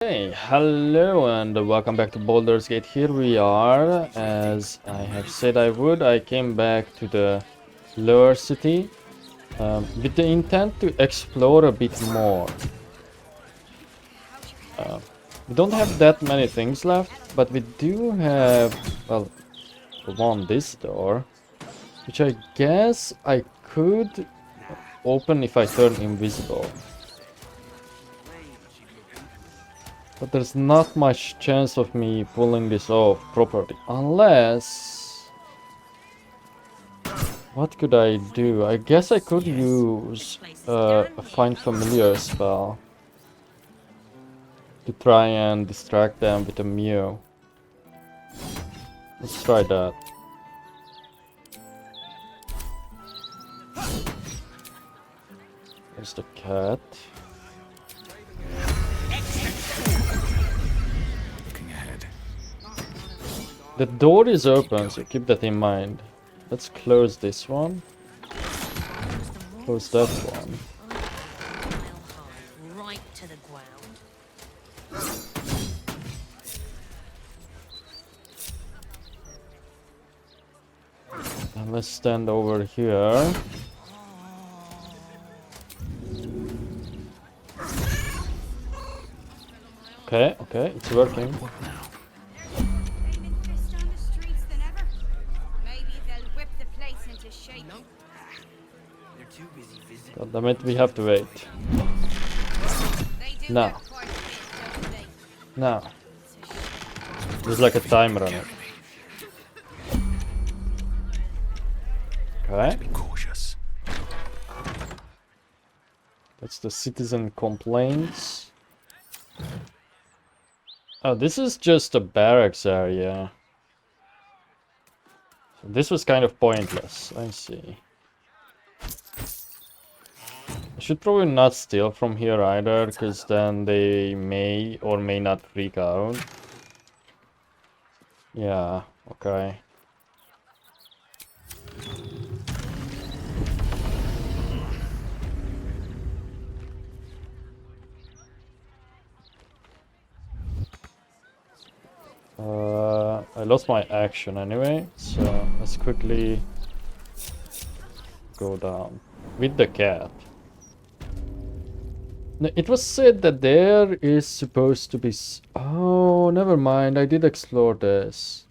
Hey, hello and welcome back to Baldur's Gate. Here we are. As I have said I would, I came back to the lower city with the intent to explore a bit more. We don't have that many things left, but we do have, well, one this door, which I guess I could open if I turn invisible. But there's not much chance of me pulling this off properly. Unless... What could I do? I guess I could use a Find Familiar spell to try and distract them with a Mew. Let's try that. There's the cat. The door is open, so keep that in mind. Let's close this one. Close that one. Right to the ground. And let's stand over here. Okay, it's working. God damn it, we have to wait. Now. There's like a timer on it. Okay. That's the citizen complaints. Oh, this is just a barracks area. So this was kind of pointless. I see. I should probably not steal from here either, because then they may or may not freak out. Yeah, okay. I lost my action anyway, so let's quickly go down with the cat. It was said that there is supposed to be... Oh, never mind. I did explore this.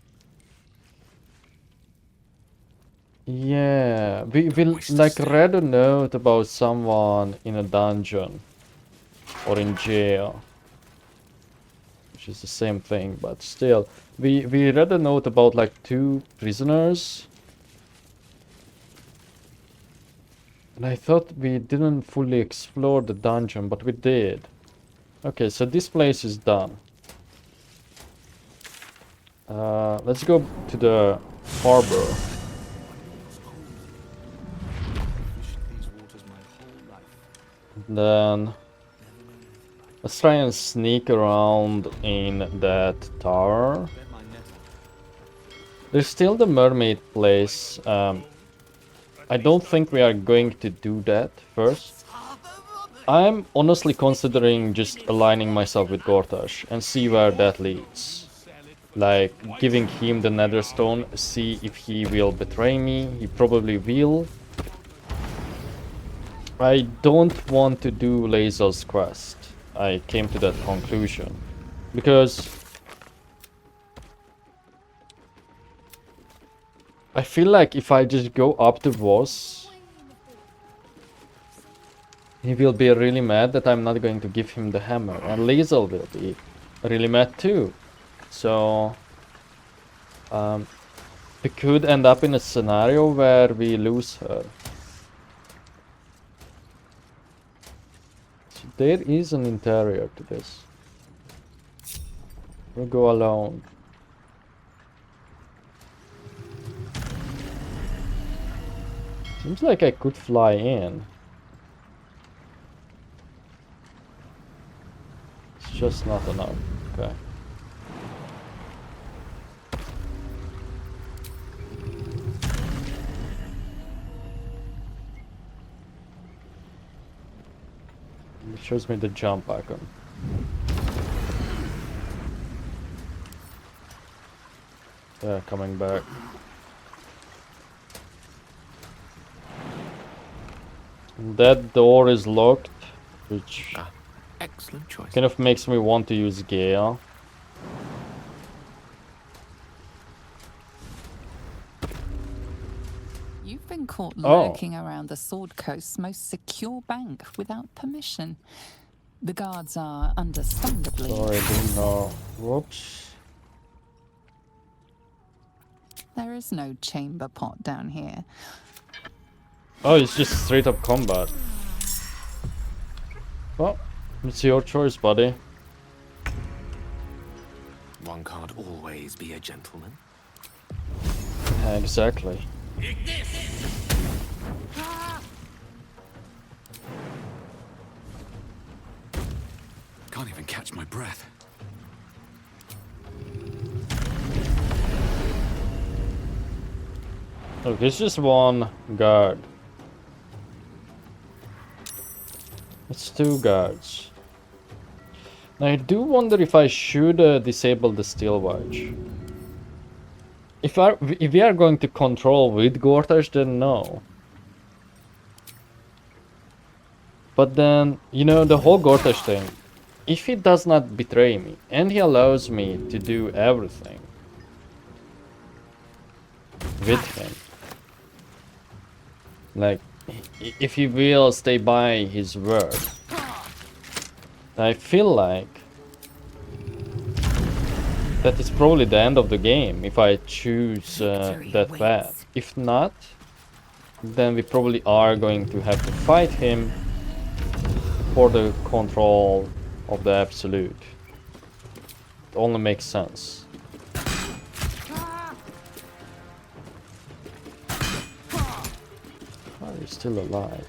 Yeah, we like read a note about someone in a dungeon or in jail, which is the same thing, but still, we read a note about like 2 prisoners. And I thought we didn't fully explore the dungeon, but we did. Okay, so this place is done. Let's go to the harbor. Then let's try and sneak around in that tower. There's still the mermaid place. I don't think we are going to do that first. I'm honestly considering just aligning myself with Gortash and see where that leads. Like, giving him the Netherstone, see if he will betray me. He probably will. I don't want to do Lazel's quest. I came to that conclusion. Because I feel like if I just go up to Voss, he will be really mad that I'm not going to give him the hammer. And Lazel will be really mad too. So we could end up in a scenario where we lose her. So there is an interior to this. We'll go alone. Seems like I could fly in. It's just not enough. Okay. It shows me the jump icon. They're coming back. That door is locked, which excellent choice. kind of makes me want to use Gale. You've been caught lurking around the Sword Coast's most secure bank without permission. The guards are understandably... Sorry, I didn't know. Whoops. There is no chamber pot down here. Oh, it's just straight up combat. Well, it's your choice, buddy. One can't always be a gentleman. Exactly. Can't even catch my breath. Look, it's just one guard. It's two guards. Now, I do wonder if I should disable the Steel Watch. If we are going to control with Gortash, then no. But then, you know, the whole Gortash thing. If he does not betray me, and he allows me to do everything with him, like, if he will stay by his word, I feel like that is probably the end of the game if I choose that path. If not, then we probably are going to have to fight him for the control of the Absolute. It only makes sense. Are you still alive?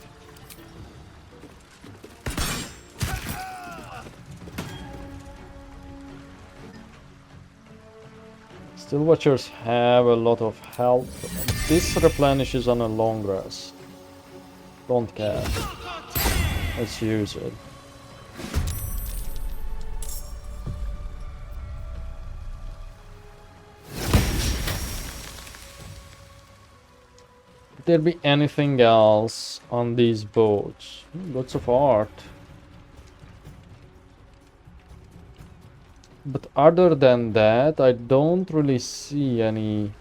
Still Watchers have a lot of health. This replenishes on a long rest. Don't care. Let's use it. Could there be anything else on these boats? Lots of art. But other than that, I don't really see any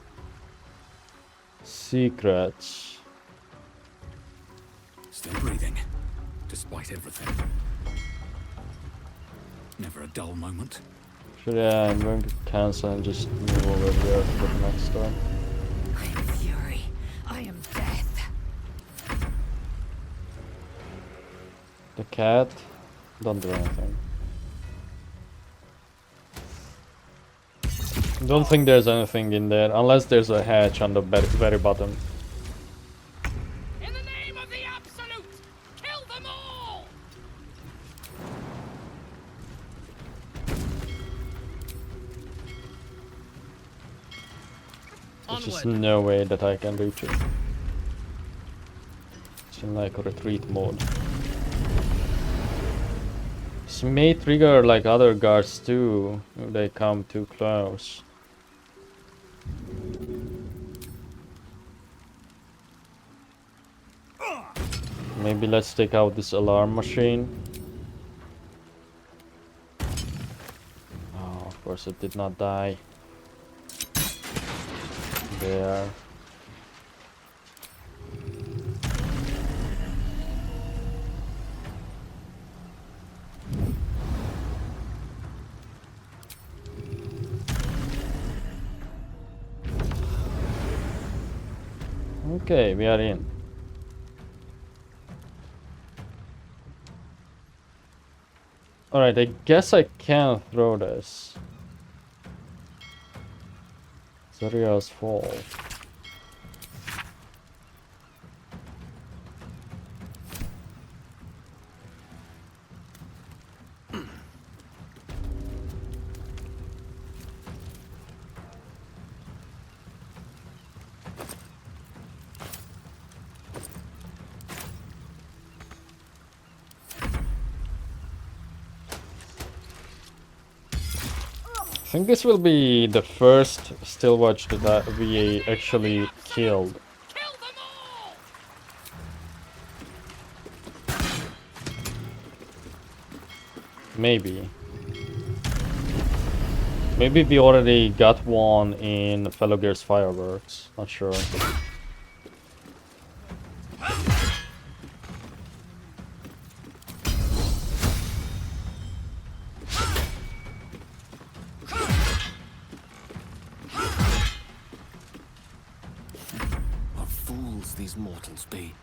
secrets. Still breathing, despite everything. Never a dull moment. Actually, yeah, I'm going to cancel and just move over here for the next one. I am fury. I am death. The cat, don't do anything. Don't think there's anything in there, unless there's a hatch on the very bottom. In the name of the Absolute, kill them all! There's just no way that I can reach it. It's in like a retreat mode. This may trigger like other guards too, if they come too close. Maybe let's take out this alarm machine. Oh, of course it did not die. There. Okay, we are in. Alright, I guess I can throw this. Zaria's Fall. think this will be the first still watch that we actually killed. Kill them all! Maybe. Maybe we already got one in Fellow Gears Fireworks. Not sure. What fools these mortals be.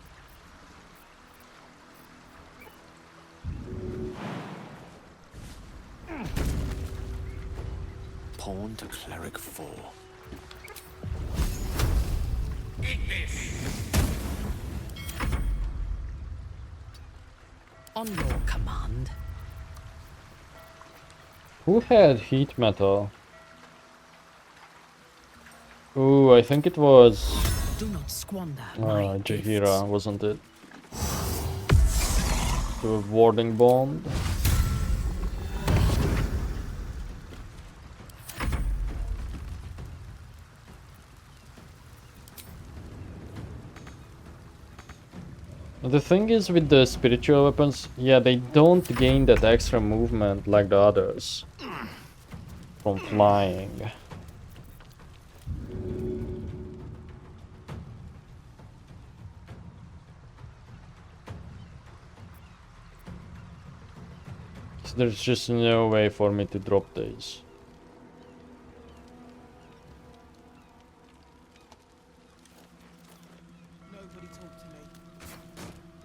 Pawn to cleric 4. On your command. Who had heat metal? Ooh, I think it was Do not squander my Jaheira, wasn't it? The warding bond. The thing is with the spiritual weapons, yeah, they don't gain that extra movement like the others from flying. So there's just no way for me to drop these. Nobody talk to me.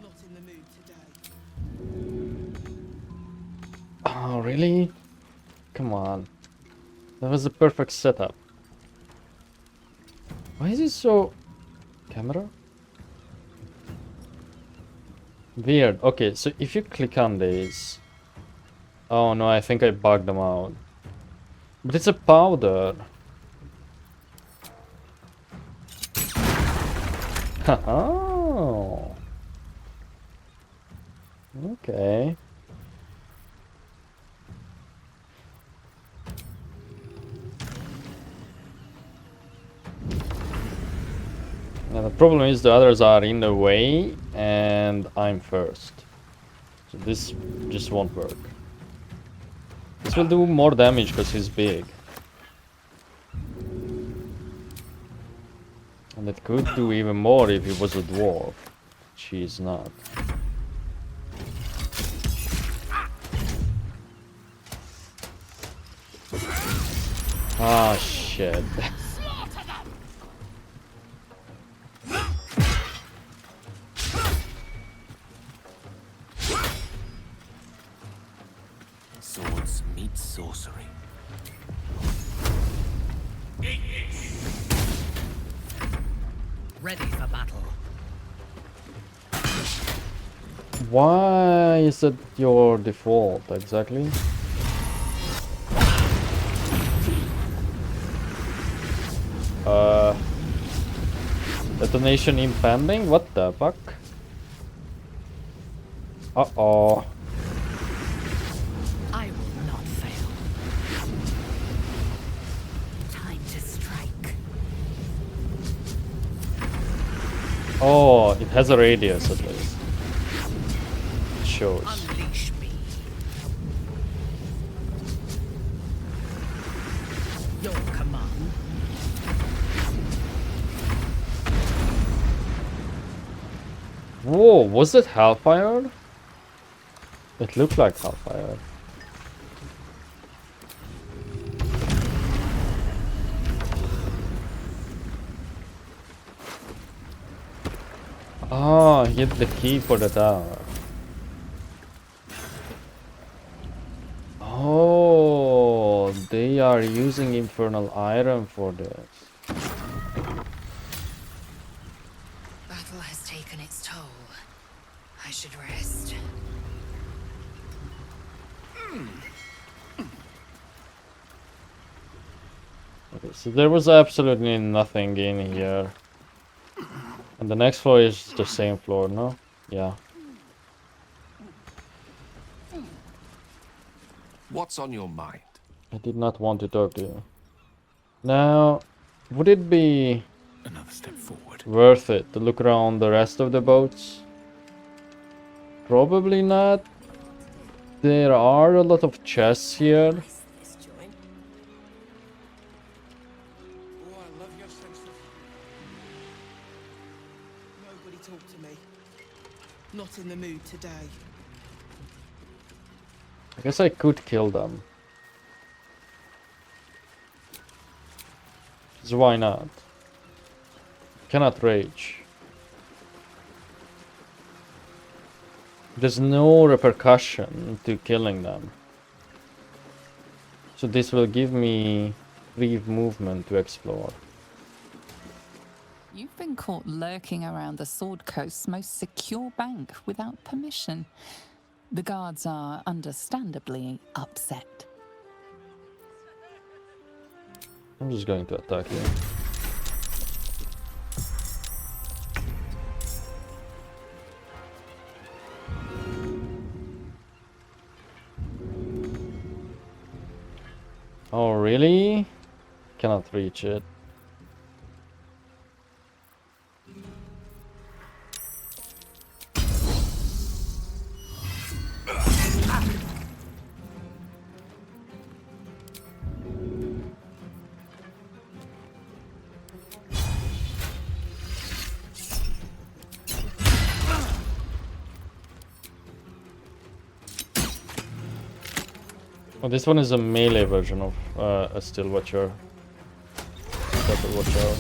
Not in the mood today. Oh, really? Come on. That was the perfect setup. Why is it so... Camera? Weird. Okay, so if you click on these... Oh no, I think I bugged them out. But it's a powder. Oh. Okay. Now the problem is the others are in the way and I'm first. So this just won't work. This will do more damage because he's big. And it could do even more if he was a dwarf. Which he is not. Ah, shit. Slaughter them! Swords meet sorcery. Ready for battle. Why is it your default exactly? Detonation impending? What the fuck? Uh-oh. I will not fail. Time to strike. Oh, it has a radius at least. It shows. Unleash me. Your command. Whoa, was it Hellfire? It looked like Hellfire. Ah, hit the key for the tower. Oh, they are using Infernal Iron for this. Battle has taken its toll. I should rest. Okay, so there was absolutely nothing in here. And the next floor is the same floor, no? Yeah. What's on your mind? I did not want to talk to you. Now, would it be Another step forward. worth it to look around the rest of the boats? Probably not. There are a lot of chests here. This joint. Oh, I love your sense of... Nobody talk to me. Not in the mood today. I guess I could kill them. 'Cause why not? Cannot rage. There's no repercussion to killing them. So this will give me free movement to explore. You've been caught lurking around the Sword Coast's most secure bank without permission. The guards are understandably upset. I'm just going to attack you. Oh, really? Cannot reach it. Oh, this one is a melee version of a Still Watcher. Battle Watcher.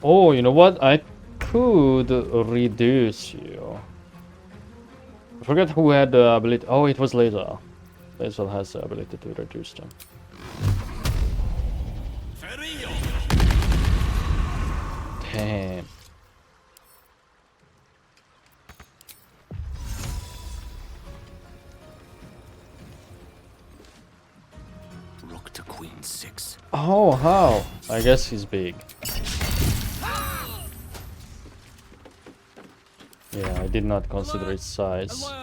Oh, you know what? I could reduce you. I forget who had the ability. Oh, it was Laser. Laser has the ability to reduce them. Damn. Rook to queen 6. Oh, how? I guess he's big. Yeah, I did not consider its size.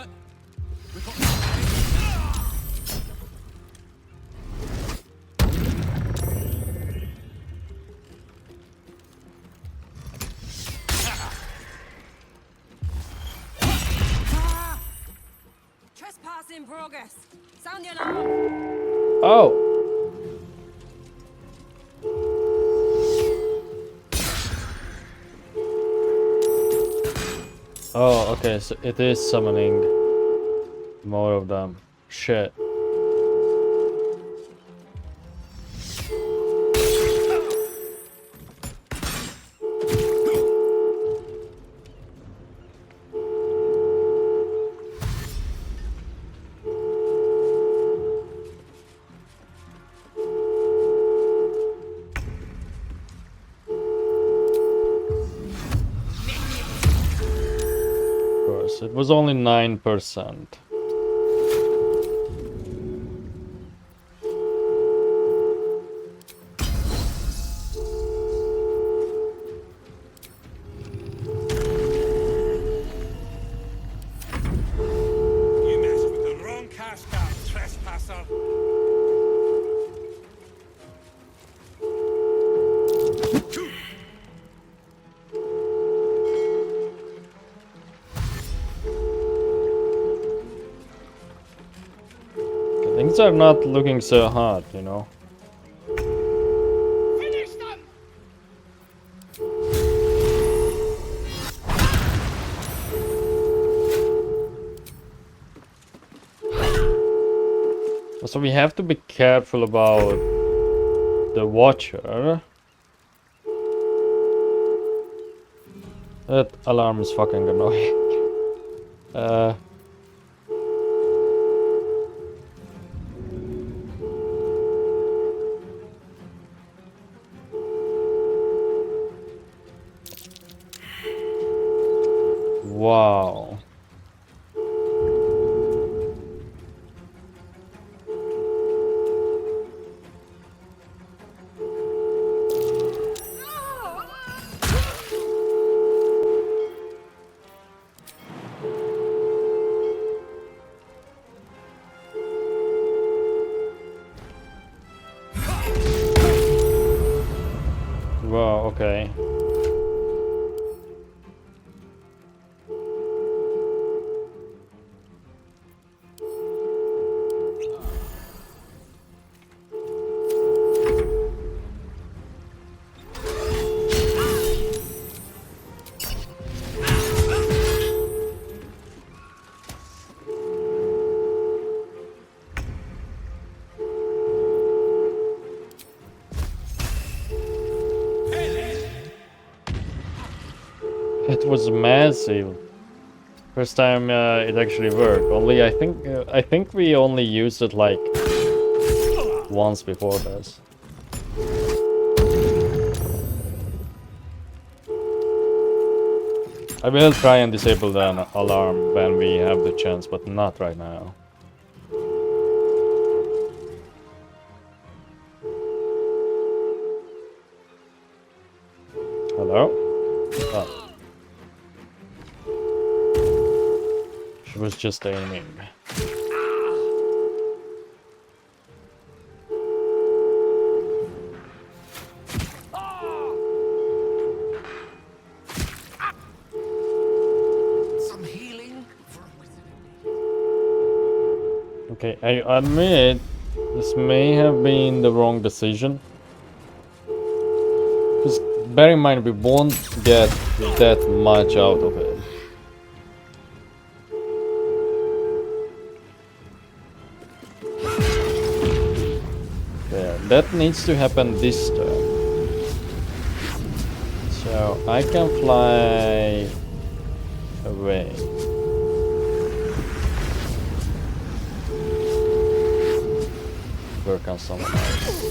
Trespass in progress. Sound the alarm. Oh! Oh, okay, so it is summoning more of them. Shit. It was only 9%. You messed with the wrong cash cow, trespasser. Things are not looking so hot, you know. Finish them! So we have to be careful about the Watcher. That alarm is fucking annoying. Wow. it was massive. First time it actually worked. Only I think we only used it like once before this. I will try and disable the alarm when we have the chance, but not right now. Hello? Oh. She was just aiming. Some healing for a wizard. Okay, I admit this may have been the wrong decision. Because bear in mind, we won't get that much out of it. There, that needs to happen this turn. So I can fly away. Work on someone else.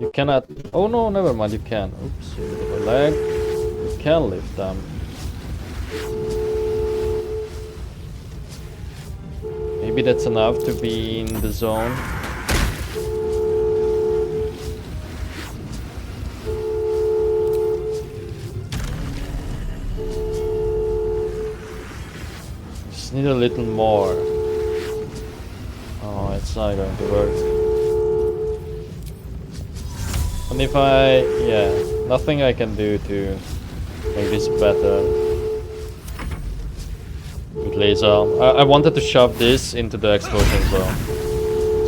You cannot. Oh no, never mind. You can. Oops, you have a leg. You can lift them. Maybe that's enough to be in the zone. Just need a little more. Oh, it's not going to work. And if yeah, nothing I can do to make this better. With laser. I wanted to shove this into the explosion zone,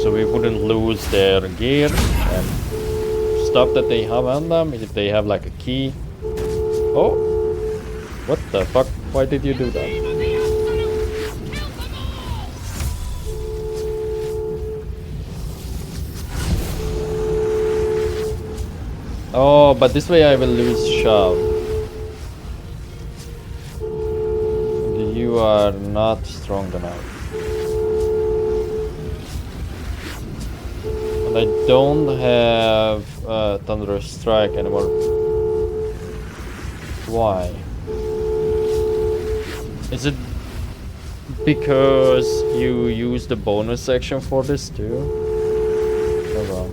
so we wouldn't lose their gear and stuff that they have on them, if they have like a key. Oh! What the fuck? Why did you do that? Oh, but this way I will lose shove. You are not strong enough. And I don't have Thunderous Strike anymore. Why? Is it because you use the bonus section for this too? Oh well.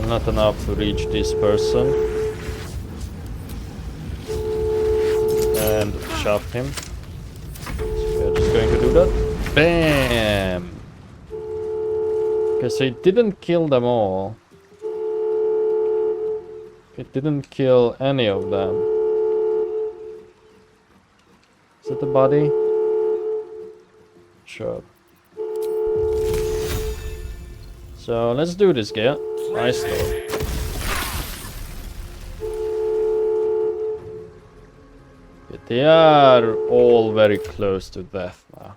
Not enough to reach this person and shove him. So we're just going to do that. Bam! Okay, so it didn't kill them all. It didn't kill any of them. Is it the body? Sure. So let's do this, guy. Nice though. But they are all very close to death now.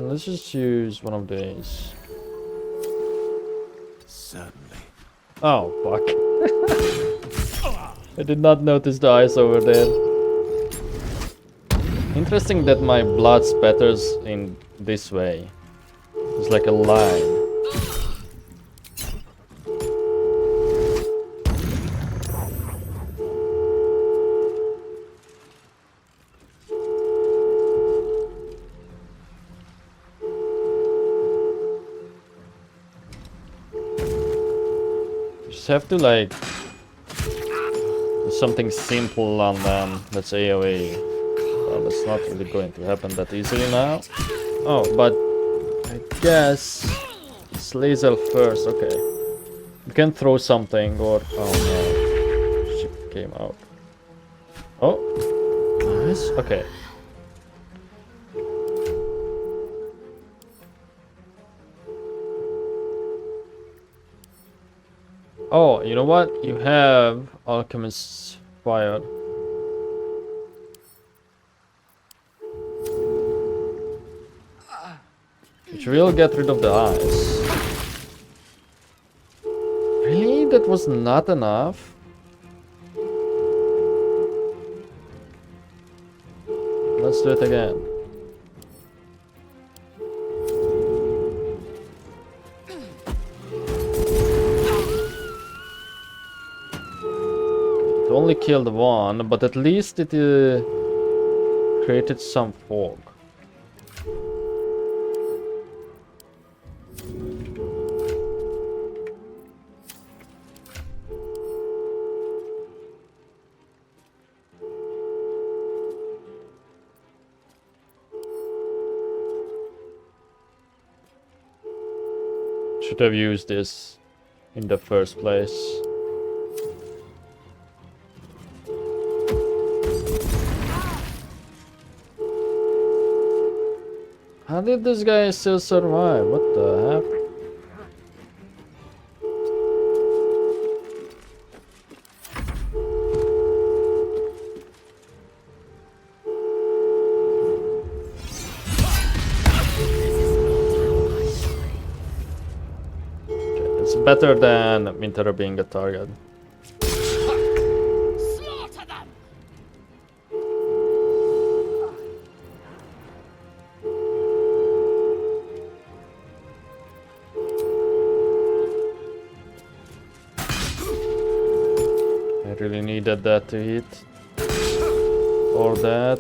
Let's just use one of these. Certainly. Oh, fuck. I did not notice the eyes over there. Interesting that my blood spatters in this way. It's like a line. Just have to like do something simple and then let's AoE. Well, that's not really going to happen that easily now. Oh, but I guess it's laser first. Okay, you can throw something or oh no, ship came out. Oh, nice. Okay. Oh, you know what? You have Alchemist's Fire. Which will get rid of the eyes. Really? That was not enough? Let's do it again. It only killed one, but at least it created some fog. Should have used this in the first place. How did this guy still survive? What the heck? It's better than Mintara being a target. Slaughter them! I really needed that to hit. Or that.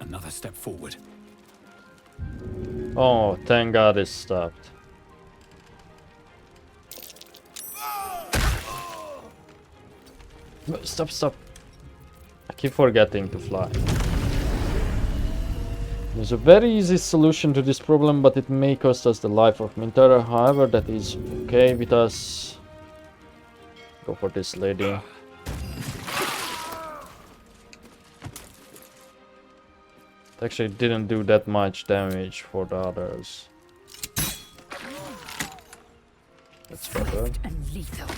Another step forward. Oh, thank God it stopped. No, stop, stop. I keep forgetting to fly. There's a very easy solution to this problem, but it may cost us the life of Mintara. However, that is okay with us. Go for this lady. It actually didn't do that much damage for the others. That's better. And lethal.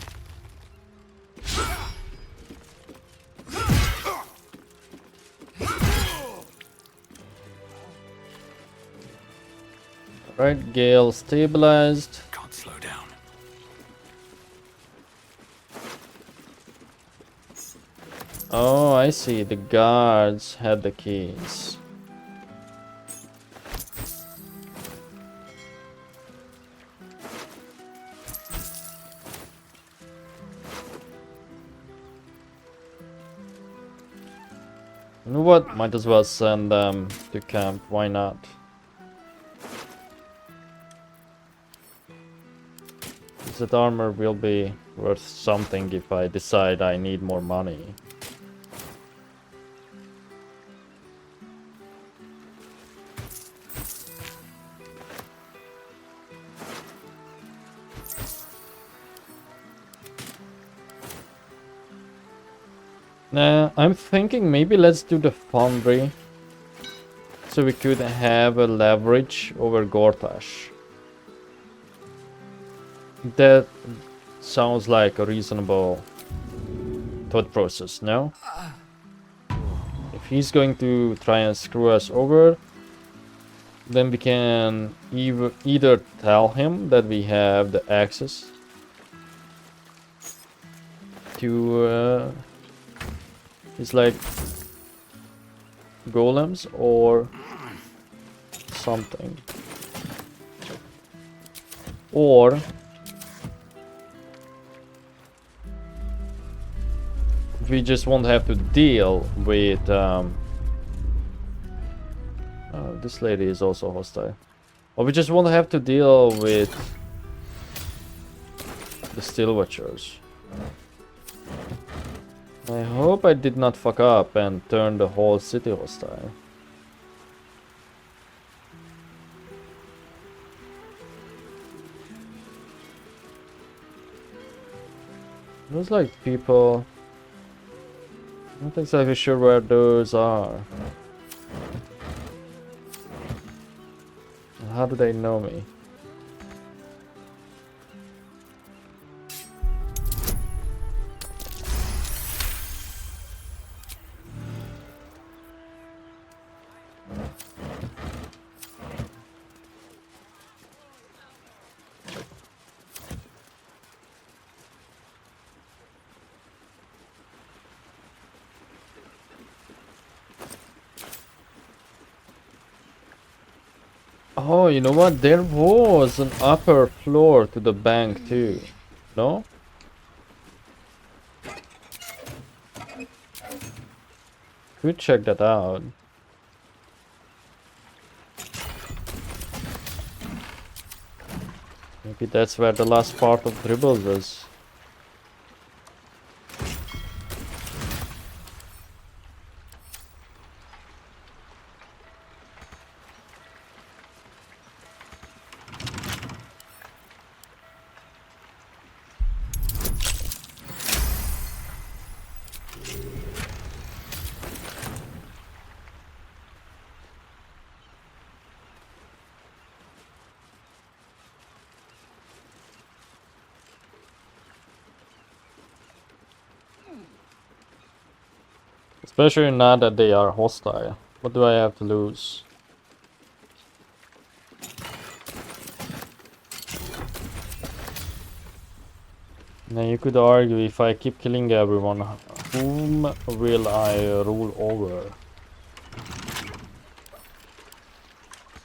Right, Gale stabilized. Can't slow down. Oh, I see. The guards had the keys. You know what? Might as well send them to camp. Why not? That armor will be worth something if I decide I need more money. Nah, I'm thinking maybe let's do the foundry so we could have a leverage over Gortash. That sounds like a reasonable thought process, no? If he's going to try and screw us over, then we can either tell him that we have the access to his like golems or something, or we just won't have to deal with this lady is also hostile. Or we just won't have to deal with the Steel Watchers. I hope I did not fuck up and turn the whole city hostile. Looks like people... I'm not exactly sure where those are. How do they know me? Oh, you know what? There was an upper floor to the bank too. No? Could check that out. Maybe that's where the last part of Dribbles is. Especially now that they are hostile. What do I have to lose? Now you could argue, if I keep killing everyone, whom will I rule over?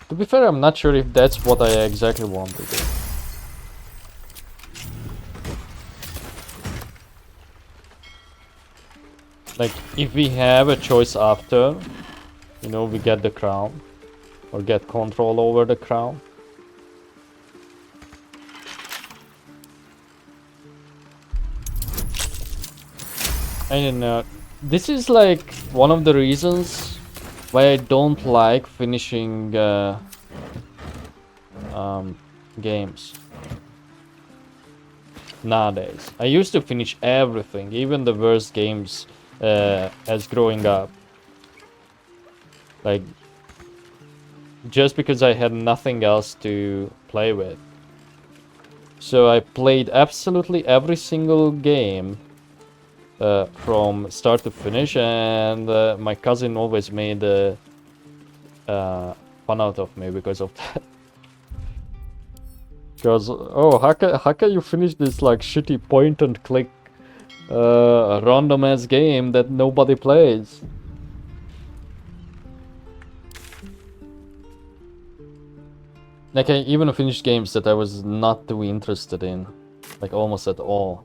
To be fair, I'm not sure if that's what I exactly want to do. Like, if we have a choice after, you know, we get the crown, or get control over the crown. I don't know. This is like one of the reasons why I don't like finishing games nowadays. I used to finish everything, even the worst games as growing up. Like, just because I had nothing else to play with. So I played absolutely every single game from start to finish, and my cousin always made fun out of me because of that. Because, oh, how can you finish this like shitty point and click random ass game that nobody plays? Like, I even finished games that I was not too interested in, like almost at all.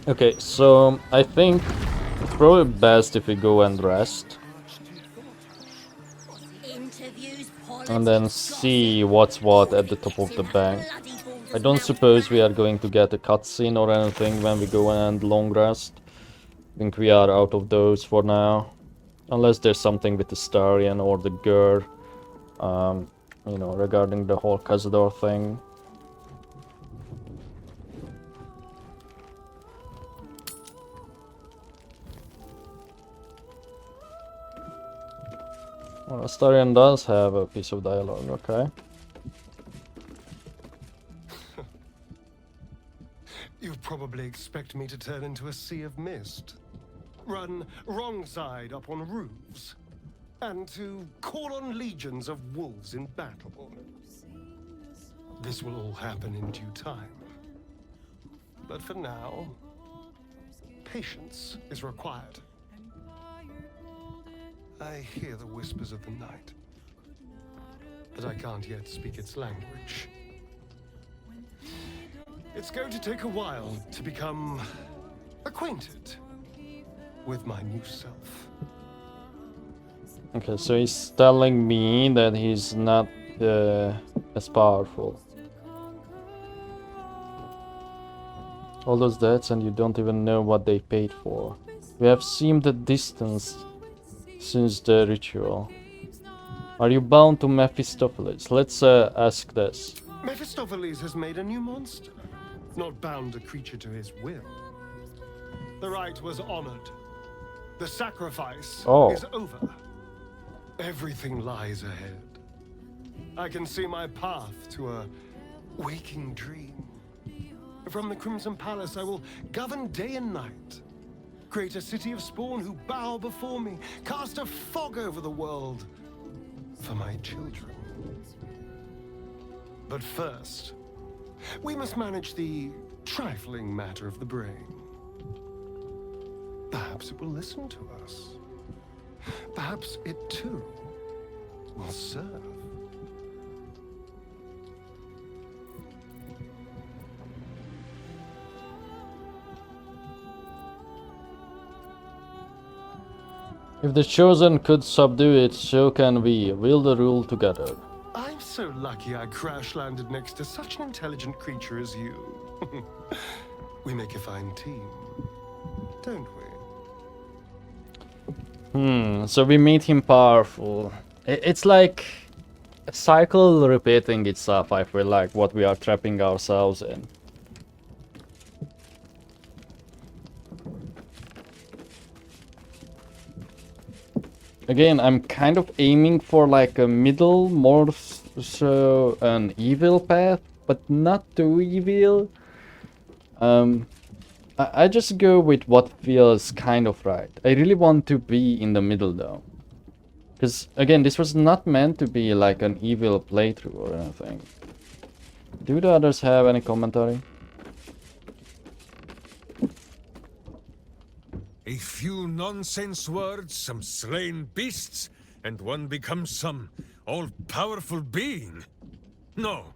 Okay, so I think it's probably best if we go and rest. And then see what's what at the top of the bank. I don't suppose we are going to get a cutscene or anything when we go and long rest. I think we are out of those for now. Unless there's something with the Starian or the Gur, you know, regarding the whole Cazador thing. Well, Astarion does have a piece of dialogue, okay. You probably expect me to turn into a sea of mist, run wrong side up on roofs, and to call on legions of wolves in battle. This will all happen in due time. But for now, patience is required. I hear the whispers of the night, but I can't yet speak its language. It's going to take a while to become acquainted with my new self. Okay, so he's telling me that he's not as powerful. All those debts and you don't even know what they paid for. We have seemed a distance since the ritual. Are you bound to Mephistopheles? Let's ask this. Mephistopheles has made a new monster, not bound a creature to his will. The rite was honored. The sacrifice is over. Everything lies ahead. I can see my path to a waking dream. From the Crimson Palace I will govern day and night. Create a city of spawn who bow before me. Cast a fog over the world for my children. But first, we must manage the trifling matter of the brain. Perhaps it will listen to us. Perhaps it too will serve. If the Chosen could subdue it, so can we. Will the rule together. I'm so lucky I crash-landed next to such an intelligent creature as you. We make a fine team, don't we? So we made him powerful. It's like a cycle repeating itself, I feel like, what we are trapping ourselves in. Again, I'm kind of aiming for like a middle, more so an evil path, but not too evil. I just go with what feels kind of right. I really want to be in the middle though. Because again, this was not meant to be like an evil playthrough or anything. Do the others have any commentary? A few nonsense words, some slain beasts, and one becomes some all-powerful being. No,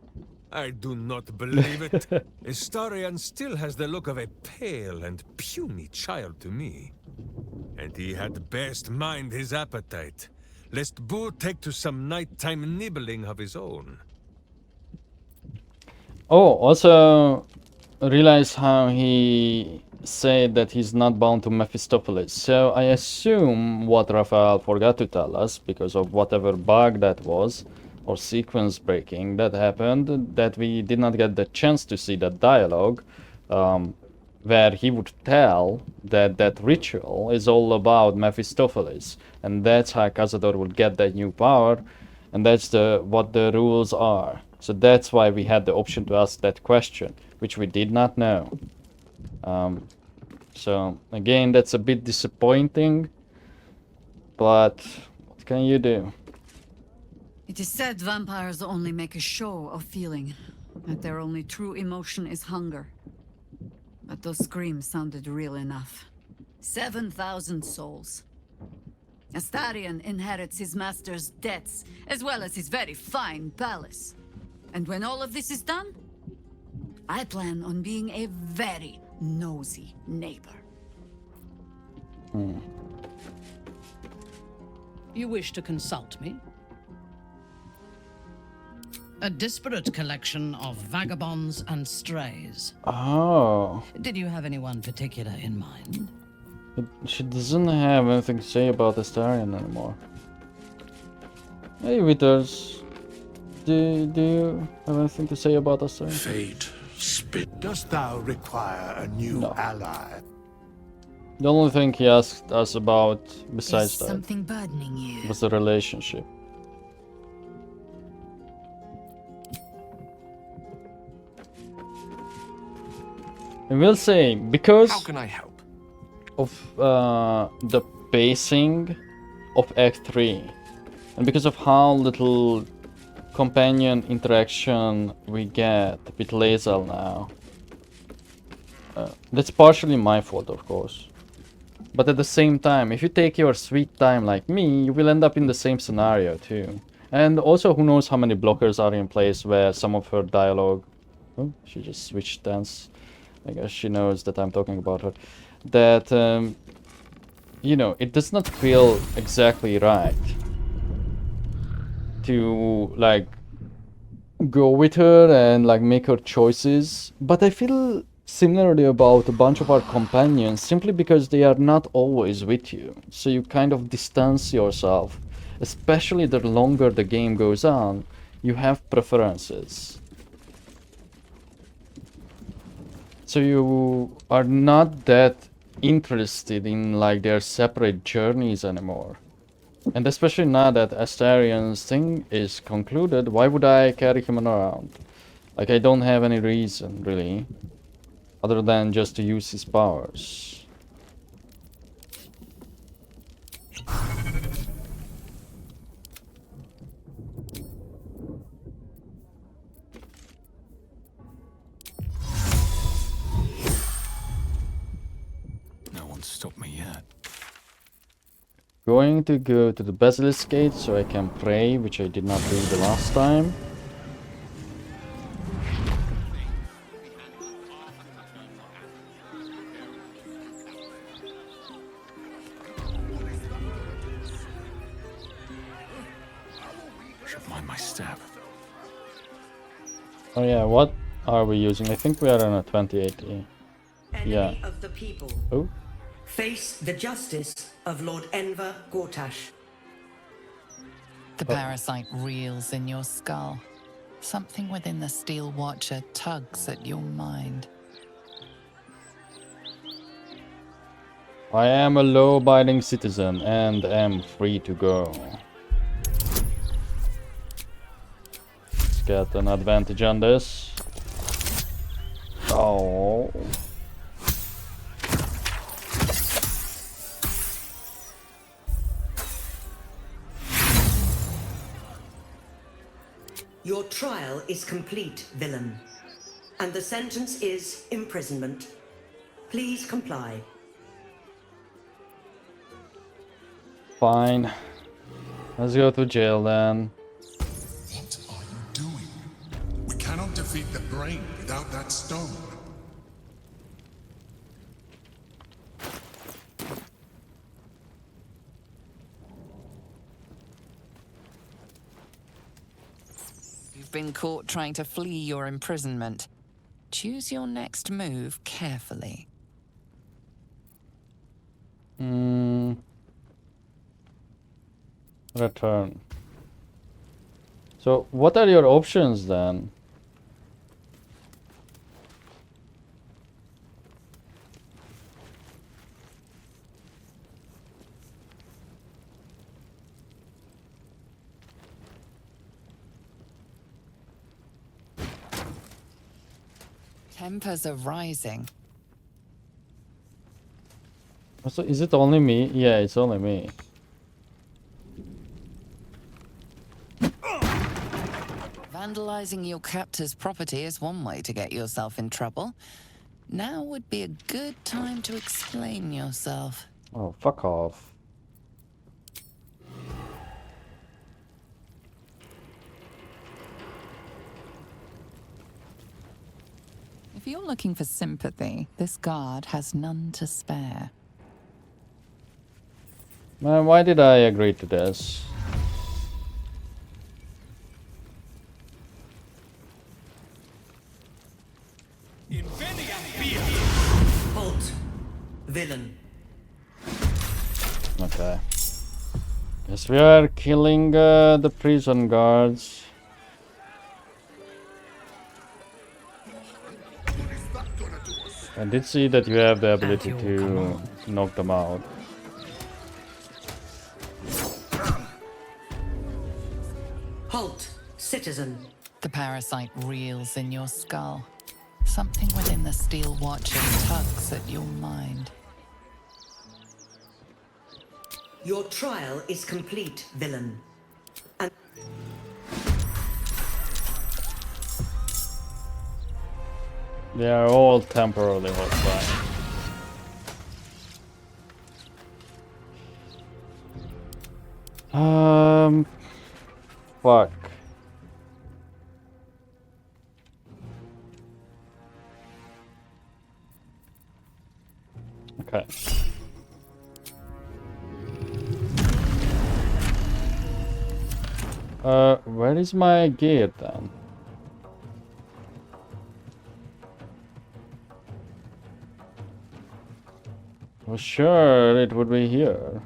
I do not believe it. Astarion still has the look of a pale and puny child to me. And he had best mind his appetite, lest Boo take to some nighttime nibbling of his own. Oh, also realize how he said that he's not bound to Mephistopheles. So I assume what Raphael forgot to tell us, because of whatever bug that was, or sequence breaking that happened, that we did not get the chance to see that dialogue, where he would tell that that ritual is all about Mephistopheles, and that's how Cazador would get that new power, and that's what the rules are. So that's why we had the option to ask that question, which we did not know. So again, that's a bit disappointing, but what can you do? It is said vampires only make a show of feeling, that their only true emotion is hunger. But those screams sounded real enough. 7,000 souls. Astarion inherits his master's debts, as well as his very fine palace. And when all of this is done, I plan on being a very nosy neighbor. You wish to consult me? A disparate collection of vagabonds and strays. Oh. Did you have anyone particular in mind? She doesn't have anything to say about Astarion anymore. Hey, Withers. Do you have anything to say about Astarion? Fate, dost thou require a new ally? The only thing he asked us about, besides that, something burdening you? was the relationship. I will say, because How can I help? of the pacing of Act 3, and because of how little companion interaction we get with Lae'zel now, that's partially my fault, of course. But at the same time, if you take your sweet time like me, you will end up in the same scenario too. And also, who knows how many blockers are in place where some of her dialogue... Oh, she just switched stance. I guess she knows that I'm talking about her. That you know, it does not feel exactly right to like go with her and like make her choices, but I feel similarly about a bunch of our companions simply because they are not always with you, so you kind of distance yourself, especially the longer the game goes on. You have preferences, so you are not that interested in like their separate journeys anymore. And especially now that Astarion's thing is concluded, why would I carry him around? Like, I don't have any reason, really, other than just to use his powers. No one's stopped me yet. Going to go to the Basilisk Gate so I can pray, which I did not do the last time. Should mind my step. Oh yeah, what are we using? I think we are on a 2080. Yeah. Enemy of the people. Oh. Face the justice of Lord Enver Gortash. The parasite reels in your skull. Something within the Steel Watcher tugs at your mind. I am a law-abiding citizen and am free to go. Let's get an advantage on this. Oh. Your trial is complete, villain. And the sentence is imprisonment. Please comply. Fine. Let's go to jail then. What are you doing? We cannot defeat the brain without that stone. You've been caught trying to flee your imprisonment. Choose your next move carefully. Return. So, what are your options then? Tempers are rising. So, is it only me? Yeah, it's only me. Vandalizing your captor's property is one way to get yourself in trouble. Now would be a good time to explain yourself. Oh, fuck off. If you're looking for sympathy, this guard has none to spare. Man, why did I agree to this? Halt, villain. Okay. Guess we are killing the prison guards. I did see that you have the ability to knock them out. Halt, citizen. The parasite reels in your skull. Something within the Steel Watcher tugs at your mind. Your trial is complete, villain. And They are all temporarily hostile. Fuck. Okay. Where is my gear then? Well, sure, it would be here.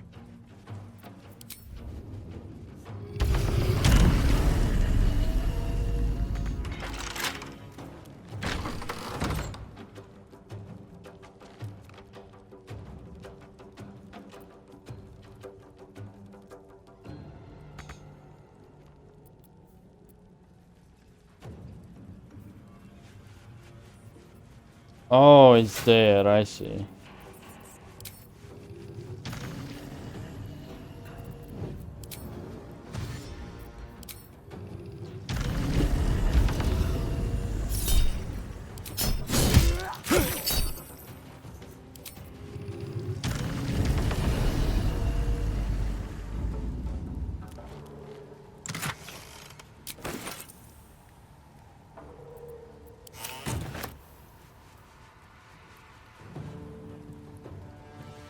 Oh, it's there, I see.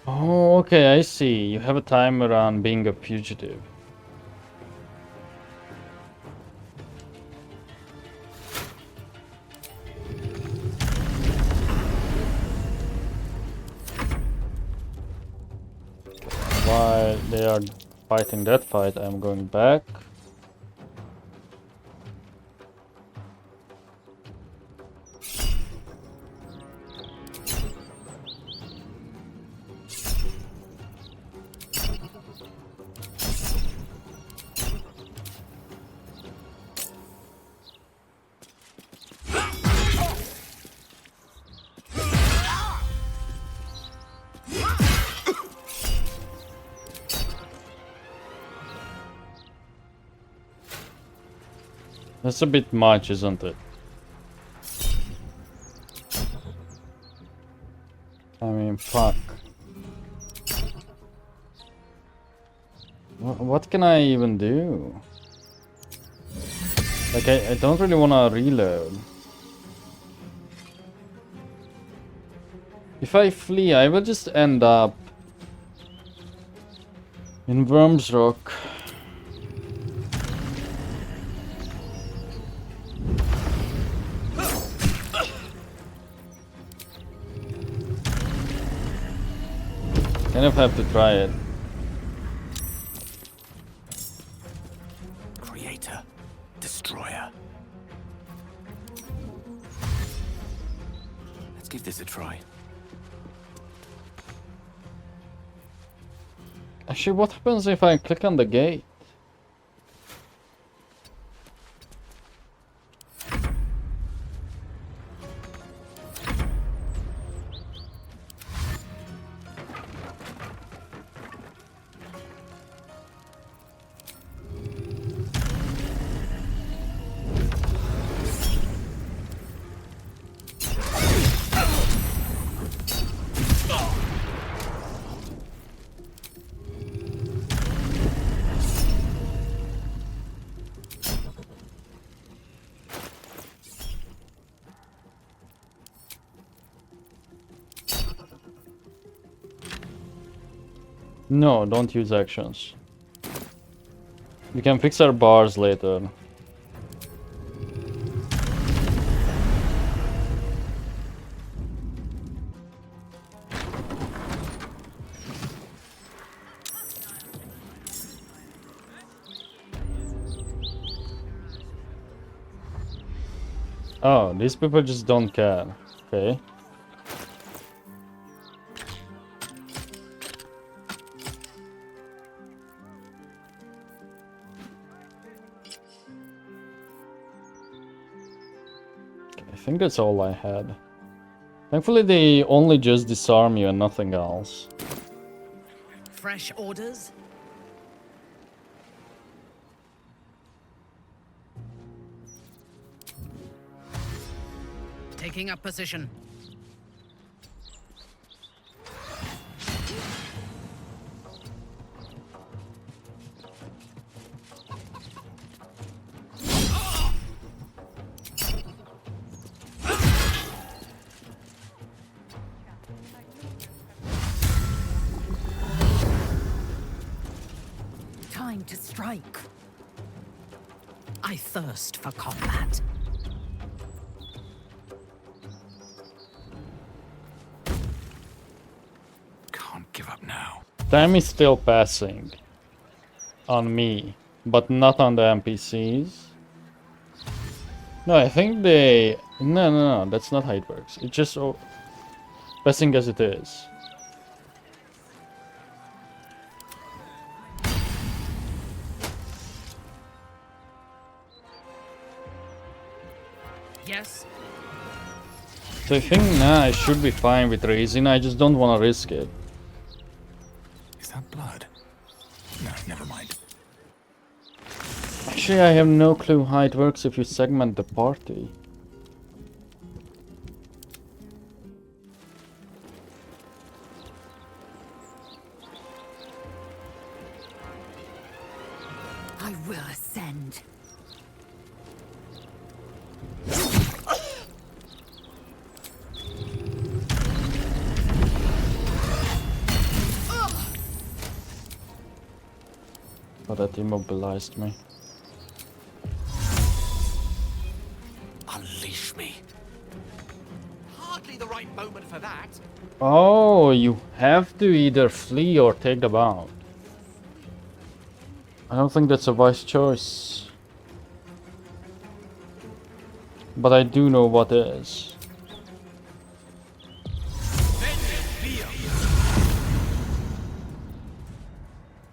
Oh, okay, I see. You have a timer on being a fugitive. While they are fighting that fight, I'm going back. That's a bit much, isn't it? I mean, fuck. What can I even do? Like, I don't really want to reload. If I flee, I will just end up in Worm's Rock. Kind of have to try it. Creator, destroyer. Let's give this a try. Actually, what happens if I click on the gate? No, don't use actions. We can fix our bars later. Oh, these people just don't care. Okay. I think that's all I had. Thankfully they only just disarm you and nothing else. Fresh orders? Taking up position. Time to strike. I thirst for combat. Can't give up now. Time is still passing on me, but not on the NPCs. No, I think they... No, that's not how it works. It's just passing as it is. Yes. So I think now I should be fine with raising. I just don't want to risk it. Is that blood? No, never mind. Actually, I have no clue how it works if you segment the party. I will ascend. Oh, that immobilized me. Unleash me. Hardly the right moment for that. Oh, you have to either flee or take the bound. I don't think that's a wise choice. But I do know what is.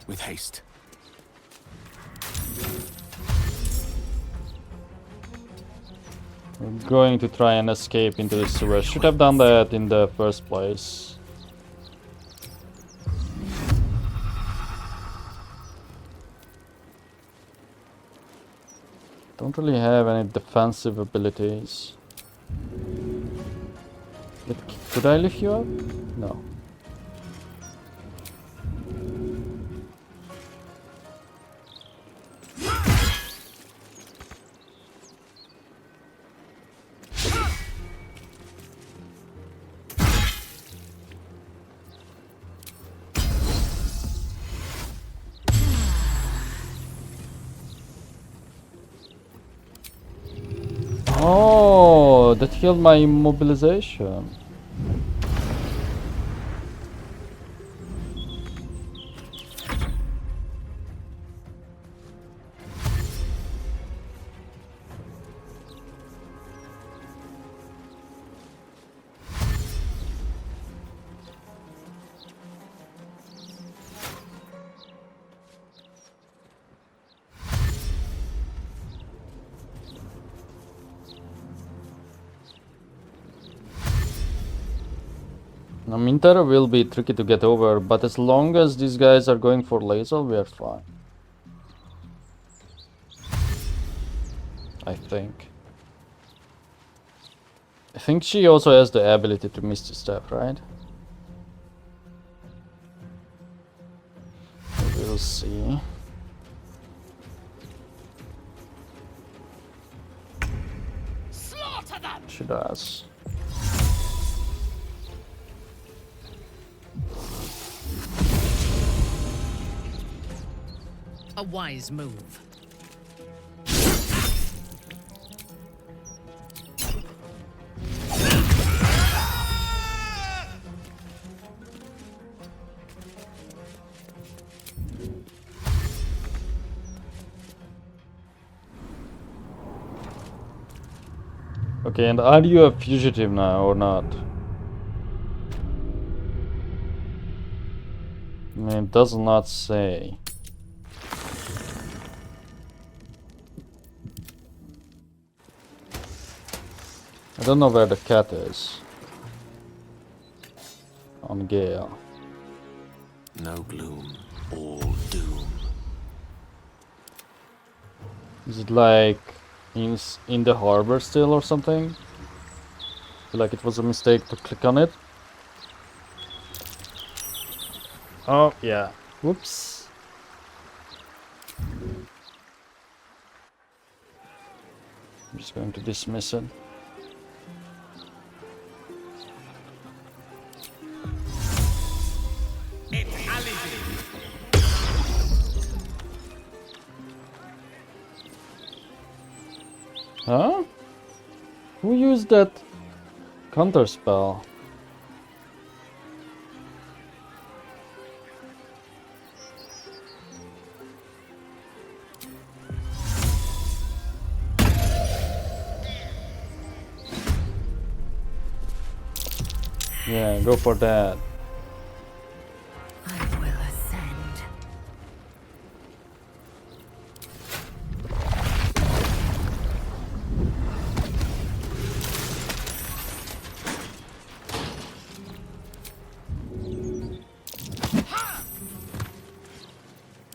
With haste. I'm going to try and escape into the sewer. Should have done that in the first place. Don't really have any defensive abilities. Could I lift you up? No. Oh, that killed my immobilization. Now, Mintara will be tricky to get over, but as long as these guys are going for laser, we are fine. I think. I think she also has the ability to Misty Step, right? We'll see. Slaughter them! She does. A wise move. Okay, and are you a fugitive now or not? I mean, it does not say. I don't know where the cat is. On Gale. No gloom, all doom. Is it like in the harbor still or something? I feel like it was a mistake to click on it. Oh yeah. Whoops. I'm just going to dismiss it. Huh? Who used that counter spell? Yeah, go for that. I will ascend.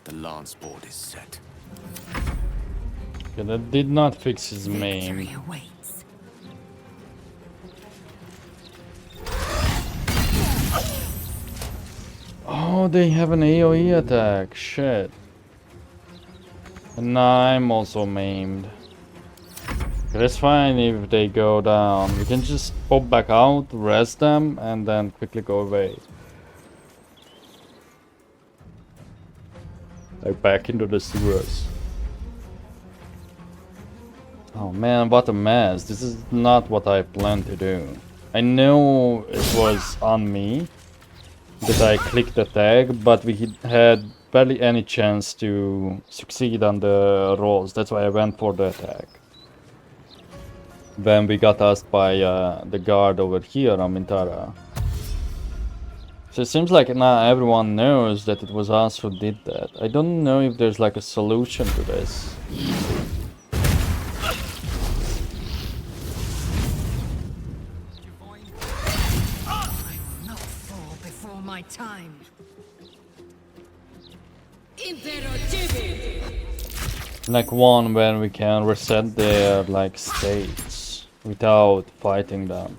The lance board is set. Okay, that did not fix his maim. Victory awaits. Oh, they have an AoE attack. Shit. And I'm also maimed. That's fine if they go down. We can just pop back out, rest them, and then quickly go away. Like back into the sewers. Oh man, what a mess. This is not what I planned to do. I know it was on me that I clicked the tag, but we had barely any chance to succeed on the rolls. That's why I went for the attack. Then we got asked by the guard over here on Mintara. So it seems like now everyone knows that it was us who did that. I don't know if there's like a solution to this. I will not fall before my time. Like one where we can reset their like states without fighting them.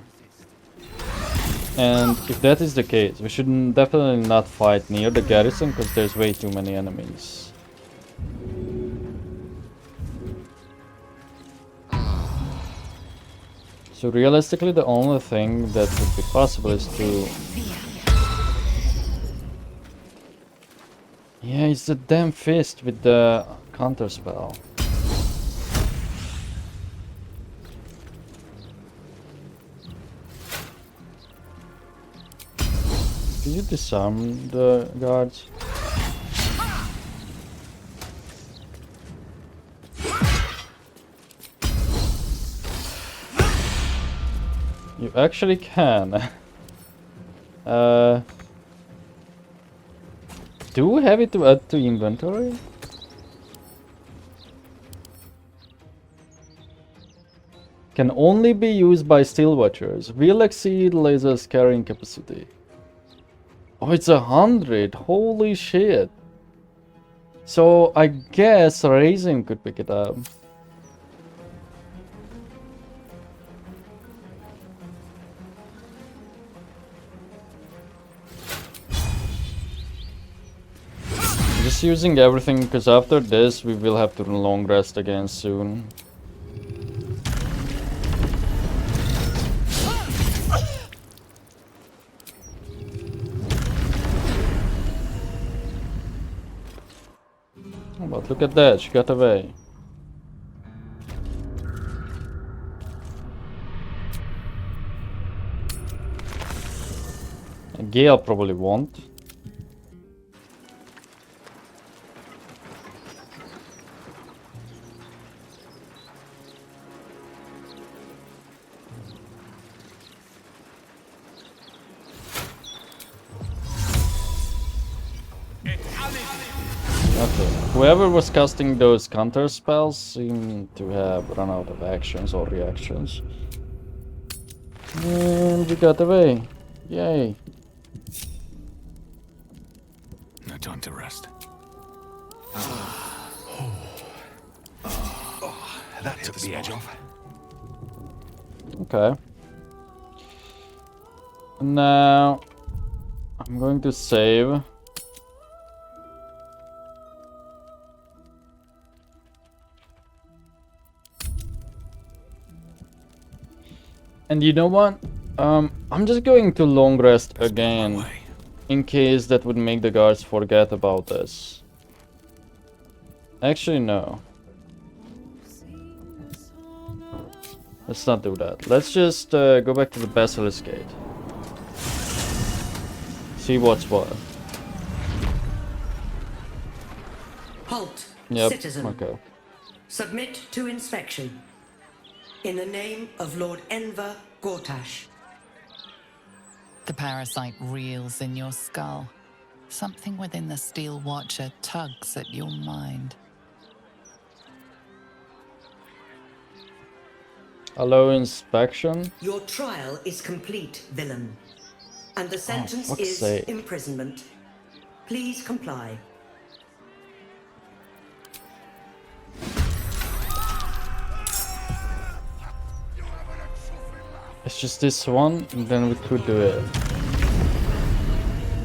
And if that is the case, we should definitely not fight near the garrison because there's way too many enemies. So realistically, the only thing that would be possible is to... Yeah, it's the damn fist with the counter spell. Did you disarm the guards? You actually can. Do we have it to add to inventory? Can only be used by steel watchers. Will exceed laser's carrying capacity. Oh, it's 100. Holy shit. So I guess Raisin could pick it up. Just using everything because after this we will have to long rest again soon. Oh, but look at that, she got away. And Gale probably won't. Whoever was casting those counter spells seemed to have run out of actions or reactions. And we got away. Yay. No time to rest. That took the edge off. Okay. Now I'm going to save. And you know what? I'm just going to long rest again, in case that would make the guards forget about this. Actually, no. Let's not do that. Let's just go back to the Basilisk Gate. See what's what. Halt, Yep. citizen. Okay. Submit to inspection. In the name of Lord Enver Gortash. The parasite reels in your skull. Something within the Steel Watcher tugs at your mind. Allow inspection. Your trial is complete, villain. And the sentence fuck's is sake. imprisonment. Please comply. It's just this one, and then we could do it.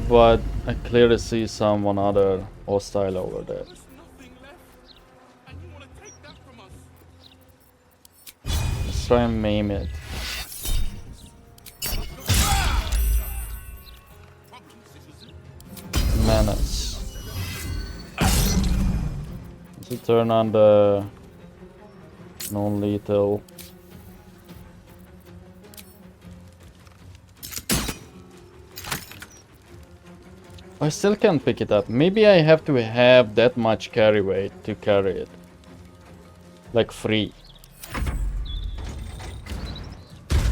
But I clearly see someone other hostile over there. Let's try and maim it. Menace. Does it turn on the non-lethal? I still can't pick it up. Maybe I have to have that much carry weight to carry it. Like free.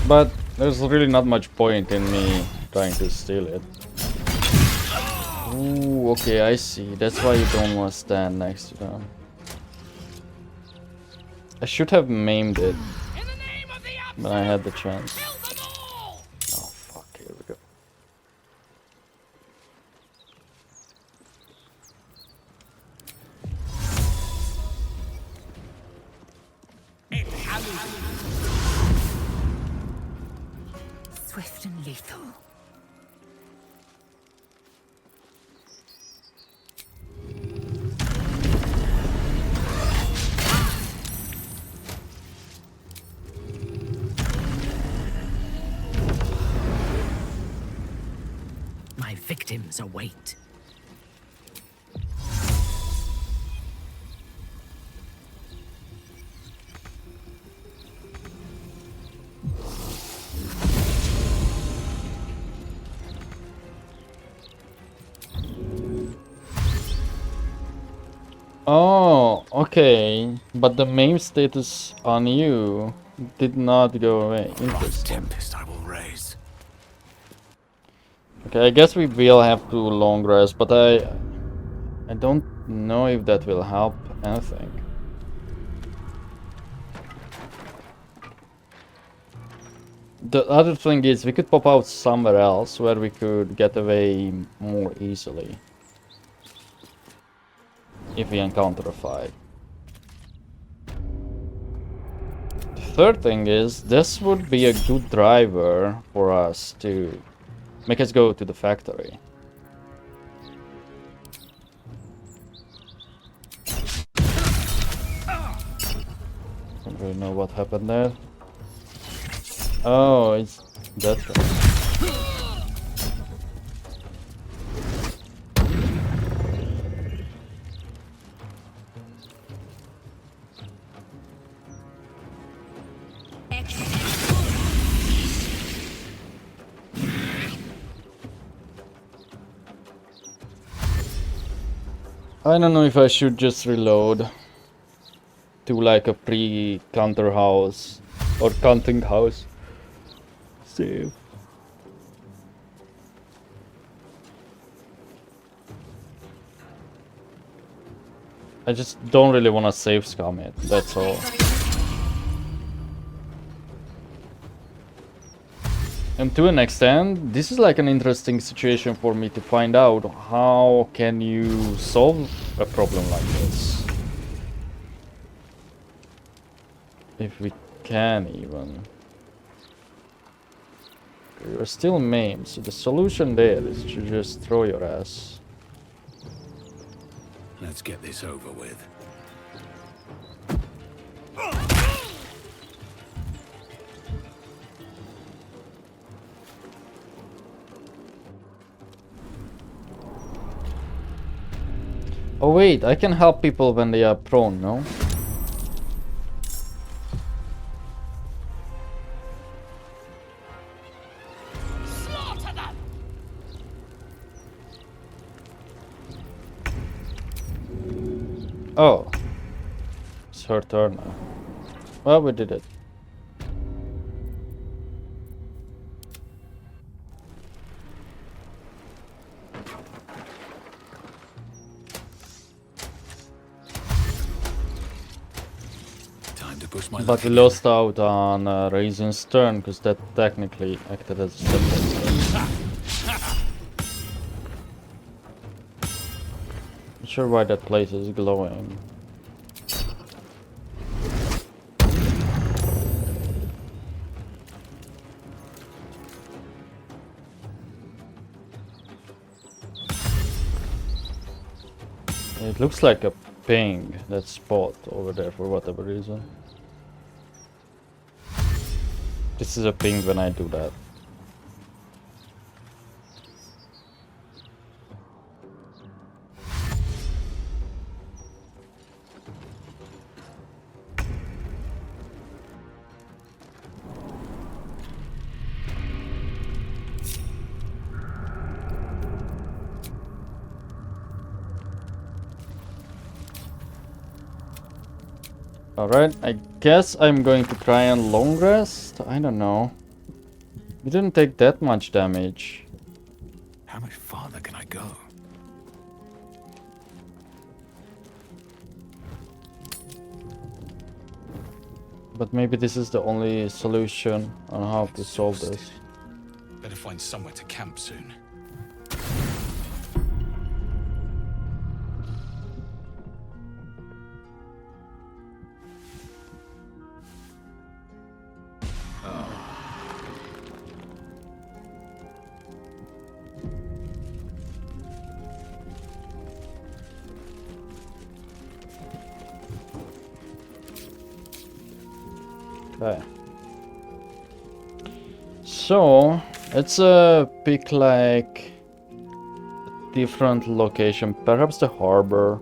But there's really not much point in me trying to steal it. Ooh, okay, I see. That's why you don't want to stand next to them. I should have maimed it. But I had the chance. Oh fuck, here we go. Swift and lethal. My victims await. Oh, okay. But the maim status on you did not go away. Interesting. Tempest I will raise. Okay, I guess we will have to long rest, but I don't know if that will help anything. The other thing is we could pop out somewhere else where we could get away more easily. If we encounter a fight. The third thing is, this would be a good driver for us to make us go to the factory. Don't really know what happened there. Oh, it's that one. I don't know if I should just reload to like a pre-counter house or counting house. Save. I just don't really want to save scum it, that's all. And to an extent, this is like an interesting situation for me to find out how can you solve a problem like this. If we can even. You're still maimed, so the solution there is to just throw your ass. Let's get this over with. Oh wait, I can help people when they are prone, no? Oh. It's her turn now. Well, we did it. But we lost out on Raisin's turn, because that technically acted as a step. Not sure why that place is glowing. It looks like a ping, that spot over there, for whatever reason. This is a ping when I do that. Alright, I guess I'm going to try and long rest? I don't know. We didn't take that much damage. How much farther can I go? But maybe this is the only solution on how to solve this. Better find somewhere to camp soon. Okay. So let's pick like a different location, perhaps the harbor.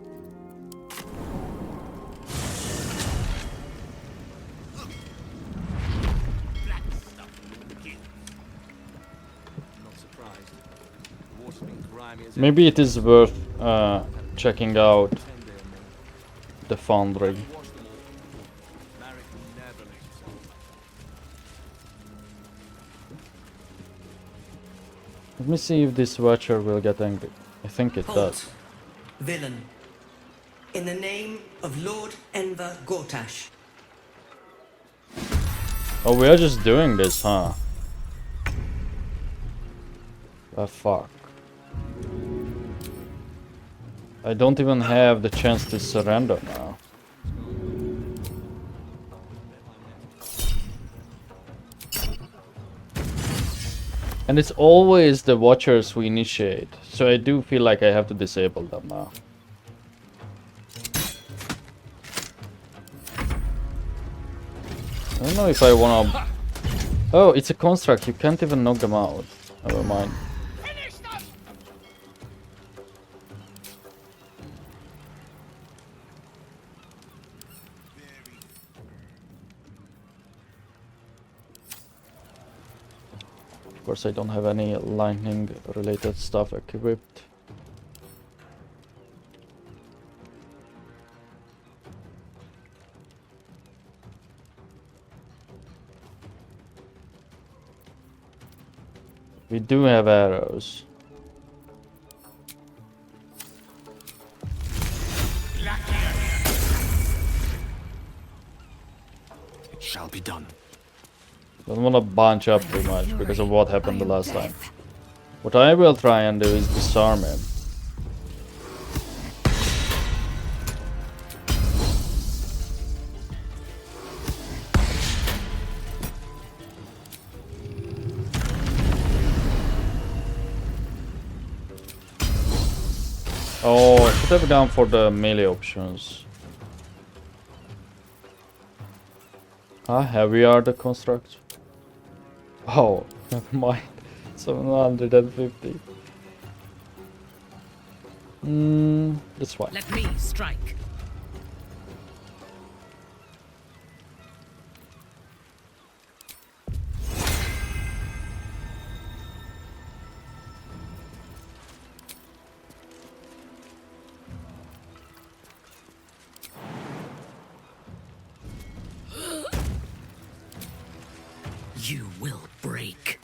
Maybe it is worth checking out the foundry. Let me see if this watcher will get angry. I think it does. Villain. In the name of Lord Enver Gortash. Oh, we are just doing this, huh? Ah, fuck. I don't even have the chance to surrender now. And it's always the watchers who initiate, so I do feel like I have to disable them now. I don't know if I wanna... Oh, it's a construct, you can't even knock them out. Never mind. Of course, I don't have any lightning related stuff equipped. We do have arrows. It shall be done. Don't want to bunch up too much because of what happened the last time. What I will try and do is disarm him. Oh, I should have gone for the melee options. Ah, heavy are the constructs. Oh, never mind. 750. That's fine. Let me strike. you will break.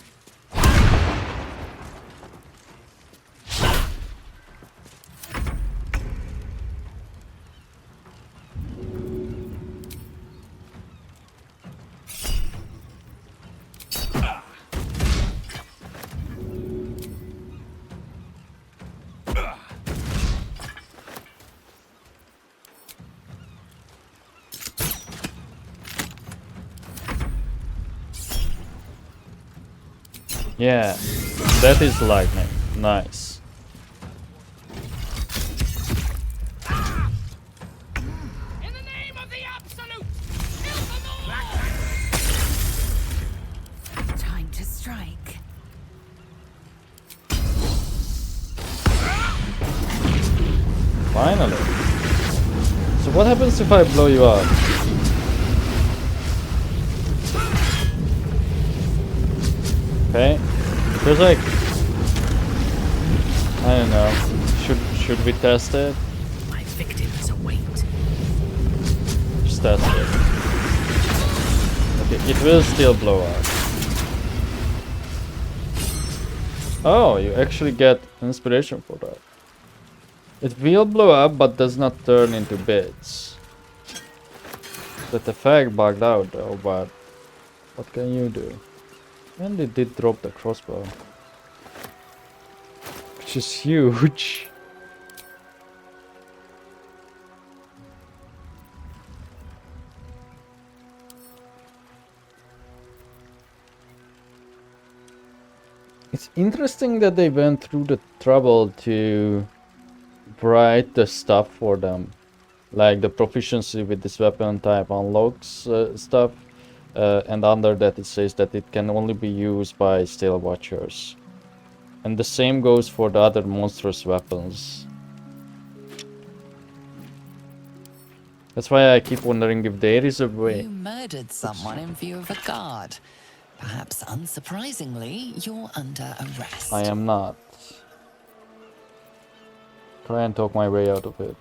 Yeah, that is lightning. Nice. In the name of the Absolute, kill them all! Time to strike. Finally. So what happens if I blow you up? Okay. There's like, I don't know. Should we test it? My victims await. Just test it. Okay, it will still blow up. Oh, you actually get inspiration for that. It will blow up, but does not turn into bits. That effect bugged out though, but what can you do? And it did drop the crossbow, which is huge. It's interesting that they went through the trouble to write the stuff for them, like the proficiency with this weapon type unlocks stuff. And under that it says that it can only be used by Steel Watchers. And the same goes for the other monstrous weapons. That's why I keep wondering if there is a way. You murdered someone in view of a guard. Perhaps unsurprisingly, you're under arrest. I am not. Try and talk my way out of it.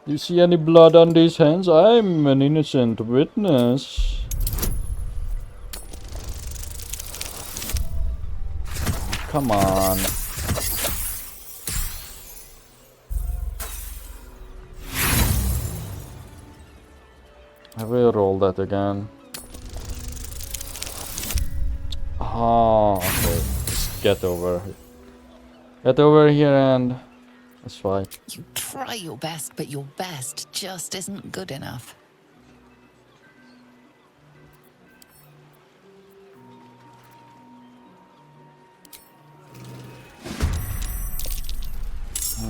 You see any blood on these hands? I'm an innocent witness. Come on. I will roll that again. Oh, okay. Just get over. Get over here and that's fine. You try your best, but your best just isn't good enough.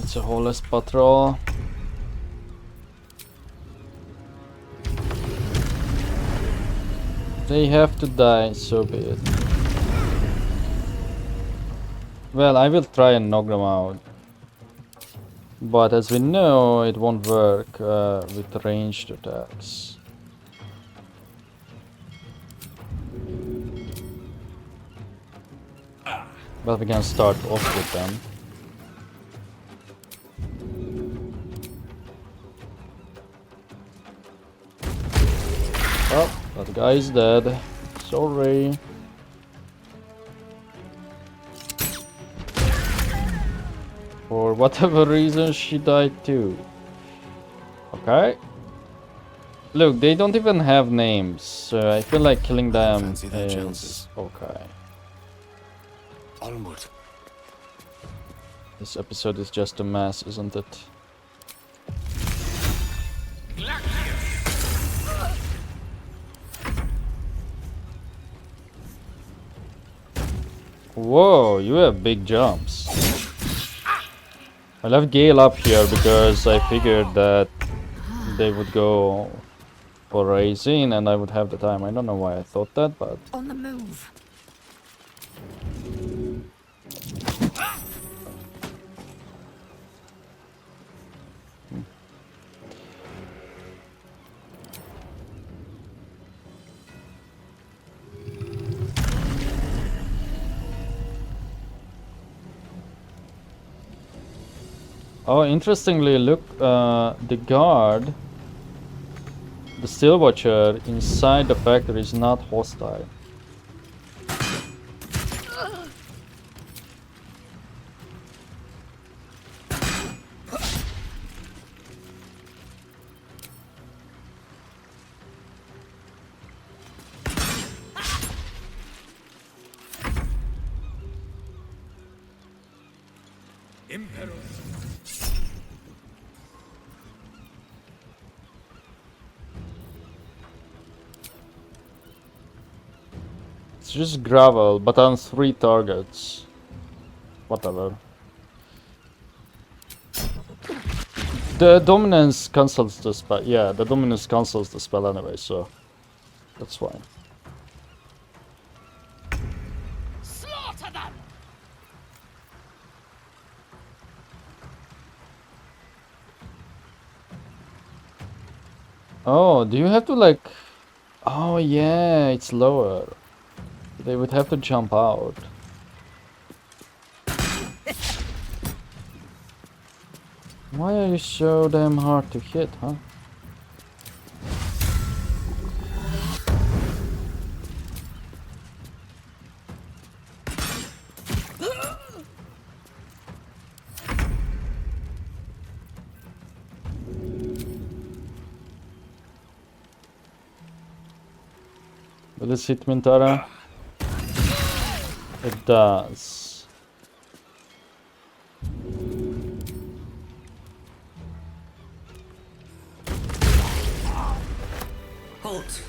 It's a holeless patrol. They have to die, so be it. Well, I will try and knock them out. But as we know, it won't work with ranged attacks. But we can start off with them. Oh, that guy is dead. Sorry. For whatever reason, she died too. Okay. Look, they don't even have names, so I feel like killing them is okay. Onward. This episode is just a mess, isn't it? Whoa, you have big jumps. I left Gale up here because I figured that they would go for raising and I would have the time. I don't know why I thought that, but... On the move. Oh, interestingly, look, the guard the Steel Watcher inside the factory is not hostile. It's just gravel, but on 3 targets. Whatever. The dominance cancels the spell. Yeah, the dominance cancels the spell anyway, so that's fine. Slaughter them! Oh, do you have to like... Oh yeah, it's lower. They would have to jump out. Why are you so damn hard to hit, huh? Will this hit Mintara? It does. Halt,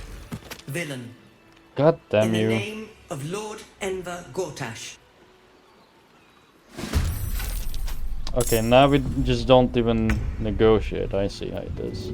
villain. God damn In you. the name of Lord Enver Gortash. Okay, now we just don't even negotiate. I see how it is.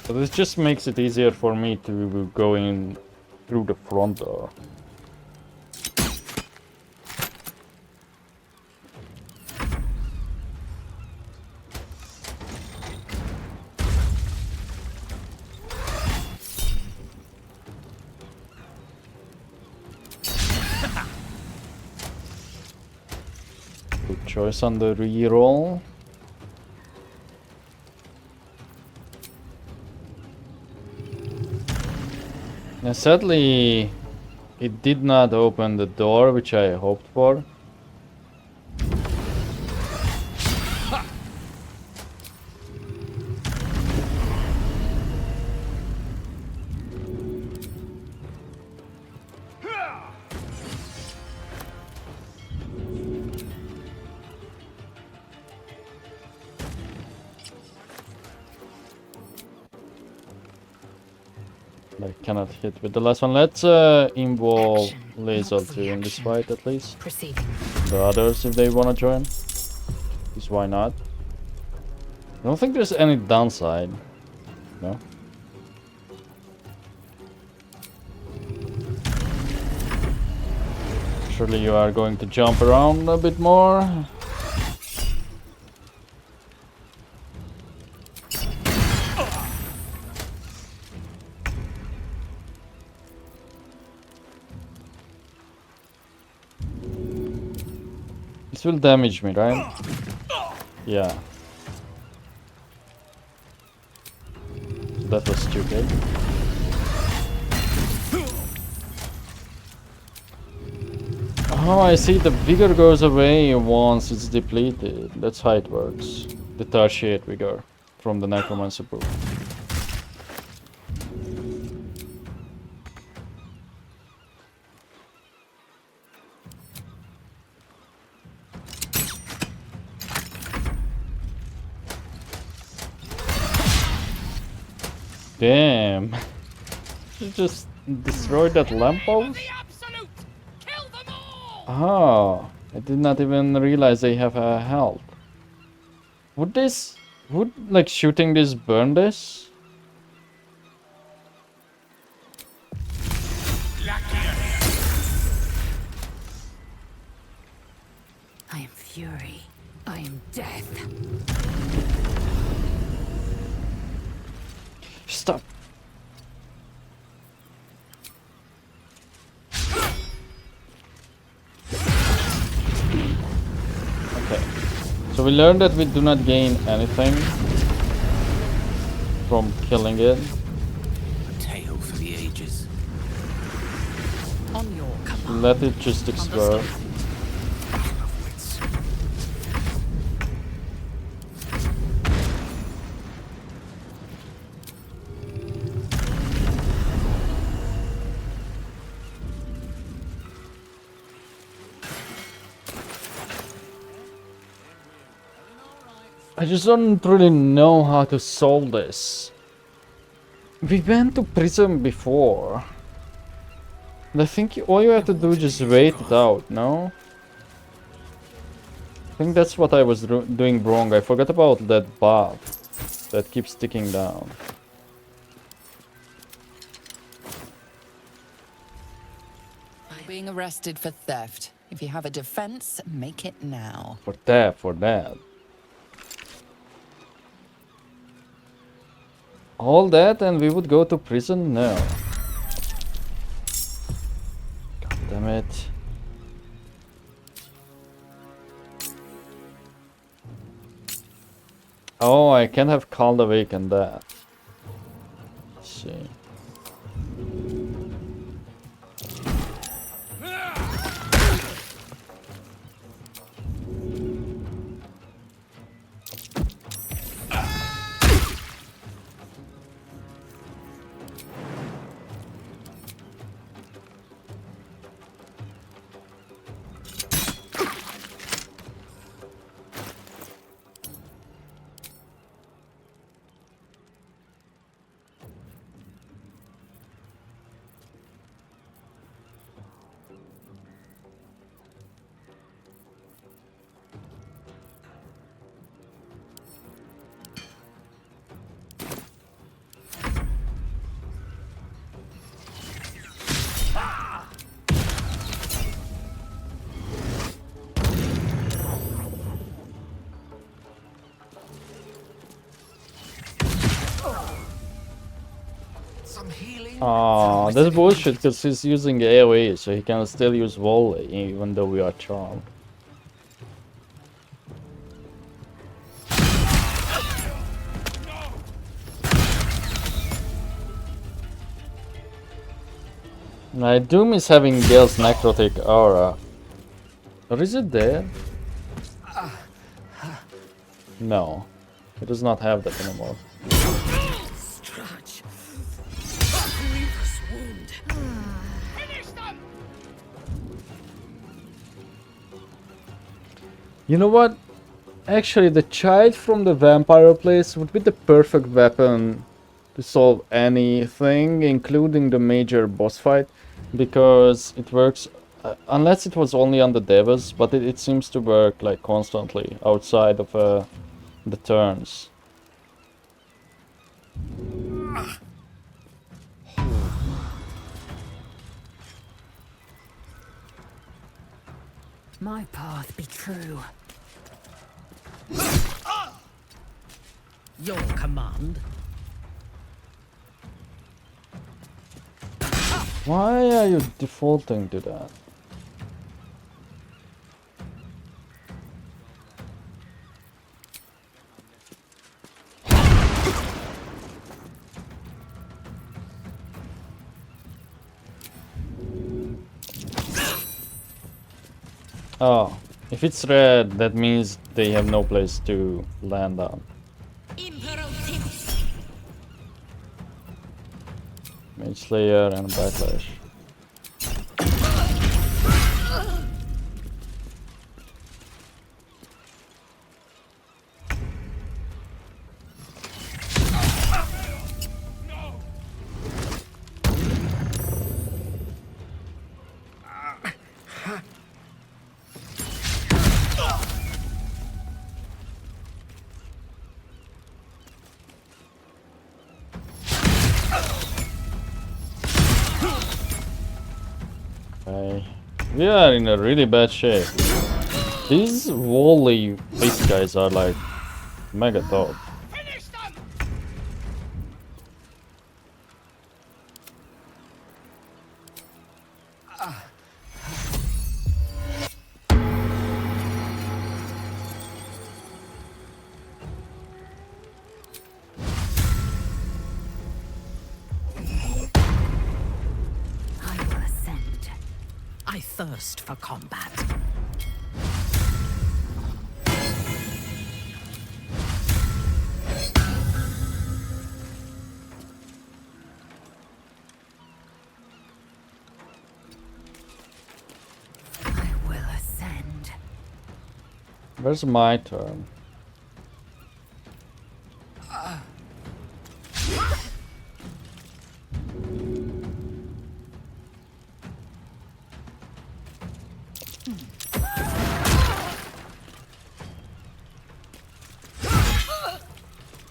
So this just makes it easier for me to go in through the front door. Good choice on the reroll. Now, sadly, it did not open the door, which I hoped for. I cannot hit with the last one. Let's involve Laser 2 in this fight at least. Proceeding. The others if they wanna join. Because why not? I don't think there's any downside. No? Surely you are going to jump around a bit more. This will damage me, right? Yeah. That was stupid. Oh, I see. The vigor goes away once it's depleted. That's how it works. Detachate vigor from the necromancer book. Damn. You just destroyed that lamppost? Oh, I did not even realize they have a health. Would like shooting this burn this? death. Stop. Okay. So we learned that we do not gain anything from killing it. A tale for the ages. On your command. Let it just explode. I just don't really know how to solve this. We went to prison before. And I think all you have to do is just wait it out, no? I think that's what I was doing wrong. I forgot about that buff that keeps ticking down. Being arrested for theft. If you have a defense, make it now. For that. All that and we would go to prison? No. God damn it. Oh, I can't have Called Awaken that. Let's see. Oh, that's bullshit because he's using AoE, so he can still use volley even though we are charmed. I do miss having Gale's necrotic aura. Or is it there? No, it does not have that anymore. You know what? Actually, the child from the vampire place would be the perfect weapon to solve anything, including the major boss fight, because it works, unless it was only on the devas, but it seems to work like constantly outside of the turns. My path be true. Your command. Why are you defaulting to that? Oh, if it's red, that means they have no place to land on. Mage Slayer and Backlash. We are in a really bad shape. These volley beast guys are like mega top. I thirst for combat. I will ascend. Where's my turn?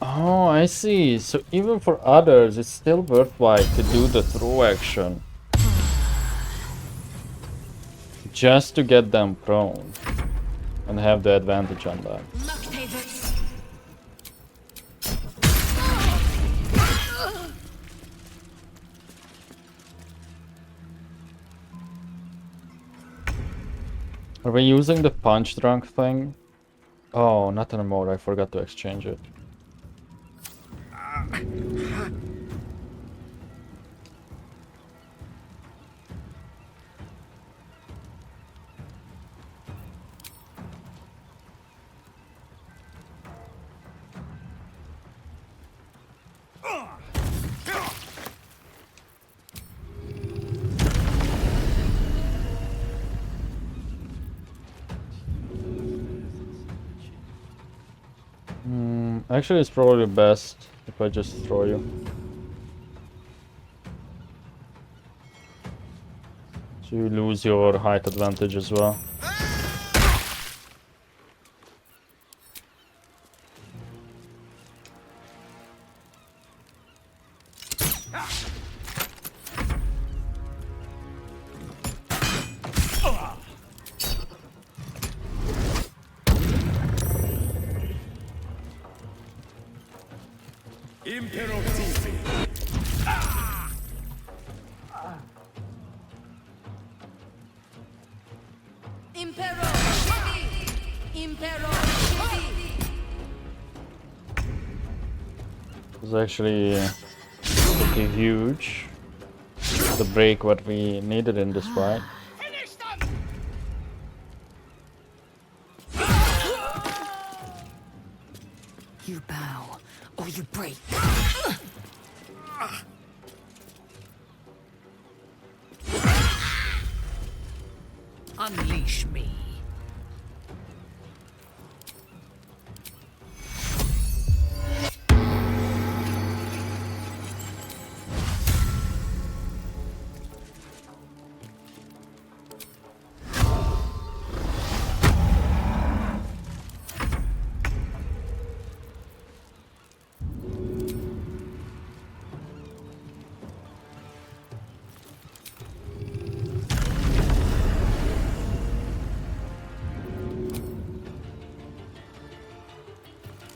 Oh, I see. So even for others, it's still worthwhile to do the throw action. Just to get them prone. And have the advantage on that. Are we using the punch drunk thing? Oh, not anymore. I forgot to exchange it. Actually, it's probably best if I just throw you. So you lose your height advantage as well. It's actually pretty huge. The break what we needed in this fight. You bow or you break. Unleash me.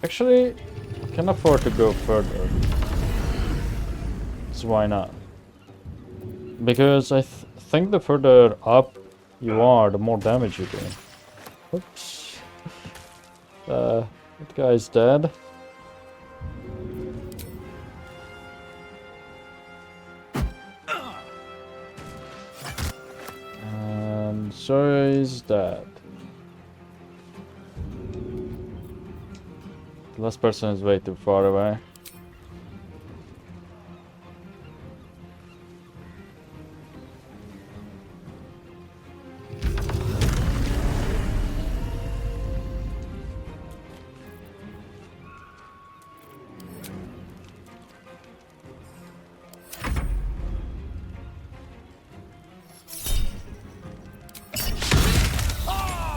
Actually, I can afford to go further. So why not? Because I think the further up you are, the more damage you do. Oops. That guy's dead. And so is that. The last person is way too far away.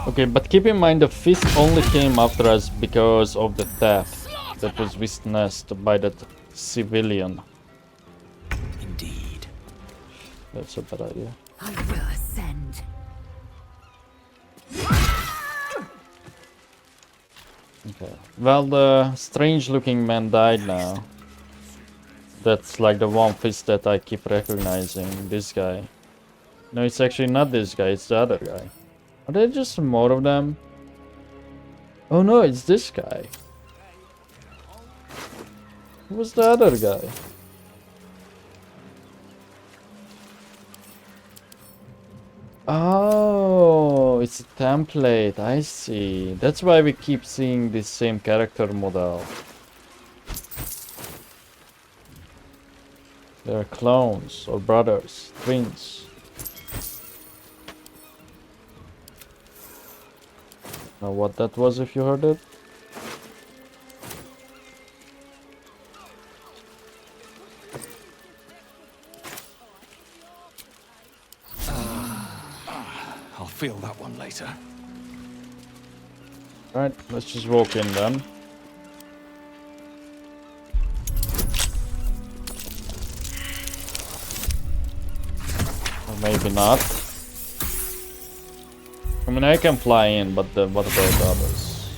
Okay, but keep in mind the fist only came after us because of the theft that was witnessed by that civilian. Indeed. That's a bad idea. I will ascend. Okay. Well, the strange-looking man died now. That's like the one fist that I keep recognizing. This guy. No, it's actually not this guy. It's the other guy. Are there just more of them? Oh no, it's this guy. Who was the other guy? Oh, it's a template. I see. That's why we keep seeing this same character model. They're clones or brothers, twins. Know what that was if you heard it? I'll feel that one later. Right, let's just walk in then. Or maybe not. I mean, I can fly in, but what about the others?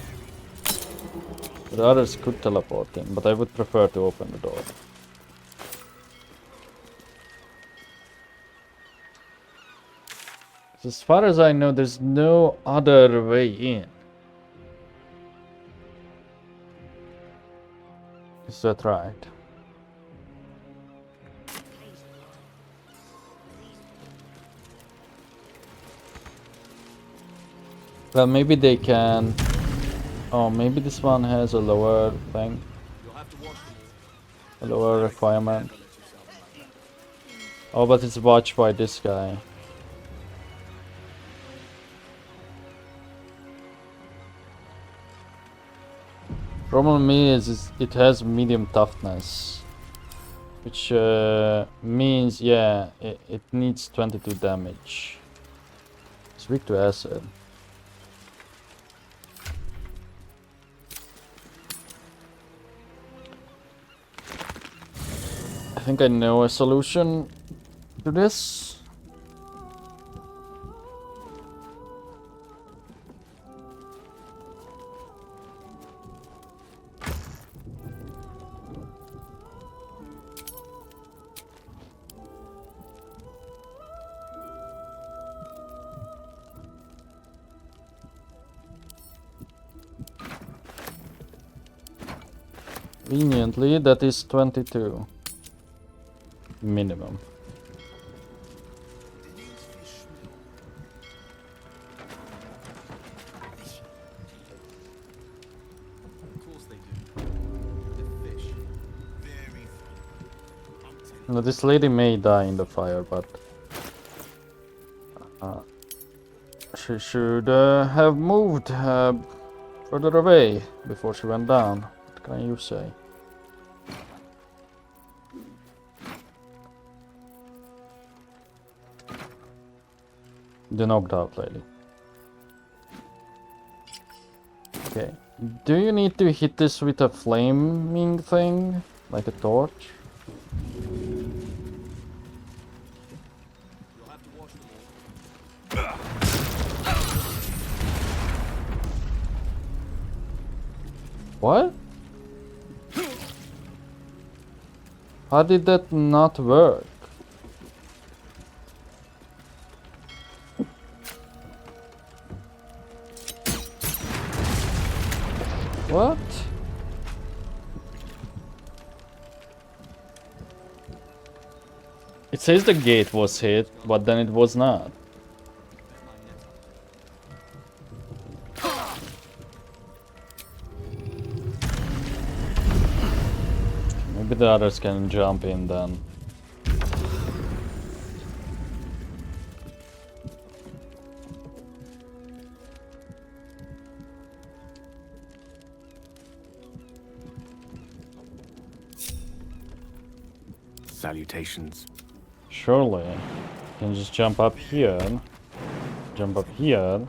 The others could teleport in, but I would prefer to open the door. As far as I know, there's no other way in. Is that right? Well, maybe they can... Oh, maybe this one has a lower thing. A lower requirement. Oh, but it's watched by this guy. Problem is it has medium toughness. Which means, yeah, it needs 22 damage. It's weak to acid. I think I know a solution to this. Conveniently, that is 22. Minimum. Now, this lady may die in the fire, but she should have moved further away before she went down. What can you say? The knocked out lady. Okay. Do you need to hit this with a flaming thing? Like a torch? What? How did that not work? What? It says the gate was hit, but then it was not. Maybe the others can jump in then. Salutations. Surely. You can just jump up here. Jump up here.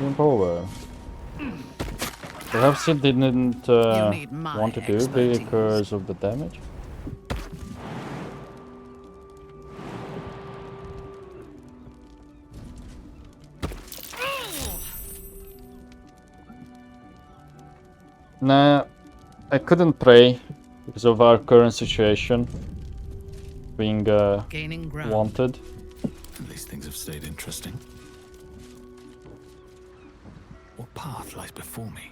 Jump over. Perhaps it didn't want to do because of the damage. Nah, I couldn't pray because of our current situation. Being Gaining ground. wanted. At least things have stayed interesting. What path lies before me?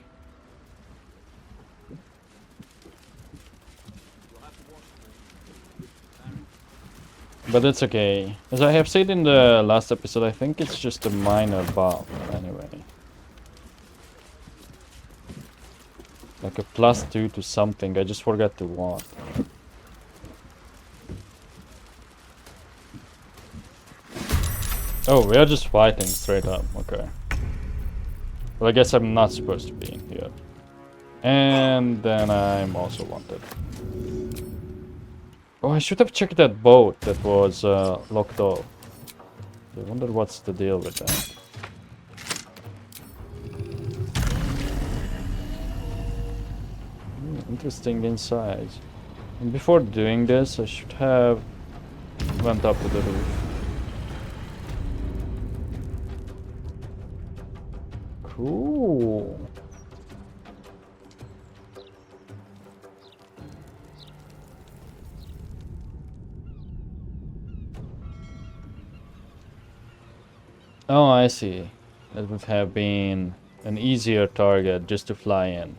But it's okay. As I have said in the last episode, I think it's just a minor buff anyway. Like a +2 to something, I just forgot to what. Oh, we are just fighting straight up, okay. Well, I guess I'm not supposed to be in here. And then I'm also wanted. Oh, I should have checked that boat that was locked off. I wonder what's the deal with that. Interesting inside. And before doing this, I should have went up to the roof. Cool. Oh, I see. That would have been an easier target just to fly in.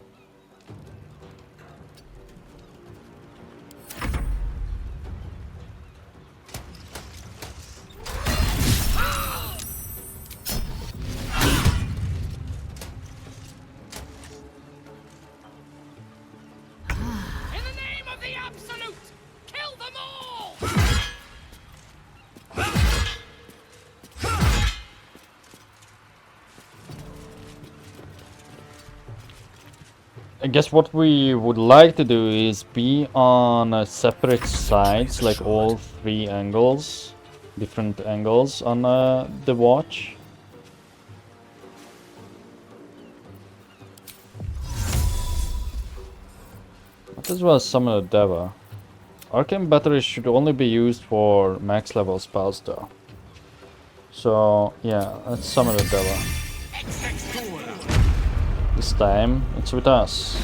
In the name of the Absolute, kill them all! I guess what we would like to do is be on separate sides, like all three angles, different angles on the watch. Might as well summon a Deva. Arcane batteries should only be used for max level spells though. So yeah, let's summon a Deva. This time, it's with us.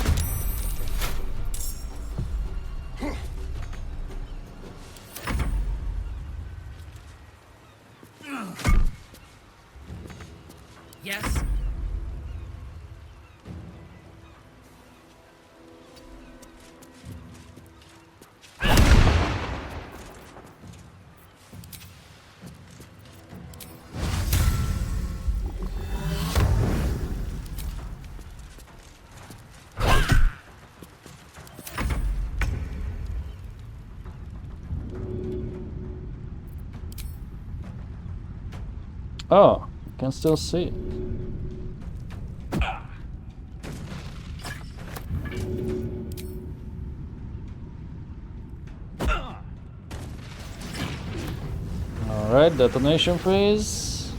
Yes. Oh, you can still see it. Alright, detonation phase.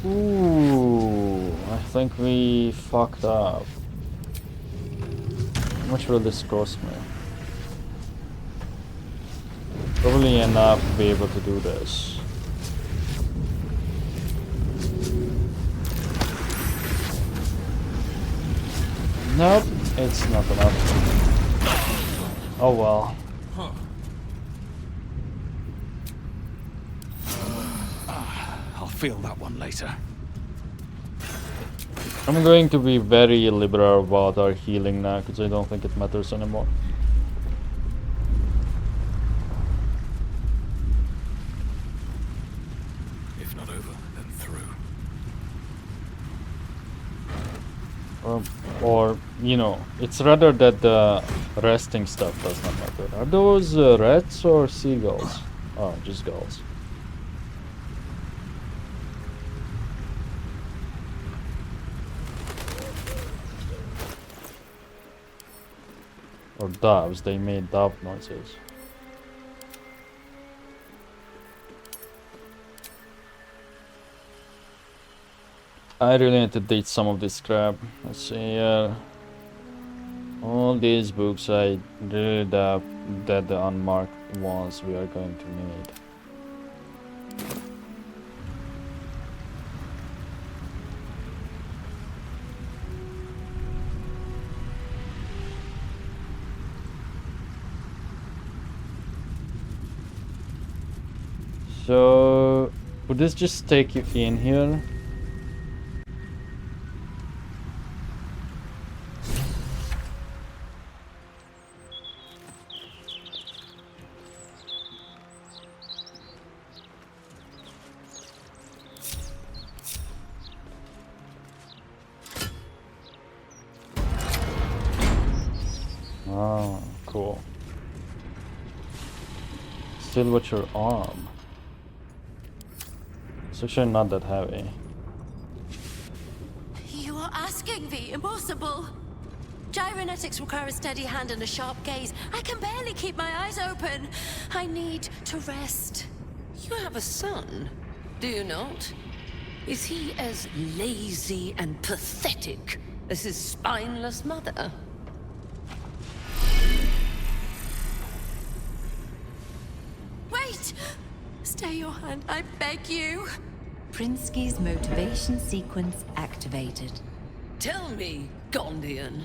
Ooh, I think we fucked up. How much will this cost me? Probably enough to be able to do this. Nope, it's not enough. Oh well. I'll feel that one later. I'm going to be very liberal about our healing now, because I don't think it matters anymore. If not over, then through. Or, you know, it's rather that the resting stuff does not matter. Are those rats or seagulls? Oh, just gulls. Or doves, they made dove noises. I really need to date some of this crap. Let's see, all these books I really doubt that the unmarked ones we are going to need. So would this just take you in here? Oh, cool. Still with your arm. It's actually not that heavy. You are asking the impossible. Gyrometics require a steady hand and a sharp gaze. I can barely keep my eyes open. I need to rest. You have a son, do you not? Is he as lazy and pathetic as his spineless mother? Wait! Stay your hand, I beg you. Prinsky's motivation sequence activated. Tell me, Gondian.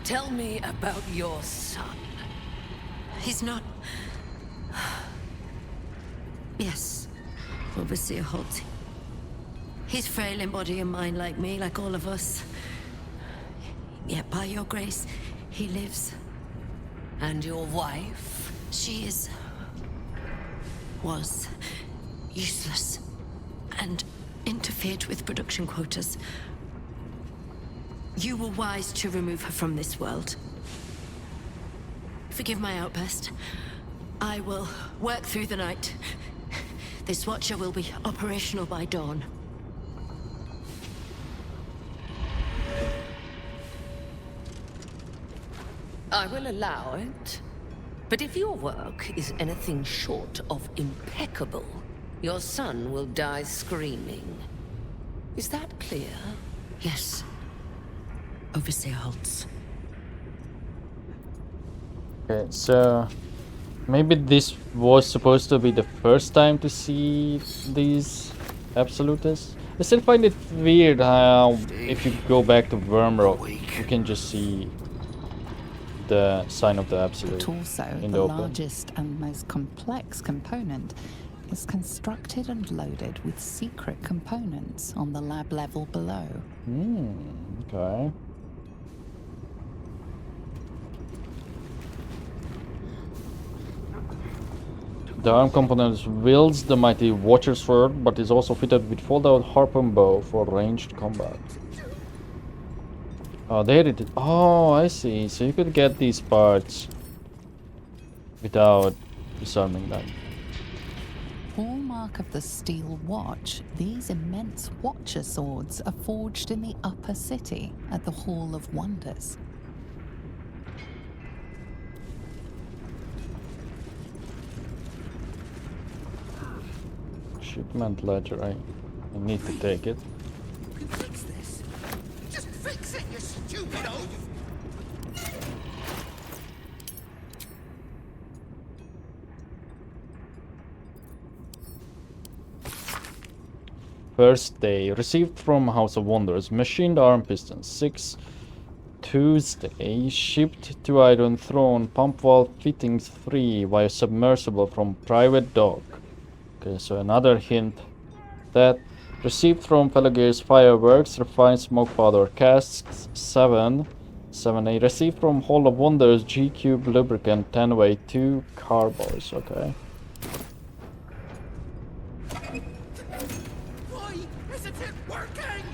Tell me about your son. He's not... Yes, Overseer Holt. He's frail in body and mind like me, like all of us. Yet by your grace, he lives. And your wife? She was useless and interfered with production quotas. You were wise to remove her from this world. Forgive my outburst. I will work through the night. This Watcher will be operational by dawn. I will allow it. But if your work is anything short of impeccable, your son will die screaming. Is that clear? Yes. Overseer Holtz. Okay, so maybe this was supposed to be the first time to see these absolutists. I still find it weird how if you go back to Wormrock, you can just see the sign of the absolute. The torso, in the open. largest and most complex component, is constructed and loaded with secret components on the lab level below. Okay. The arm component wields the mighty Watcher sword, but is also fitted with fold-out harpoon bow for ranged combat. Oh, there it is. Oh, I see. So you could get these parts without disarming them. Hallmark of the Steel Watch, these immense Watcher swords are forged in the upper city at the Hall of Wonders. Shipment ledger, I need to take it. You can fix this. Just fix it, you stupid oaf! First day, received from House of Wonders, machined arm pistons, 6. Tuesday, shipped to Iron Throne, pump valve fittings 3 via submersible from private dock. Okay, so another hint that received from Pelagear's fireworks, refined smoke powder casks 7. 7A, received from Hall of Wonders, G-Cube lubricant 10-way 2 carboys, okay. Why isn't it working?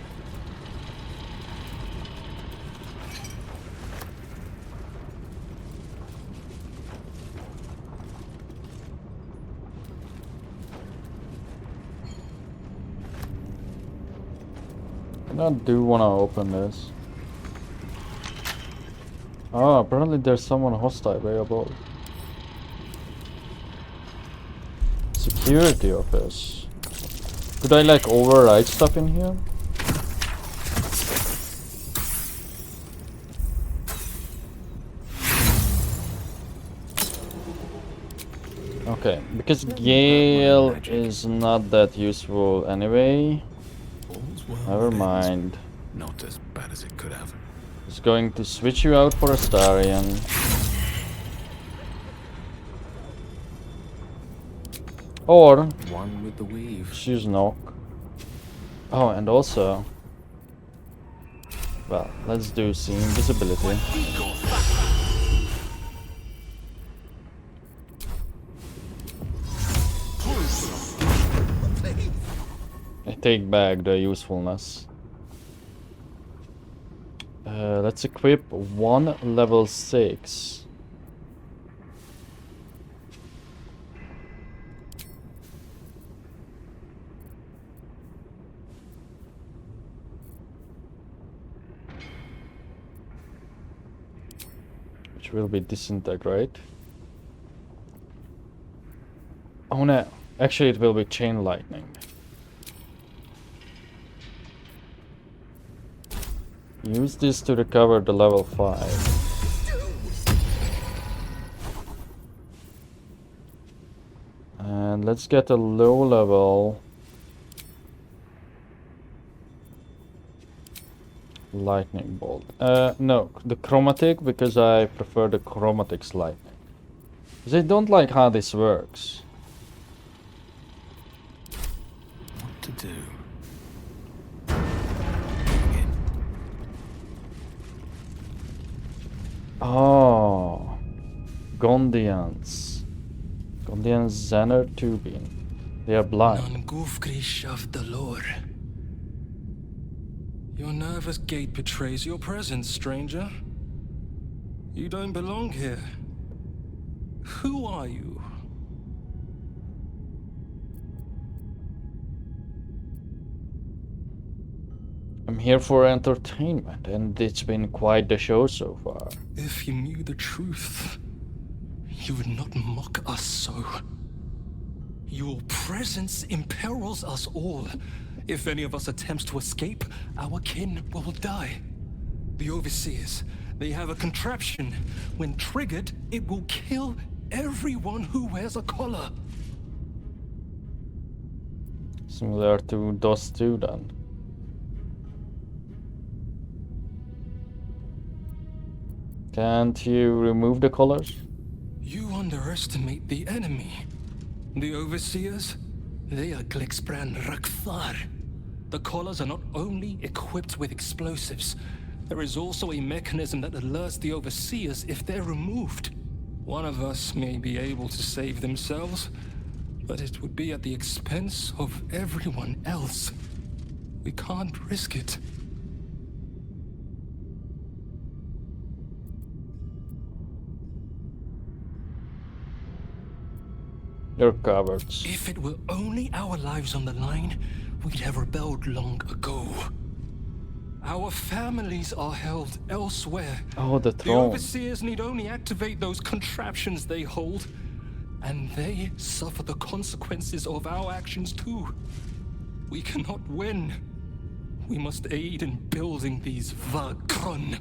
I do want to open this. Oh, apparently there's someone hostile way above. Security office. Could I like override stuff in here? Okay, because Gale is not that useful anyway. Never mind. Not as bad as it could have. It's going to switch you out for Astarion. Or One with the weave. choose knock. Oh, and also, well, let's do see invisibility. I take back the usefulness. Let's equip one level 6. Which will be disintegrate. Oh no, actually it will be chain lightning. Use this to recover the level 5. And let's get a low level lightning bolt. No, the chromatic, because I prefer the chromatic's lightning. Because I don't like how this works. What to do? Oh, Gondians. Gondians Xaner Tubin. They are blind. Non-gufgrish of the lore. Your nervous gait betrays your presence, stranger. You don't belong here. Who are you? I'm here for entertainment, and it's been quite the show so far. If you knew the truth, you would not mock us so. Your presence imperils us all. If any of us attempts to escape, our kin will die. The Overseers, they have a contraption. When triggered, it will kill everyone who wears a collar. Similar to DOS 2 then. Can't you remove the collars? You underestimate the enemy. The Overseers, they are Glixbran Rakthar. The collars are not only equipped with explosives, there is also a mechanism that alerts the Overseers if they're removed. One of us may be able to save themselves, but it would be at the expense of everyone else. We can't risk it. You're covered. If it were only our lives on the line, we'd have rebelled long ago. Our families are held elsewhere. Oh, the The throne. Overseers need only activate those contraptions they hold, and they suffer the consequences of our actions too. We cannot win. We must aid in building these Vagron.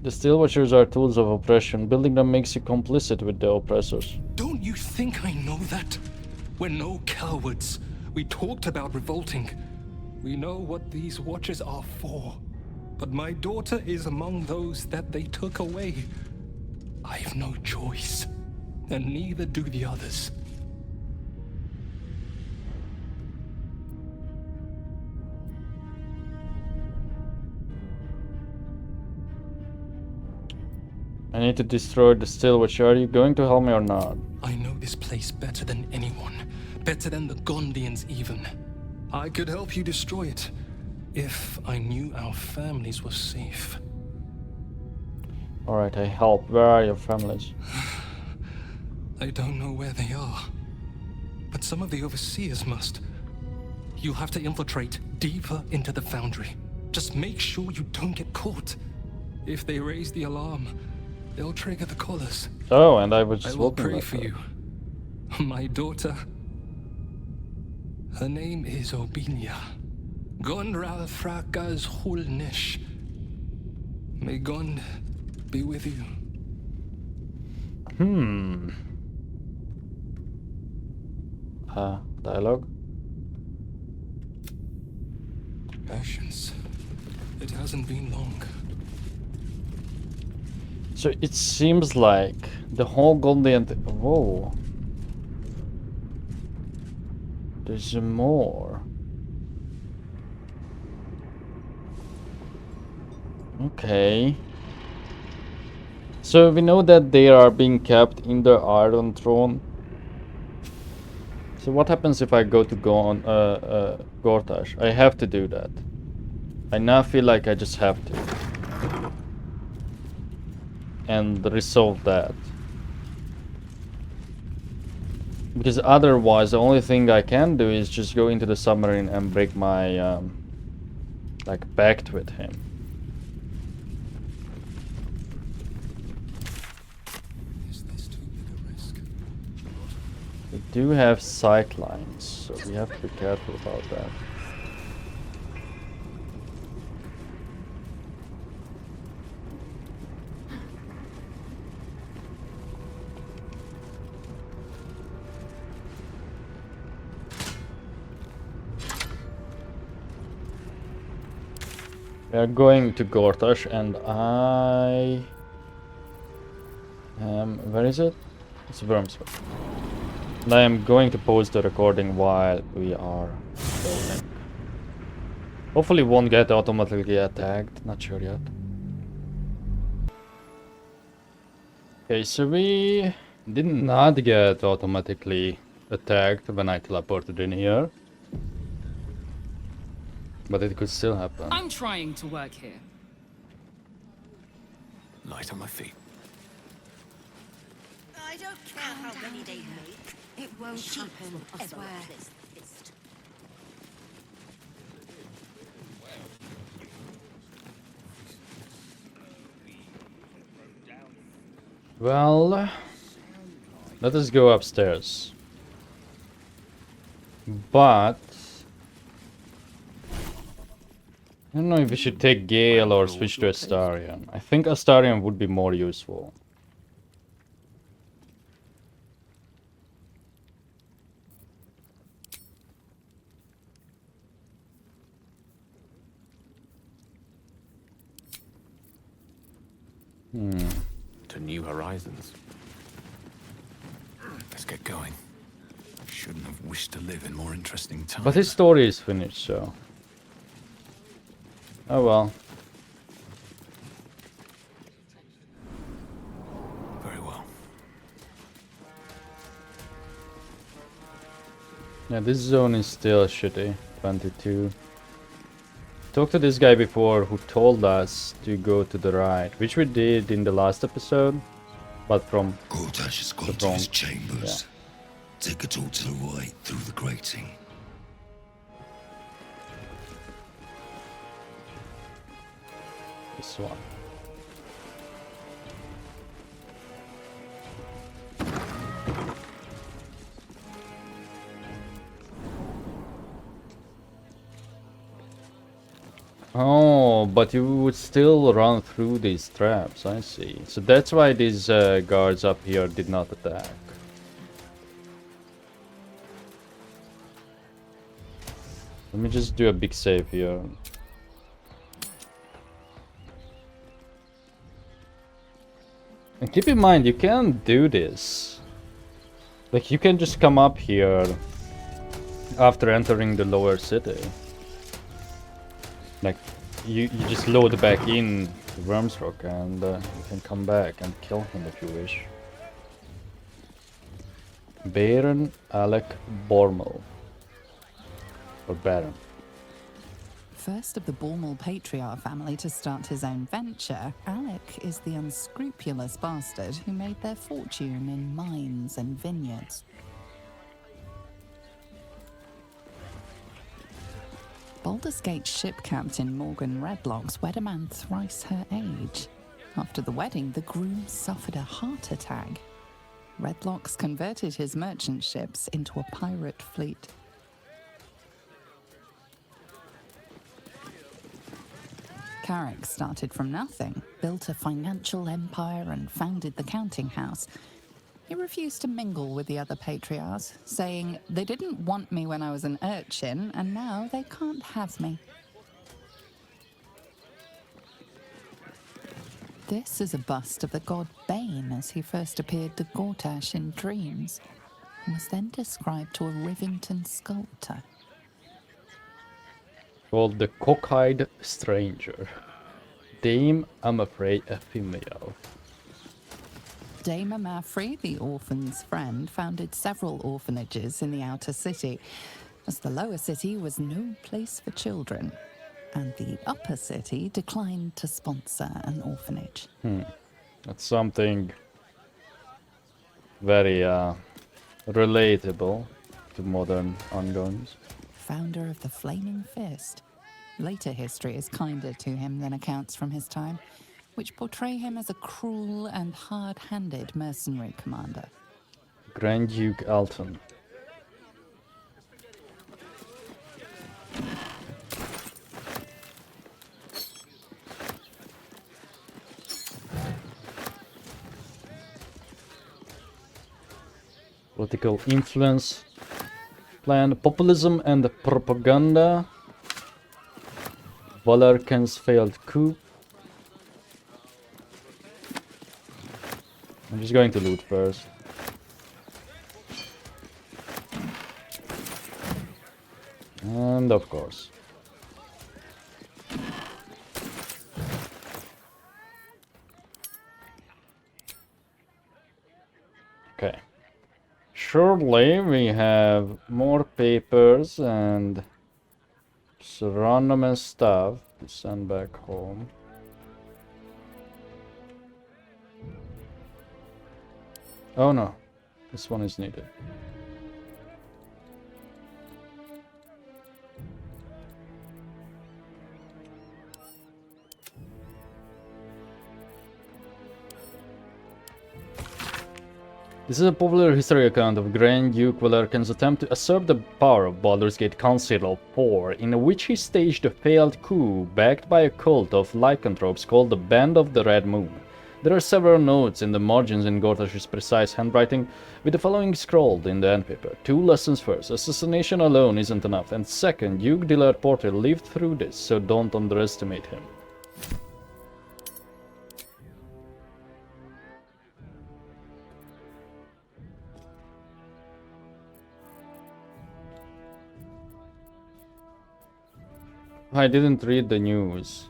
The Steel Watchers are tools of oppression. Building them makes you complicit with the oppressors. Don't you think I know that? We're no cowards. We talked about revolting. We know what these watchers are for. But my daughter is among those that they took away. I have no choice, and neither do the others. I need to destroy the Steel Watcher. Are you going to help me or not? I know this place better than anyone. Better than the Gondians even. I could help you destroy it, if I knew our families were safe. Alright, I help. Where are your families? I don't know where they are, but some of the Overseers must. You'll have to infiltrate deeper into the foundry. Just make sure you don't get caught. If they raise the alarm, they'll trigger the collars. Oh, and I was just I will looking pray at for that. you. My daughter. Her name is Obinia. Gondral Frakas Hulnish. May Gond be with you. Dialogue. Patience. It hasn't been long. So it seems like the whole golden... Whoa. There's more. Okay. So we know that they are being kept in the Iron Throne. So what happens if I go to Gortash? I have to do that. I now feel like I just have to. And resolve that. Because otherwise the only thing I can do is just go into the submarine and break my like pact with him. We do have sight lines, so we have to be careful about that. We are going to Gortash and I am... where is it? It's Wormsworth. And I am going to pause the recording while we are going. Hopefully won't get automatically attacked, not sure yet. Okay, so we did not get automatically attacked when I teleported in here. But it could still happen. I'm trying to work here. Light on my feet. I don't care how many they make. It won't happen, I swear. Well, let us go upstairs. But I don't know if we should take Gale or switch to Astarion. I think Astarion would be more useful. To new horizons. Let's get going. Shouldn't have wished to live in more interesting times. But his story is finished, so... Oh well. Very well. Yeah, this zone is still shitty. 22. Talked to this guy before who told us to go to the right, which we did in the last episode, but from Gortash has gone to his chambers. Take a door to the right through the grating. This one. Oh, but you would still run through these traps, I see. So that's why these guards up here did not attack. Let me just do a big save here. And keep in mind, you can do this. Like, you can just come up here after entering the lower city. Like, you just load back in to Wormsrock and you can come back and kill him if you wish. Baron Alec Bormel. Or Baron. First of the Bormel patriarch family to start his own venture, Alec is the unscrupulous bastard who made their fortune in mines and vineyards. Baldur's Gate ship captain Morgan Redlocks wed a man thrice her age. After the wedding, the groom suffered a heart attack. Redlocks converted his merchant ships into a pirate fleet. Carrick started from nothing, built a financial empire and founded the counting house. He refused to mingle with the other patriarchs, saying they didn't want me when I was an urchin, and now they can't have me. This is a bust of the god Bane as he first appeared to Gortash in dreams, and was then described to a Rivington sculptor. Called the Cockeyed Stranger. Dame Amafrey, a female. Dame Amafrey, the orphan's friend, founded several orphanages in the outer city, as the lower city was no place for children, and the upper city declined to sponsor an orphanage. That's something very relatable to modern ongoings. Founder of the Flaming Fist. Later history is kinder to him than accounts from his time, which portray him as a cruel and hard-handed mercenary commander. Grand Duke Alton. Political influence plan, populism and propaganda. Valarken's failed coup. I'm just going to loot first. And of course. Okay. Surely we have more papers and random stuff to send back home. Oh no, this one is needed. This is a popular history account of Grand Duke Valarken's attempt to usurp the power of Baldur's Gate Council of Four, in which he staged a failed coup backed by a cult of lycanthropes called the Band of the Red Moon. There are several notes in the margins in Gortash's precise handwriting, with the following scrawled in the end paper. 2 lessons first, assassination alone isn't enough, and second, Duke Dillard Porter lived through this, so don't underestimate him. I didn't read the news.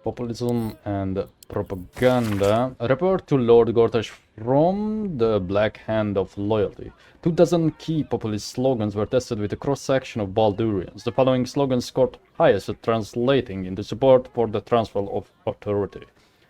Populism and propaganda. A report to Lord Gortash from the Black Hand of Loyalty. 24 key populist slogans were tested with a cross-section of Baldurians. The following slogans scored highest at translating into support for the transfer of authority.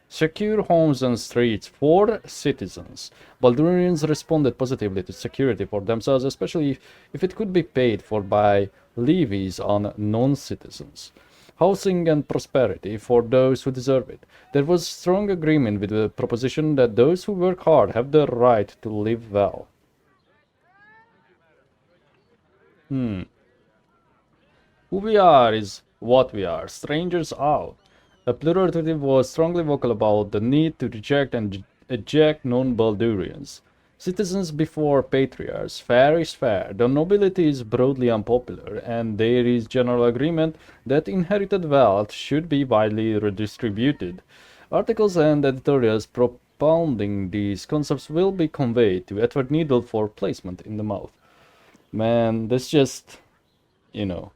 Secure homes and streets for citizens. Baldurians responded positively to security for themselves, especially if it could be paid for by levies on non-citizens. Housing and prosperity for those who deserve it. There was strong agreement with the proposition that those who work hard have the right to live well. Who we are is what we are. Strangers out. A plurality was strongly vocal about the need to reject and eject non-Baldurians. Citizens before patriarchs. Fair is fair. The nobility is broadly unpopular, and there is general agreement that inherited wealth should be widely redistributed. Articles and editorials propounding these concepts will be conveyed to Edward Needle for placement in the mouth. Man, this just, you know,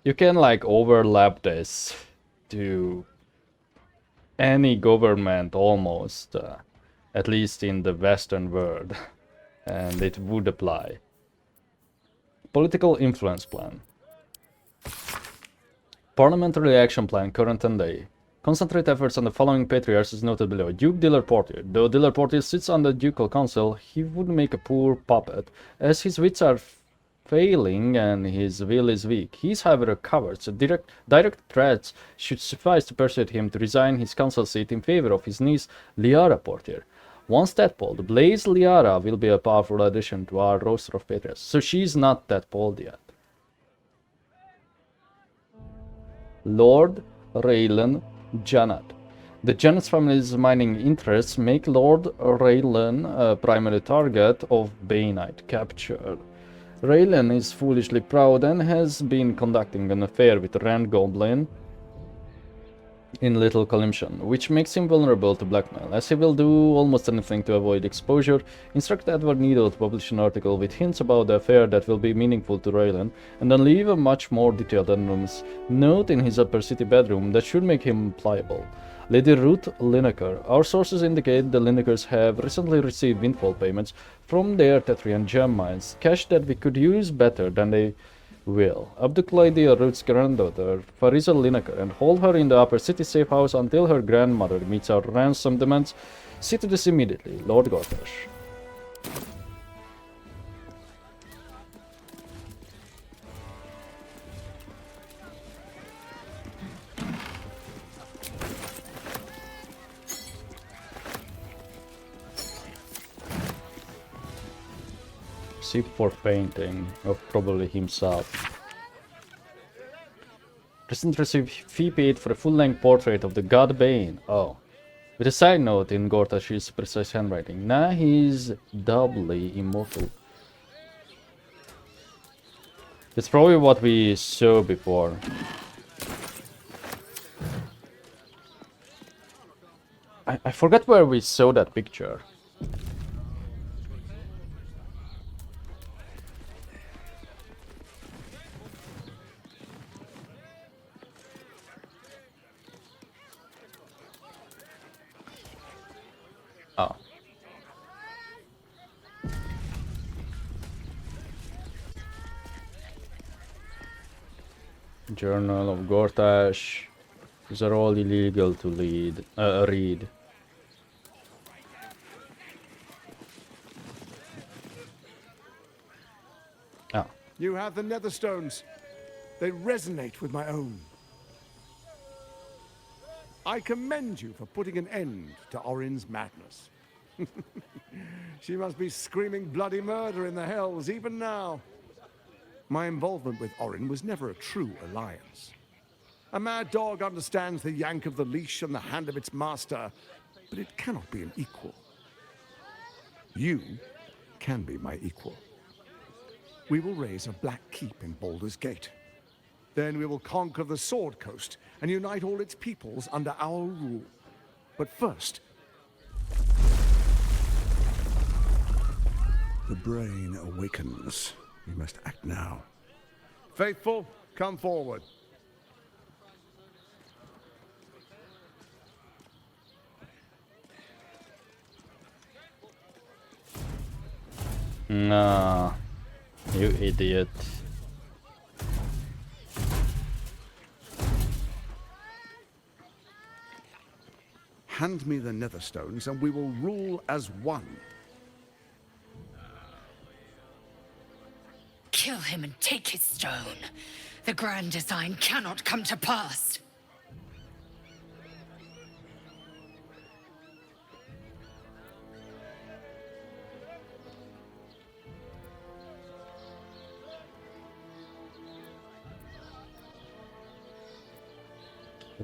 you can like overlap this to any government almost. At least in the Western world, and it would apply. Political influence plan. Parliamentary action plan, current and day. Concentrate efforts on the following patriarchs is noted below. Duke Dillard Portier. Though Dillard Portier sits on the ducal council, he would make a poor puppet, as his wits are failing and his will is weak. He is however covered, so direct threats should suffice to persuade him to resign his council seat in favor of his niece Liara Portier. Once that polled, Blaze Liara will be a powerful addition to our roster of patriots. So she's not that polled yet. Lord Raylan Janat. The Janat's family's mining interests make Lord Raylan a primary target of Bainite capture. Raylan is foolishly proud and has been conducting an affair with Rand Goblin in Little Collimshan, which makes him vulnerable to blackmail. As he will do almost anything to avoid exposure, instruct Edward Needle to publish an article with hints about the affair that will be meaningful to Raylan, and then leave a much more detailed anonymous note in his upper city bedroom that should make him pliable. Lady Ruth Lineker. Our sources indicate the Linekers have recently received windfall payments from their Tetrian gem mines, cash that we could use better than they will. Abduct Lady Ruth's granddaughter, Fariza Lineker, and hold her in the upper city safe house until her grandmother meets our ransom demands. See to this immediately, Lord Gortash. Sip for painting of probably himself. Recent received fee paid for a full-length portrait of the god Bane. Oh. With a side note in Gortash's precise handwriting. Nah, he's doubly immortal. It's probably what we saw before. I forgot where we saw that picture. Oh. Journal of Gortash. These are all illegal to read. Ah. You have the Netherstones. They resonate with my own. I commend you for putting an end to Orin's madness. She must be screaming bloody murder in the hells even now. My involvement with Orin was never a true alliance. A mad dog understands the yank of the leash and the hand of its master, but it cannot be an equal. You can be my equal. We will raise a black keep in Baldur's Gate. Then we will conquer the Sword Coast and unite all its peoples under our rule. But first... The brain awakens. We must act now. Faithful, come forward. Nah, you idiot. Hand me the Netherstones and we will rule as one. Kill him and take his stone. The grand design cannot come to pass.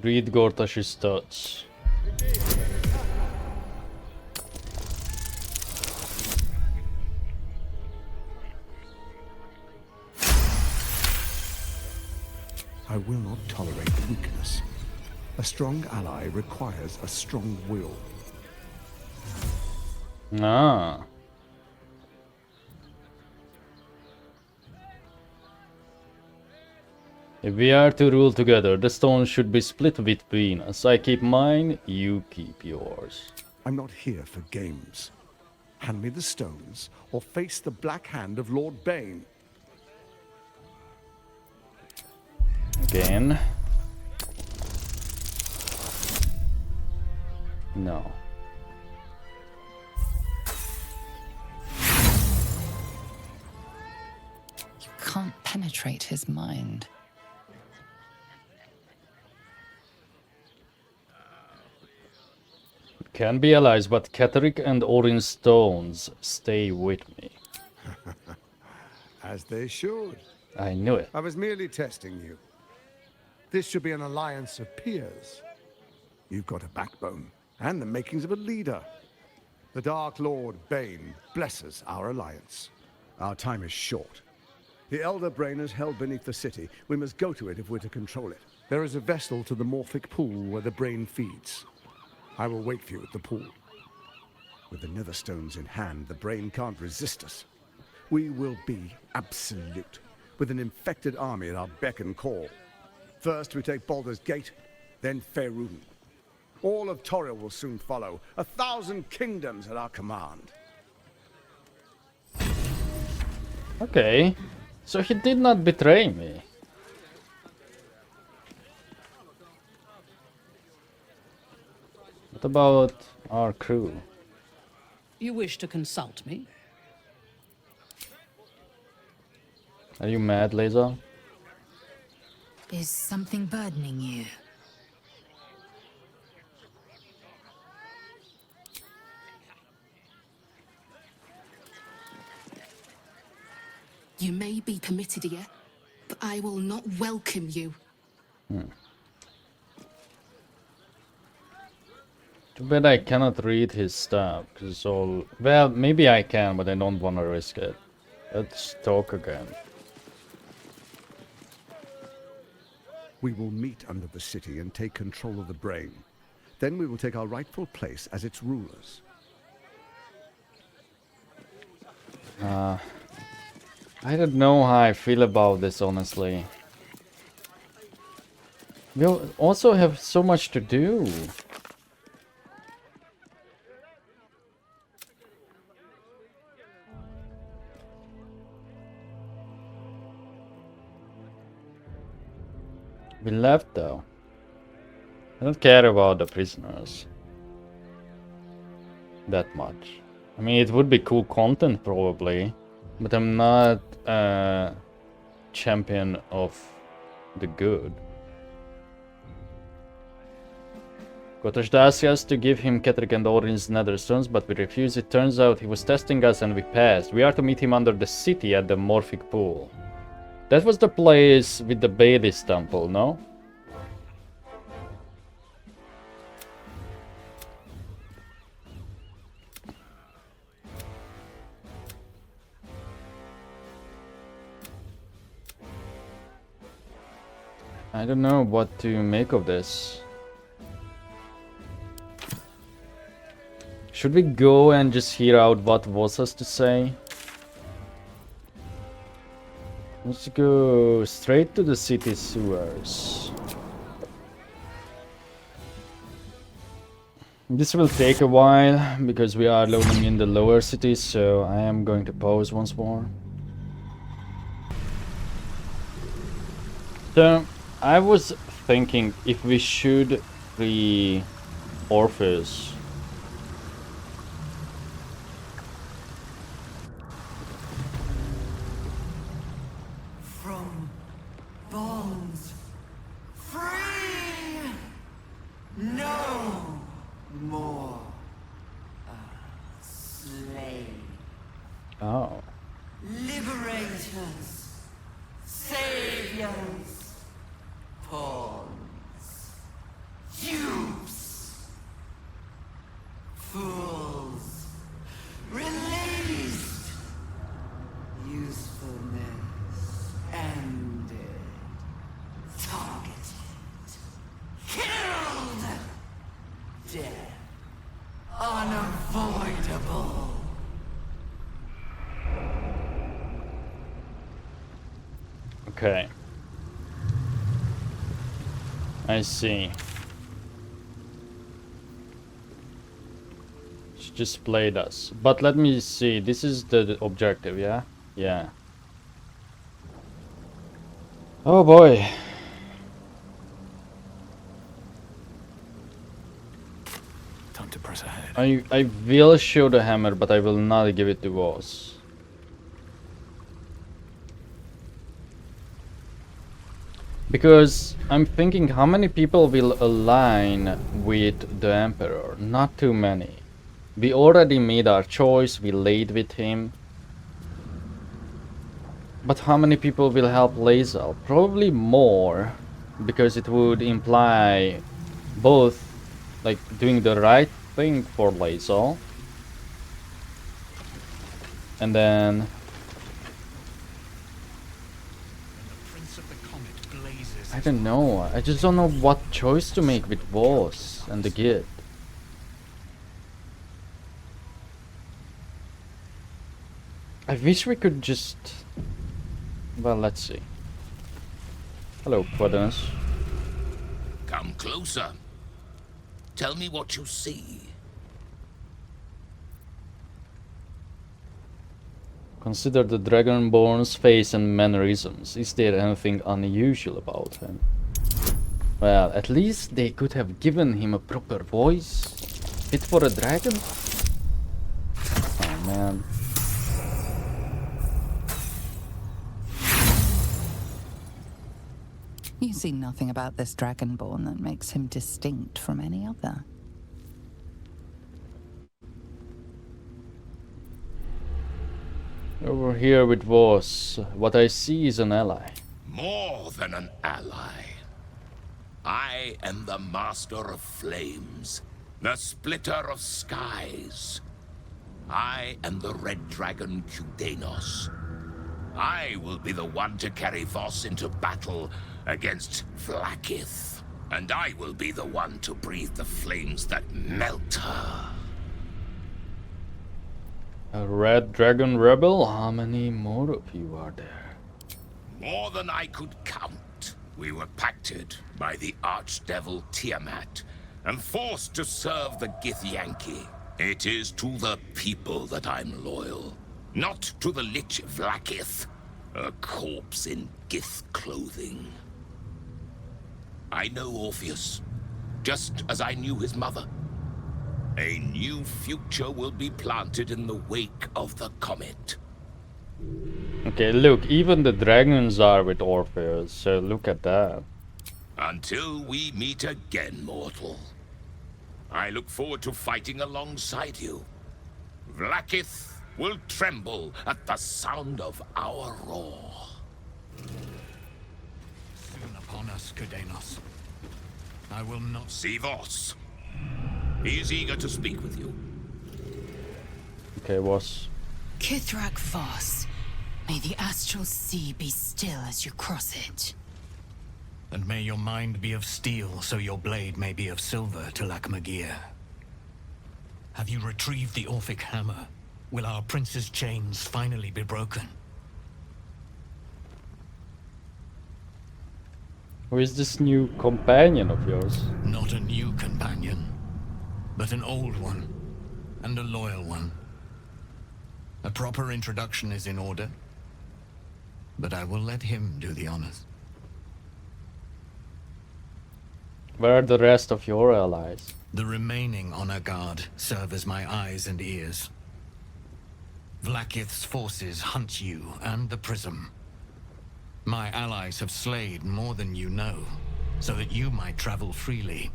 Read Gortash's thoughts. I will not tolerate weakness. A strong ally requires a strong will. Ah. If we are to rule together, the stones should be split between us. I keep mine, you keep yours. I'm not here for games. Hand me the stones, or face the black hand of Lord Bane. Again. No. You can't penetrate his mind. Can be allies, but Ketheric and Orin's stones stay with me. As they should. I knew it. I was merely testing you. This should be an alliance of peers. You've got a backbone, and the makings of a leader. The Dark Lord Bane blesses our alliance. Our time is short. The Elder Brain is held beneath the city. We must go to it if we're to control it. There is a vessel to the Morphic pool where the brain feeds. I will wait for you at the pool. With the Netherstones in hand, the brain can't resist us. We will be absolute, with an infected army at our beck and call. First we take Baldur's Gate, then Faerun. All of Toril will soon follow, 1,000 kingdoms at our command. Okay, so he did not betray me. What about our crew? You wish to consult me? Are you mad, Laser? Is something burdening you? You may be permitted here, but I will not welcome you. Too bad I cannot read his stuff, because it's all... Well, maybe I can, but I don't want to risk it. Let's talk again. We will meet under the city and take control of the brain. Then we will take our rightful place as its rulers. I don't know how I feel about this, honestly. We also have so much to do. We left though. I don't care about the prisoners that much. I mean, it would be cool content probably, but I'm not a champion of the good. Gortash asked us to give him Ketheric and Orin's Netherstones, but we refused. It turns out he was testing us and we passed. We are to meet him under the city at the Morphic pool. That was the place with the Bailey's temple, no? I don't know what to make of this. Should we go and just hear out what Voss has to say? Let's go straight to the city sewers. This will take a while because we are loading in the lower cities, so I am going to pause once more. So, I was thinking if we should free Orpheus. From bonds free, no more slave. Oh. Liberators, saviors, pawns, dupes, fools, released, usefulness ended, targeted, killed, death unavoidable. Okay. I see. She just played us. But let me see. This is the objective, yeah? Yeah. Oh boy. Time to press ahead. I will show the hammer, but I will not give it to Voss. Because I'm thinking how many people will align with the Emperor? Not too many. We already made our choice, we laid with him. But how many people will help Lae'zel? Probably more, because it would imply both like doing the right thing for Lae'zel and then I don't know. I just don't know what choice to make with Voss and the Git. I wish we could just... Well, let's see. Hello, Quadrans. Come closer. Tell me what you see. Consider the Dragonborn's face and mannerisms. Is there anything unusual about him? Well, at least they could have given him a proper voice. Fit for a dragon? Oh man. You see nothing about this Dragonborn that makes him distinct from any other. Over here with Voss, what I see is an ally. More than an ally. I am the Master of Flames, the Splitter of Skies. I am the Red Dragon Kudanos. I will be the one to carry Voss into battle against Vlaakith. And I will be the one to breathe the flames that melt her. A Red Dragon Rebel? How many more of you are there? More than I could count. We were pacted by the Archdevil Tiamat and forced to serve the Githyanki. It is to the people that I'm loyal, not to the Lich Vlaakith, a corpse in Gith clothing. I know Orpheus, just as I knew his mother. A new future will be planted in the wake of the comet. Okay, look, even the dragons are with Orpheus, so look at that. Until we meet again, mortal. I look forward to fighting alongside you. Vlaakith will tremble at the sound of our roar. Soon upon us, Kudanos. I will not see Voss. He is eager to speak with you. Okay, Voss. Kithrak Voss, may the astral sea be still as you cross it. And may your mind be of steel, so your blade may be of silver, Tulak Magir. Have you retrieved the Orphic hammer? Will our prince's chains finally be broken? Who is this new companion of yours? Not a new companion, but an old one, and a loyal one. A proper introduction is in order, but I will let him do the honors. Where are the rest of your allies? The remaining honor guard serve as my eyes and ears. Vlaakith's forces hunt you and the prism. My allies have slayed more than you know, so that you might travel freely.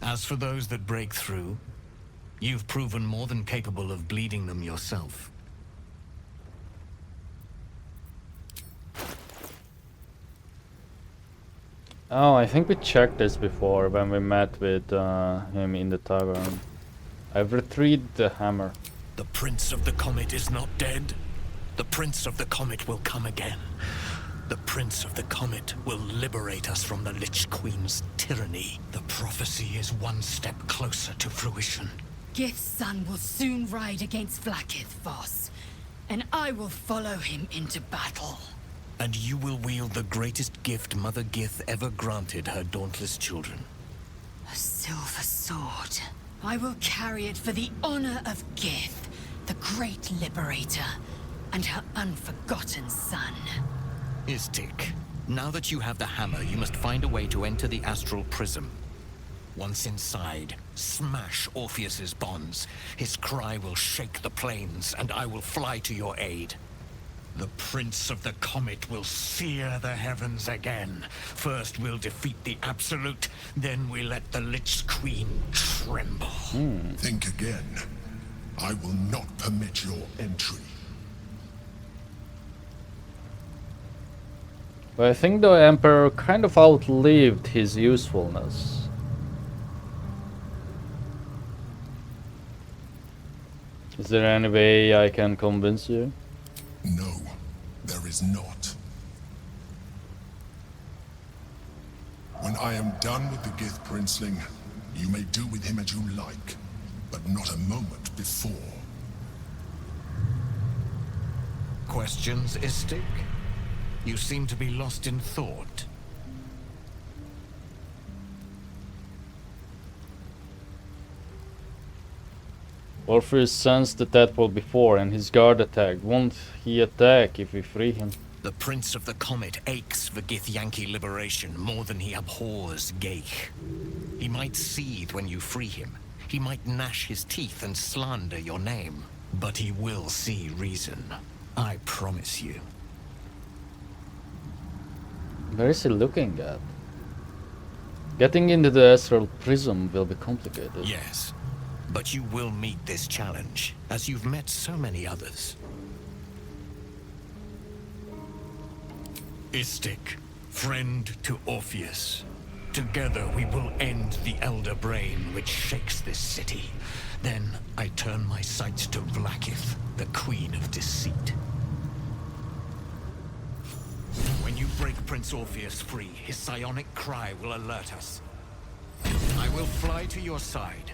As for those that break through, you've proven more than capable of bleeding them yourself. Oh, I think we checked this before when we met with him in the tavern. I've retrieved the hammer. The Prince of the Comet is not dead. The Prince of the Comet will come again. The Prince of the Comet will liberate us from the Lich Queen's tyranny. The prophecy is one step closer to fruition. Gith's son will soon ride against Vlaakith, Voss, and I will follow him into battle. And you will wield the greatest gift Mother Gith ever granted her dauntless children. A silver sword. I will carry it for the honor of Gith, the great liberator, and her unforgotten son. Istik, now that you have the hammer, you must find a way to enter the astral prism. Once inside, smash Orpheus's bonds. His cry will shake the plains, and I will fly to your aid. The Prince of the Comet will sear the heavens again. First we'll defeat the Absolute, then we let the Lich Queen tremble. Think again. I will not permit your entry. But I think the Emperor kind of outlived his usefulness. Is there any way I can convince you? No, there is not. When I am done with the Gith Princeling, you may do with him as you like, but not a moment before. Questions, Istik? You seem to be lost in thought. Orpheus sensed the tadpole before and his guard attacked. Won't he attack if we free him? The Prince of the Comet aches for Githyanki liberation more than he abhors Geich. He might seethe when you free him. He might gnash his teeth and slander your name. But he will see reason. I promise you. Where is he looking at? Getting into the astral prism will be complicated. Yes, but you will meet this challenge, as you've met so many others. Istik, friend to Orpheus. Together we will end the Elder Brain which shakes this city. Then I turn my sights to Vlaakith, the Queen of Deceit. When you break Prince Orpheus free, his psionic cry will alert us. I will fly to your side.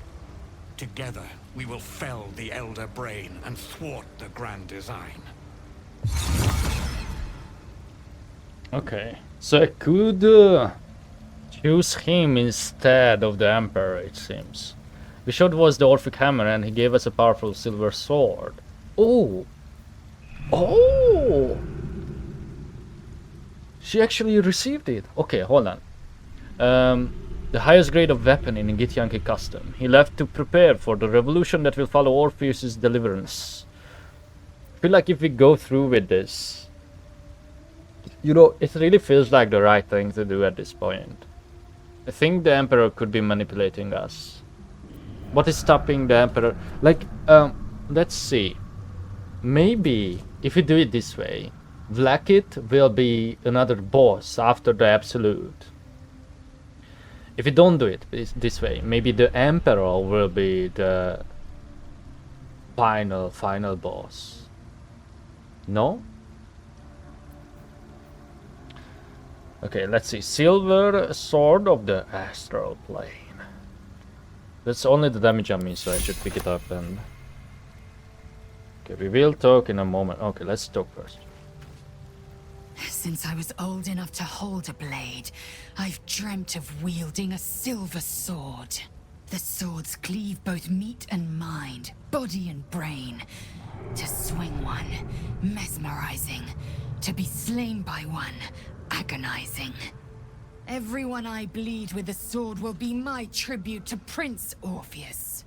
Together, we will fell the Elder Brain and thwart the Grand Design. Okay, so I could choose him instead of the Emperor, it seems. We showed was the Orphic Hammer and he gave us a powerful silver sword. Oh! Oh! She actually received it. Okay, hold on. The highest grade of weapon in Githyanki custom. He left to prepare for the revolution that will follow Orpheus's deliverance. I feel like if we go through with this, you know, it really feels like the right thing to do at this point. I think the Emperor could be manipulating us. What is stopping the Emperor? Like, let's see. Maybe if we do it this way, Vlaakith will be another boss after the Absolute. If we don't do it this way, maybe the Emperor will be the final boss. No? Okay, let's see. Silver Sword of the Astral Plane. That's only the damage on me, so I should pick it up and... Okay, we will talk in a moment. Okay, let's talk first. Since I was old enough to hold a blade, I've dreamt of wielding a silver sword. The swords cleave both meat and mind, body and brain. To swing one, mesmerizing. To be slain by one, agonizing. Everyone I bleed with the sword will be my tribute to Prince Orpheus.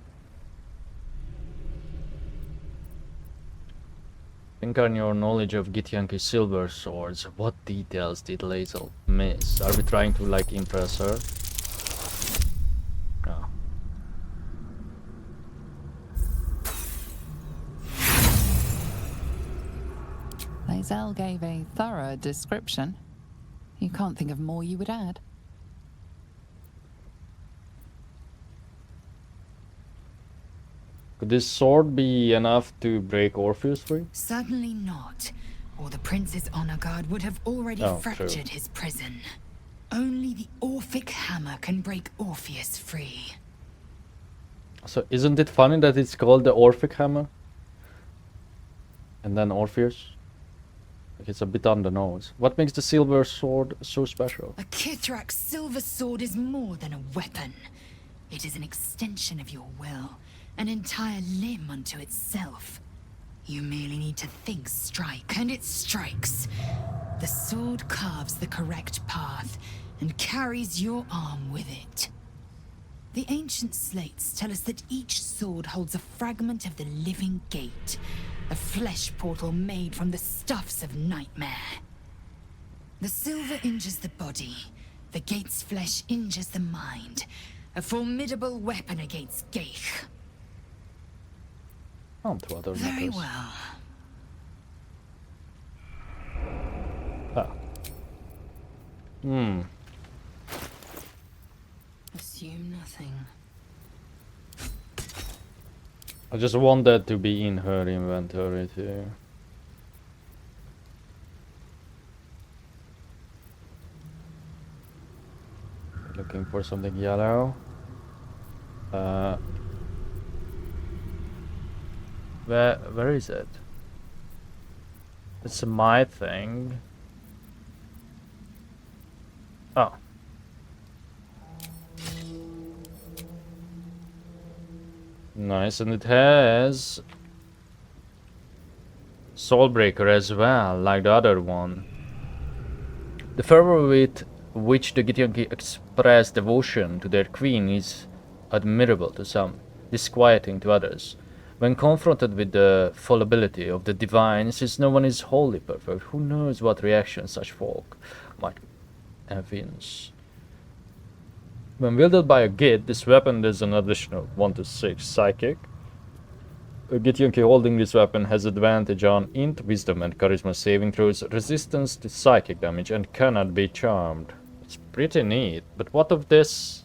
Think on your knowledge of Githyanki silver swords. What details did Lae'zel miss? Are we trying to like impress her? No. Lae'zel gave a thorough description. You can't think of more you would add. Could this sword be enough to break Orpheus free? Certainly not, or the Prince's honor guard would have already fractured his prison. Only the Orphic Hammer can break Orpheus free. So isn't it funny that it's called the Orphic Hammer? And then Orpheus? Like it's a bit on the nose. What makes the silver sword so special? A Kithrak's silver sword is more than a weapon. It is an extension of your will, an entire limb unto itself. You merely need to think strike, and it strikes. The sword carves the correct path, and carries your arm with it. The ancient slates tell us that each sword holds a fragment of the living gate, A flesh portal made from the stuffs of nightmare. The silver injures the body. The gate's flesh injures the mind. A formidable weapon against Geich. On to other Very matters. well. Hmm. Assume nothing. I just want that to be in her inventory too. Looking for something yellow. Where is it? It's my thing. Oh. Nice, and it has Soulbreaker as well, like the other one. The fervor with which the Githyanki express devotion to their queen is admirable to some, disquieting to others. When confronted with the fallibility of the divine, since no one is wholly perfect, who knows what reaction such folk might evince. When wielded by a Gith, this weapon does an additional 1 to 6 psychic. A Githyanki holding this weapon has advantage on int, wisdom and charisma saving throws, resistance to psychic damage, and cannot be charmed. It's pretty neat, but what of this?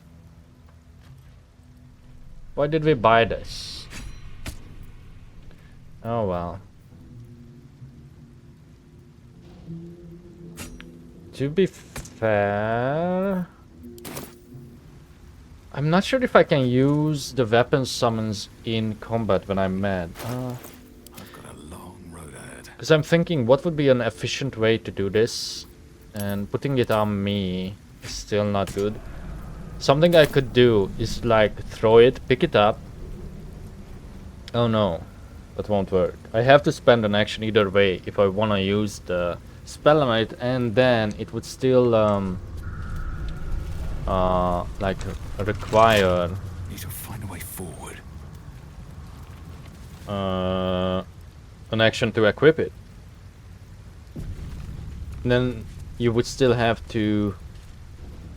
Why did we buy this? Oh well. To be fair, I'm not sure if I can use the weapon summons in combat when I'm mad. Because I'm thinking, what would be an efficient way to do this? And putting it on me is still not good. Something I could do is like throw it, pick it up. Oh no, that won't work. I have to spend an action either way if I want to use the spell on it, and then it would still like require Need to find a way forward. an action to equip it. And then you would still have to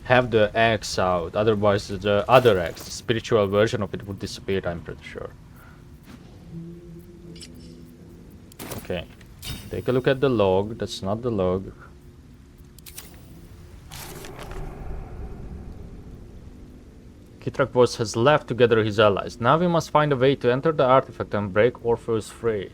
have the axe out, otherwise the other axe, the spiritual version of it, would disappear, I'm pretty sure. Okay, take a look at the log. That's not the log. Voss has left to gather his allies. Now we must find a way to enter the artifact and break Orpheus free.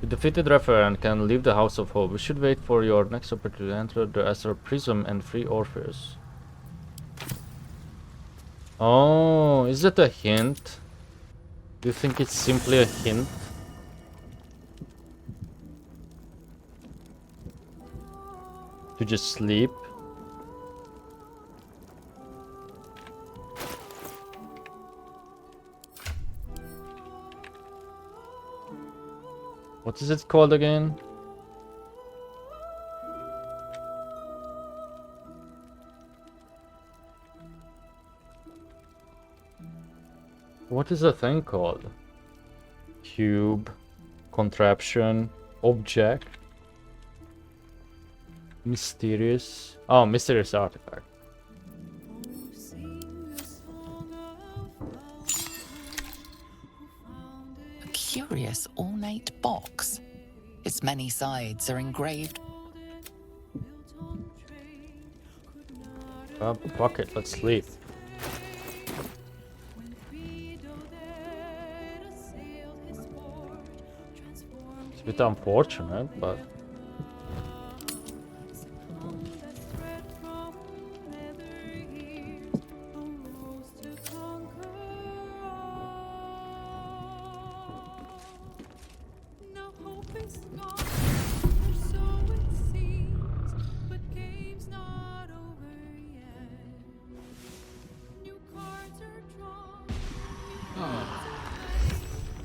The defeated referent can leave the House of Hope. We should wait for your next opportunity to enter the Astral Prism and free Orpheus. Oh, is that a hint? Do you think it's simply a hint? To just sleep? What is it called again? What is the thing called? Cube, contraption, object, mysterious. Oh, mysterious artifact. A curious ornate box. Its many sides are engraved. Oh, fuck it, let's sleep. It's a bit unfortunate, but...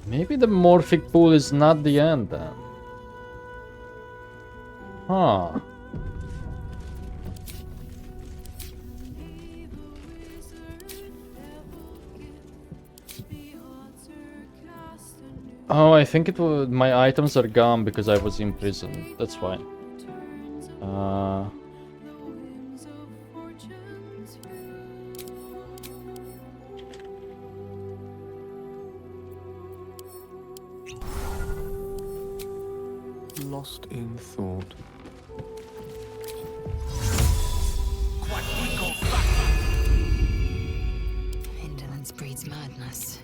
Maybe the morphic pool is not the end then. Huh. Oh, I think it was my items are gone because I was imprisoned. That's fine. Lost in thought. Indolence breeds madness.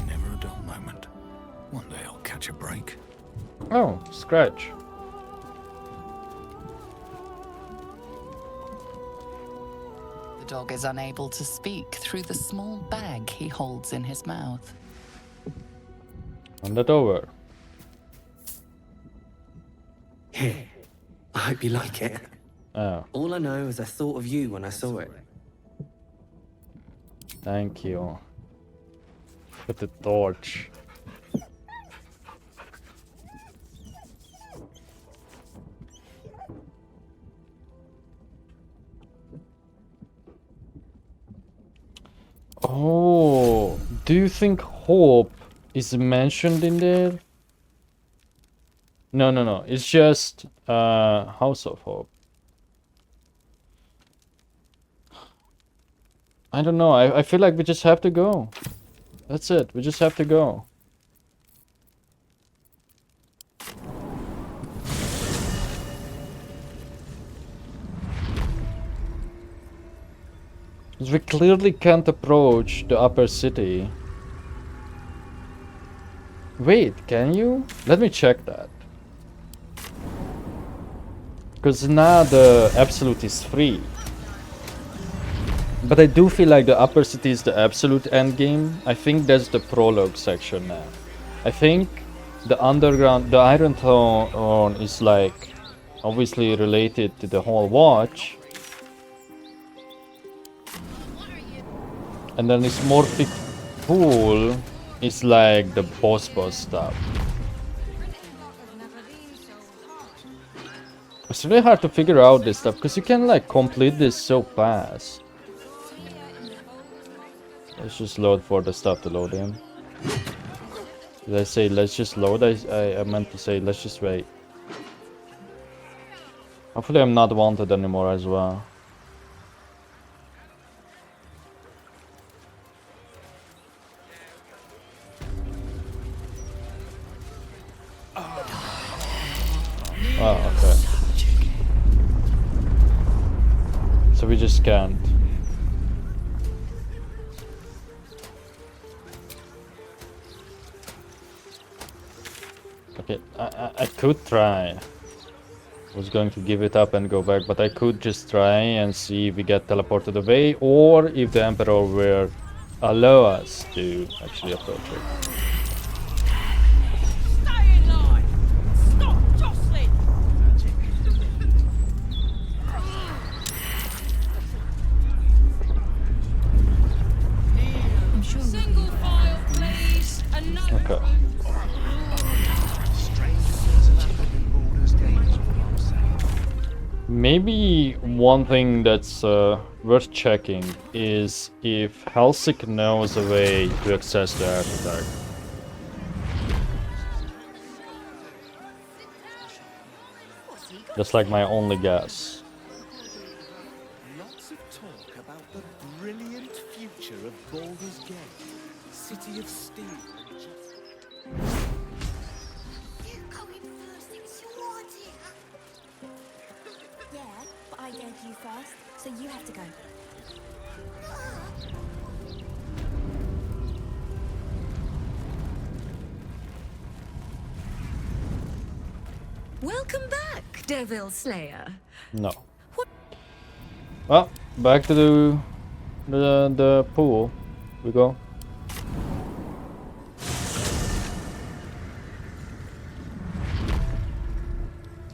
Never a dull moment. One day I'll catch a break. Oh, scratch. The dog is unable to speak through the small bag he holds in his mouth. Hand it over. Here. I hope you like it. Oh, All I know is I thought of you when I saw it. thank you. With the torch. Oh, do you think hope is mentioned in there? No, no, no. It's just House of Hope. I don't know. I feel like we just have to go. That's it. We just have to go. Because we clearly can't approach the upper city. Wait, can you? Let me check that. Because now the absolute is free. But I do feel like the upper city is the absolute end game. I think that's the prologue section now. I think the underground, the Iron Throne is like obviously related to the whole watch. And then this Morphic Pool is like the boss stuff. It's really hard to figure out this stuff because you can like complete this so fast. Let's just load for the stuff to load in. Did I say let's just load? I meant to say let's just wait. Hopefully I'm not wanted anymore as well. Oh, okay. So we just can't. Okay, I could try. I was going to give it up and go back, but I could just try and see if we get teleported away or if the Emperor will allow us to actually approach it. Okay. Maybe one thing that's worth checking is if Helsik knows a way to access the artifact. That's like my only guess. Lots of talk about the brilliant future of Baldur's Gate, City of Steel. Yeah, but I dared you first, so you have to go. Welcome back, Devil Slayer. No. Well, back to the pool we go.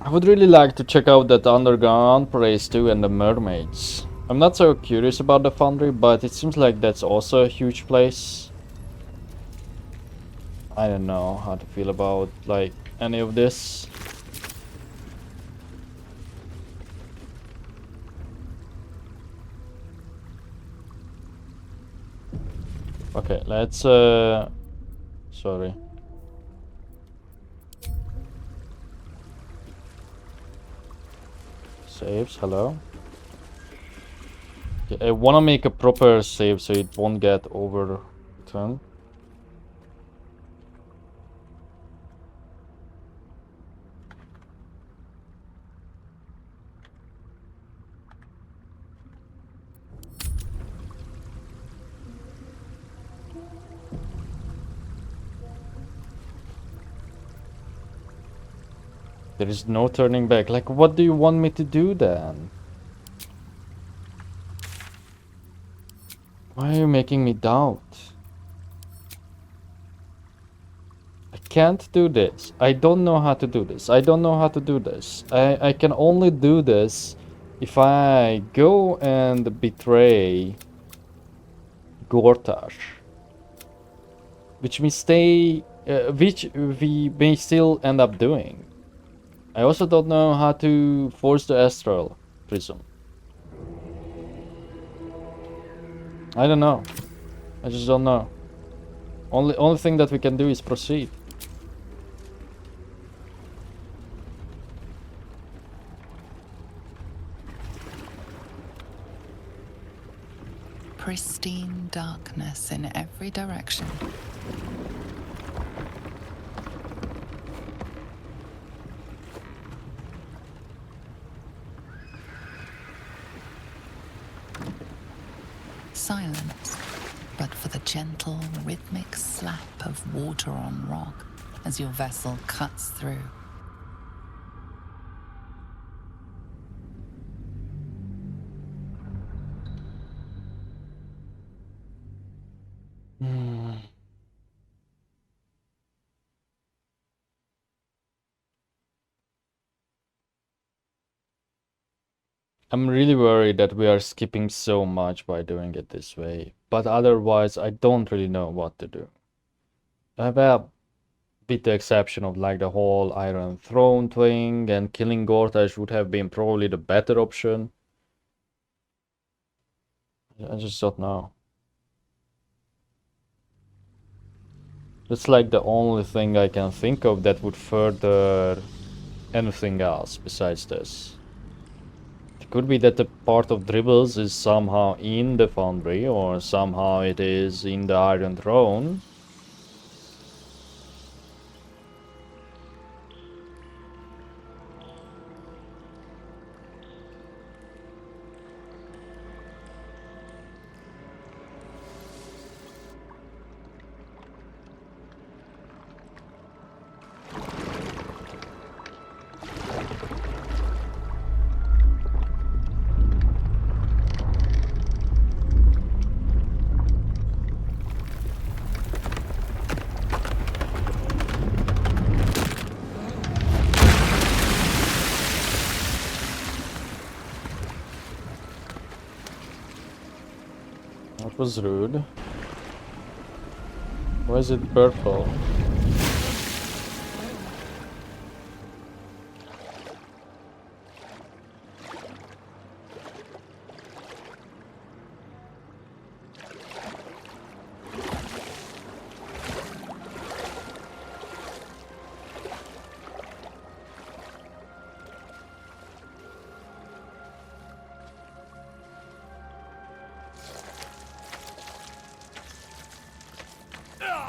I would really like to check out that underground place too and the mermaids. I'm not so curious about the foundry, but it seems like that's also a huge place. I don't know how to feel about like any of this. Okay, let's sorry. Saves, hello. Okay, I wanna make a proper save so it won't get overturned. There is no turning back. Like, what do you want me to do then? Why are you making me doubt? I can't do this. I don't know how to do this. I don't know how to do this. I can only do this if I go and betray Gortash. Which which we may still end up doing. I also don't know how to force the astral prism. I don't know. I just don't know. Only thing that we can do is proceed. Pristine darkness in every direction. Silence, but for the gentle, rhythmic slap of water on rock as your vessel cuts through. I'm really worried that we are skipping so much by doing it this way, but otherwise I don't really know what to do. Well, with the exception of like the whole Iron Throne thing, and killing Gortash would have been probably the better option. I just don't know. That's like the only thing I can think of that would further anything else besides this. It could be that the part of Dribbles is somehow in the Foundry, or somehow it is in the Iron Throne. That was rude. Why is it purple?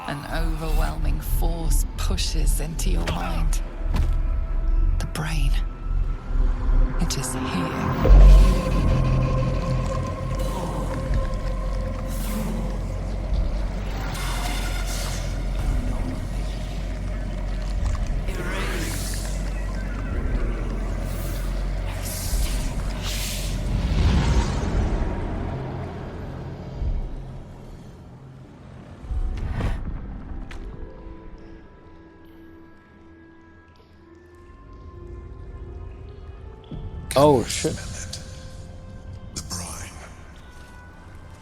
An overwhelming force pushes into your mind. The brain. It is here. Oh shit. The brine.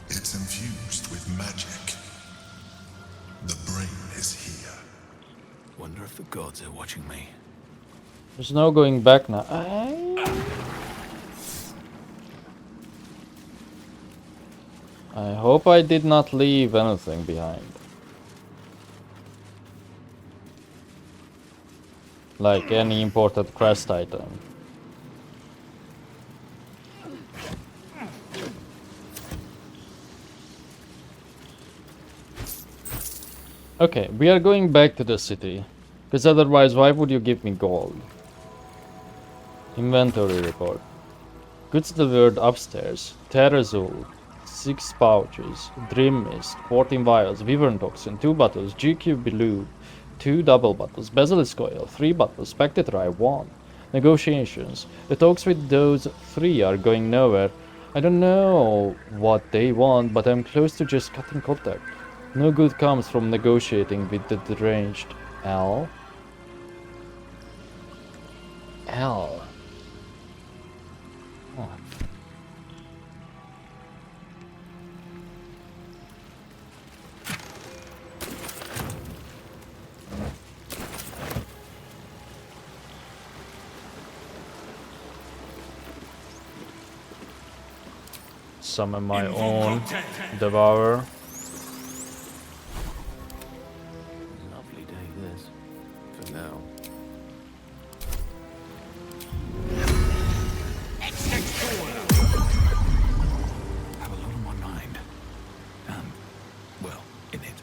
It's infused with magic. The brain is here. Wonder if the gods are watching me. There's no going back now. I hope I did not leave anything behind. Like any imported quest item. Okay, we are going back to the city. Because otherwise, why would you give me gold? Inventory report. Goods delivered upstairs. Terrazol. 6 pouches. Dream Mist. 14 vials. Wyvern Toxin. 2 bottles. GQ Blue. 2 double bottles. Basilisk Oil. 3 bottles. Pectitry. 1. Negotiations. The talks with those 3 are going nowhere. I don't know what they want, but I'm close to just cutting contact. No good comes from negotiating with the deranged L. L. Oh. Summon my own Devourer. Lovely day this, for now. Have a lot on my mind. Well, in it.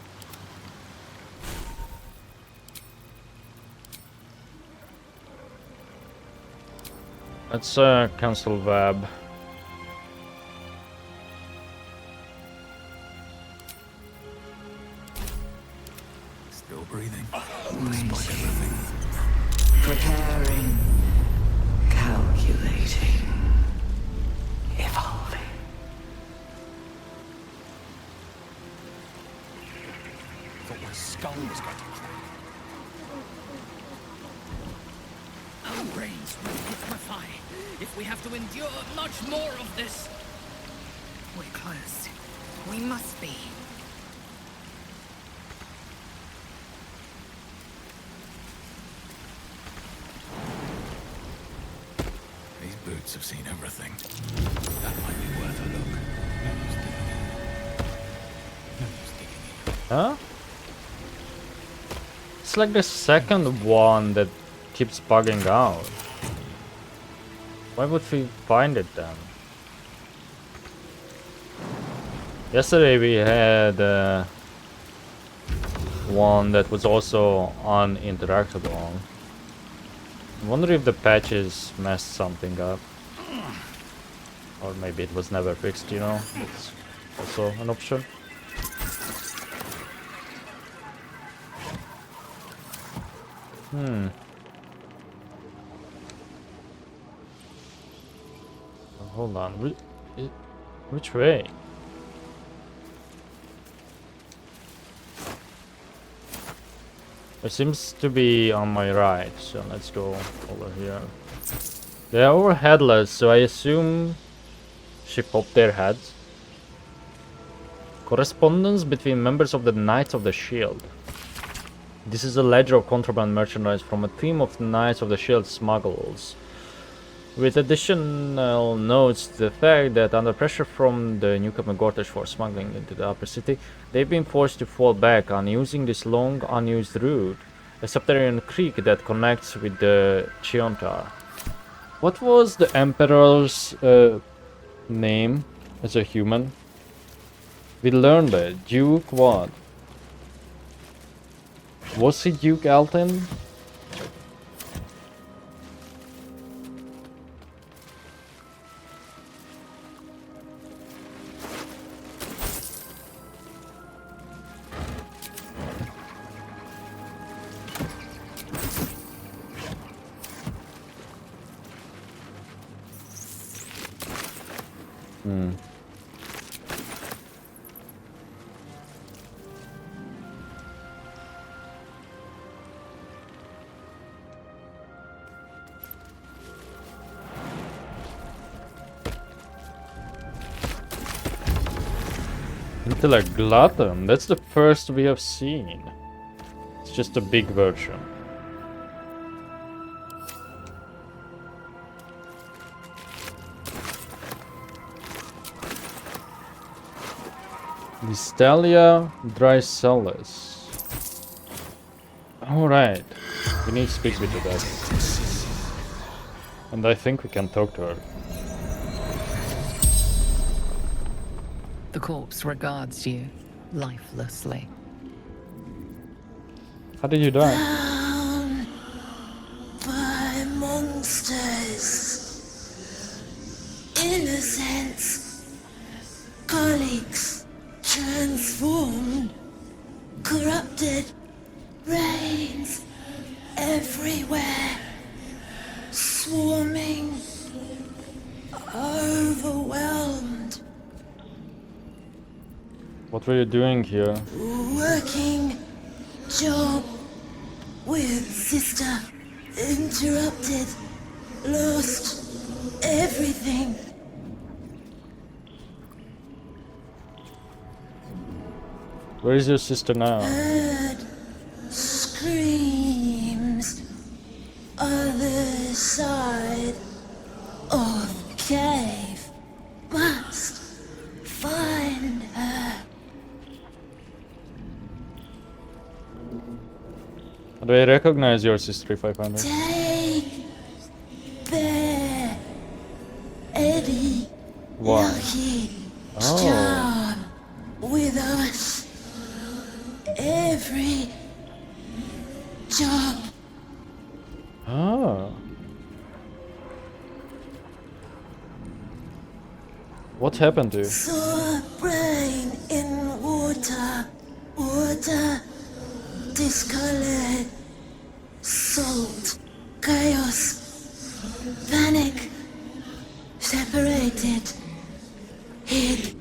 Let's cancel Vab. Still breathing. Preparing. Calculating. Evolving. Thought my skull was going to crack. Our brains will liquefy if we have to endure much more of this. We're close. We must be. These boots have seen everything. That might be worth a look. Huh? It's like the second one that keeps bugging out. Why would we find it then? Yesterday we had one that was also uninteractable. I wonder if the patches messed something up. Or maybe it was never fixed, you know? It's also an option. Hold on. Which way? It seems to be on my right, so let's go over here. They are all headless, so I assume she popped their heads. Correspondence between members of the Knights of the Shield. This is a ledger of contraband merchandise from a team of Knights of the Shield smugglers, with additional notes to the fact that under pressure from the newcomer Gortash for smuggling into the upper city, they've been forced to fall back on using this long unused route, a subterranean creek that connects with the Chiontar. What was the Emperor's name as a human? We learned it. Duke what? Was he Duke Alton? Until a glutton. That's the first we have seen. It's just a big version. Vistalia Drysalis. Alright. We need to speak with that. And I think we can talk to her. The corpse regards you lifelessly. How did you die? Bound by monsters. Innocents. Colleagues. Transformed. Corrupted. Reigns. Everywhere. Swarming. Overwhelmed. What were you doing here? Working job with sister. Interrupted. Lost everything. Where is your sister now? Heard screams. Other side of cave. Must find her. How do I recognize your sister if I find her? Take Bear. Eddie. Why? Lucky. Oh. Charm. With us. Every job. Ah. What happened to you? Sore brain in water. Water. Discolored. Salt. Chaos. Panic. Separated. Hid.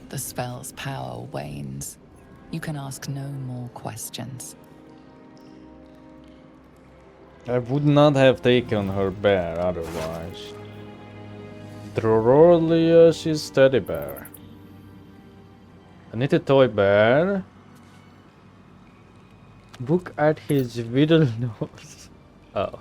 The spell's power wanes. You can ask no more questions. I would not have taken her bear otherwise. Drorolius' teddy bear. I need a toy bear. Look at his little nose. Oh.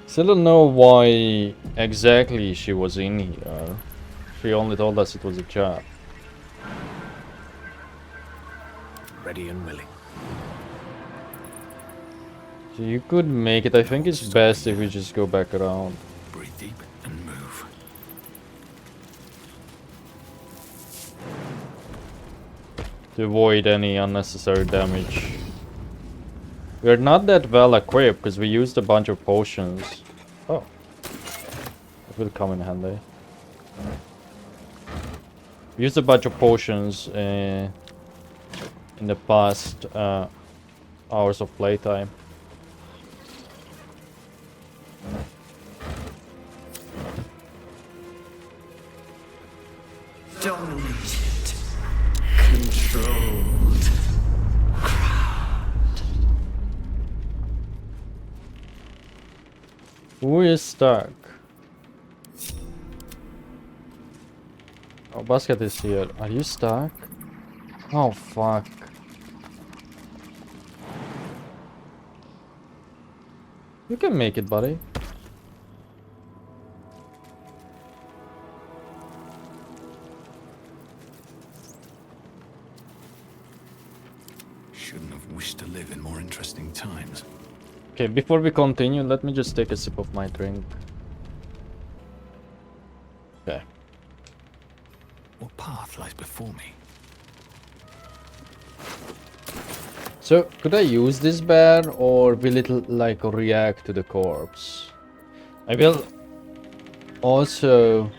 Still don't know why exactly she was in here. She only told us it was a job. Ready and willing. So you could make it. I think it's best if we just go back around. Breathe deep and move. To avoid any unnecessary damage. We're not that well equipped because we used a bunch of potions. Oh. It will come in handy. We used a bunch of potions in the past hours of playtime. Dominated. Controlled. Who is stuck? Oh, basket is here. Are you stuck? Oh, fuck. You can make it, buddy. Shouldn't have wished to live in more interesting times. Okay, before we continue, let me just take a sip of my drink. Okay. What path lies before me? So, could I use this bear, or will it like react to the corpse? I will also...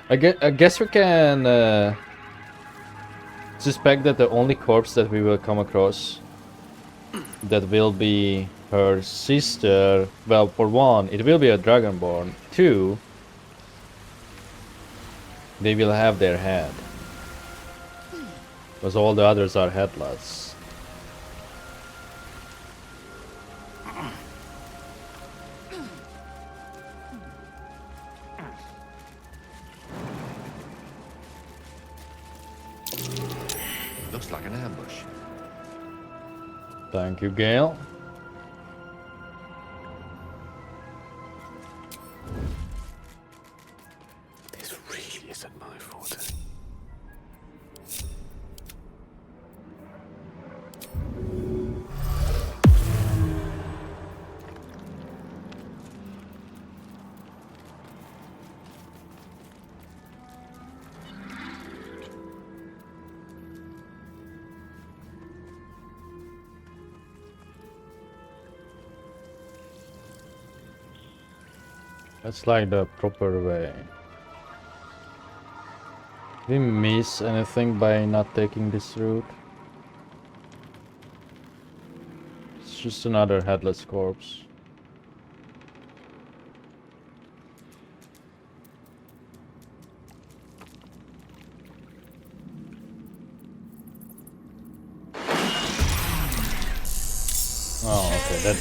I guess we can suspect that the only corpse that we will come across that will be her sister, well, for one, it will be a Dragonborn. Two, they will have their head. Because all the others are headless. Looks like an ambush. Thank you, Gale. That's like the proper way. Did we miss anything by not taking this route? It's just another headless corpse. Oh, okay, that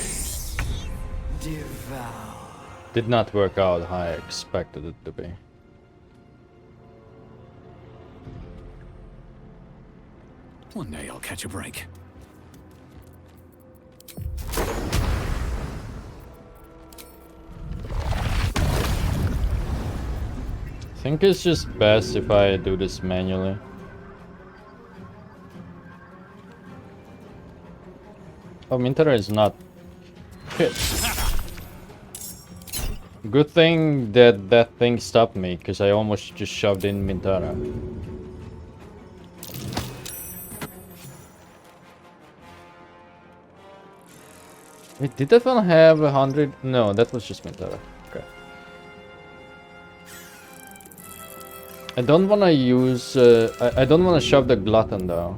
did not work out how I expected it to be. One day I'll catch a break. I think it's just best if I do this manually. Oh, Mintara is not shit. Good thing that that thing stopped me, because I almost just shoved in Mintara. Wait, did that one have 100? No, that was just Mintara. Okay. I don't want to use... I don't want to shove the Glutton though.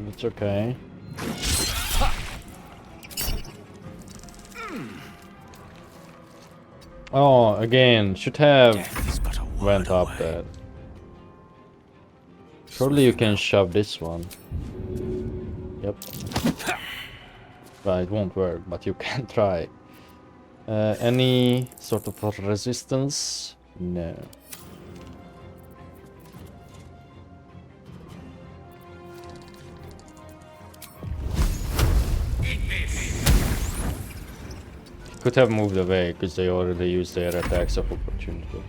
It's okay. Oh, again, should have went up that. Surely you can shove this one. Yep. Well, it won't work, but you can try. Any sort of resistance? No. Could have moved away because they already used their attacks of opportunity.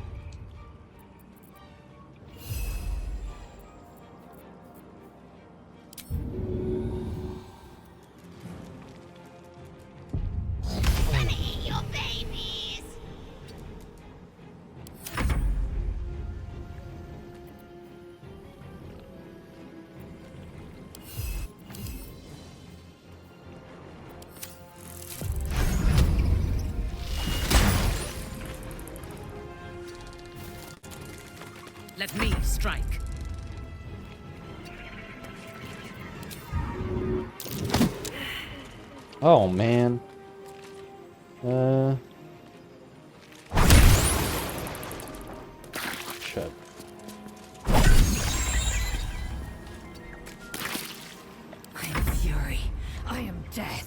Let me strike. Oh man. Shit. I am fury. I am death.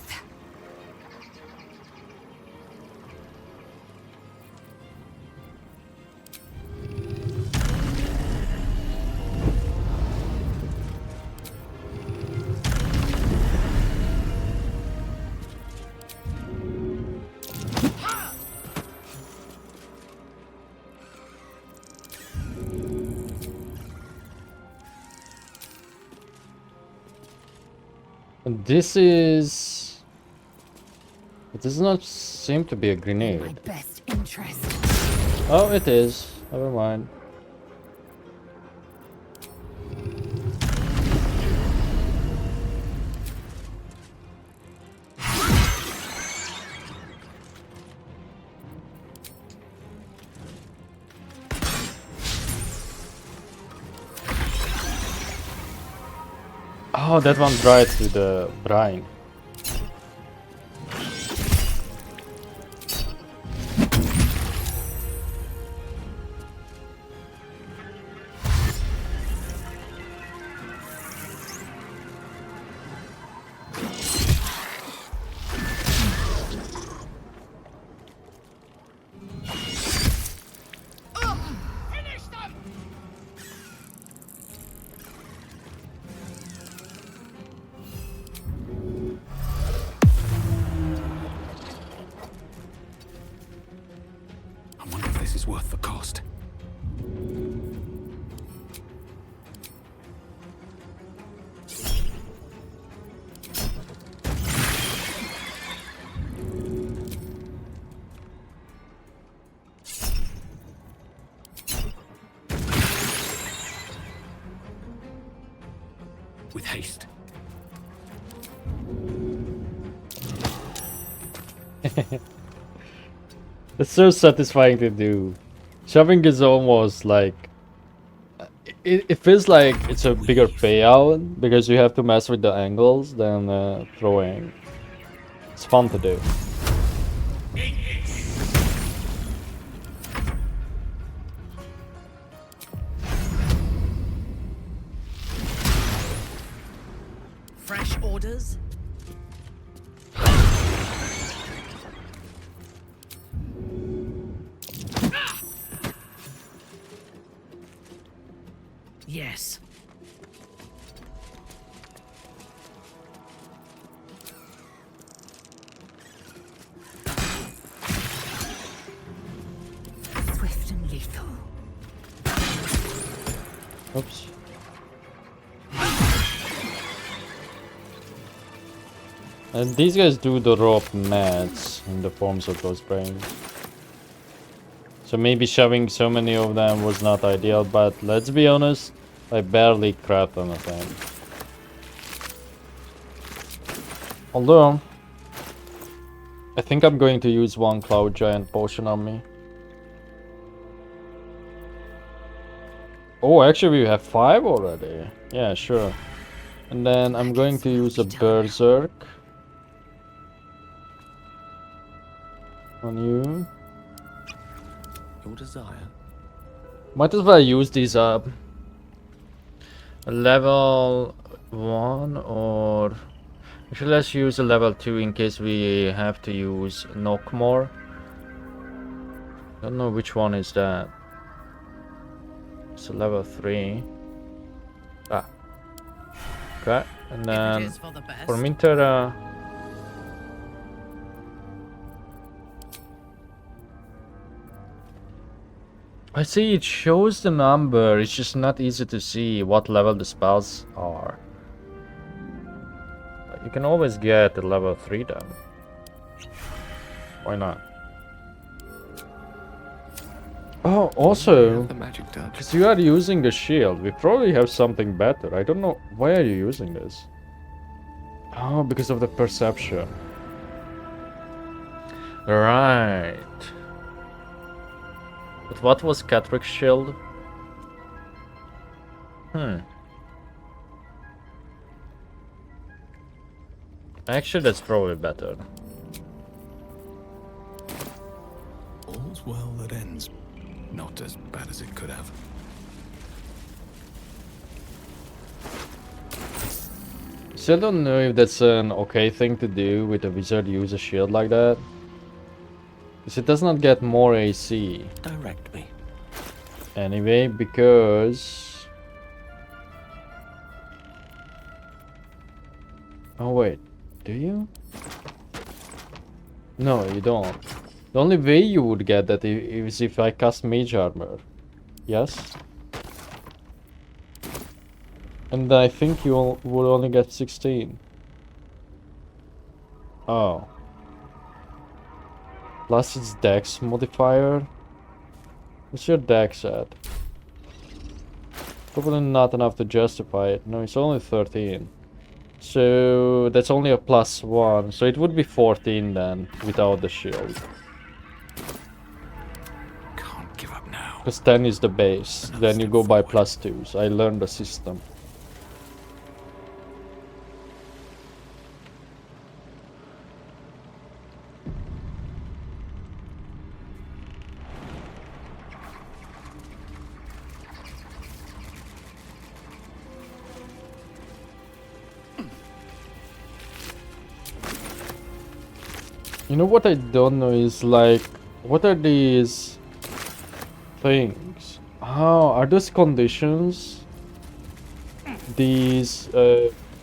This is... It does not seem to be a grenade. My best interest. Oh, it is. Never mind. Oh, that one dried through the brine. Worth the cost. with haste. It's so satisfying to do. Shoving is almost like... It feels like it's a bigger payout because you have to mess with the angles than throwing. It's fun to do. Fresh orders? Yes. Swift and lethal. Oops. And these guys do the rope mats in the forms of those brains. So maybe shoving so many of them was not ideal, but let's be honest, I barely cracked anything. Although, I think I'm going to use one Cloud Giant potion on me. Oh, actually we have 5 already. Yeah, sure. And then I'm going to use a berserk on you. Your desire. Might as well use these up. Level 1 or... Actually, let's use a level 2 in case we have to use knock more. Don't know which one is that. It's a level 3. Ah. Okay, and then for Mintera... I see it shows the number, it's just not easy to see what level the spells are. But you can always get a level 3 then. Why not? Oh, also, because you are using the shield, we probably have something better. I don't know, why are you using this? Oh, because of the perception. Right. But what was Catrick's shield? Actually, that's probably better. All's well that ends. Not as bad as it could have. Still don't know if that's an okay thing to do with a wizard use a shield like that. Because it does not get more AC. Direct me. Anyway, because... Oh wait, do you? No, you don't. The only way you would get that is if I cast Mage Armor. Yes? And I think you would only get 16. Oh. Plus its dex modifier. What's your dex at? Probably not enough to justify it. No, it's only 13. So that's only a +1. So it would be 14 then, without the shield. Can't give up now. Because 10 is the base. Then you go by +2s. I learned the system. You know what I don't know is like, what are these things? Oh, are those conditions? These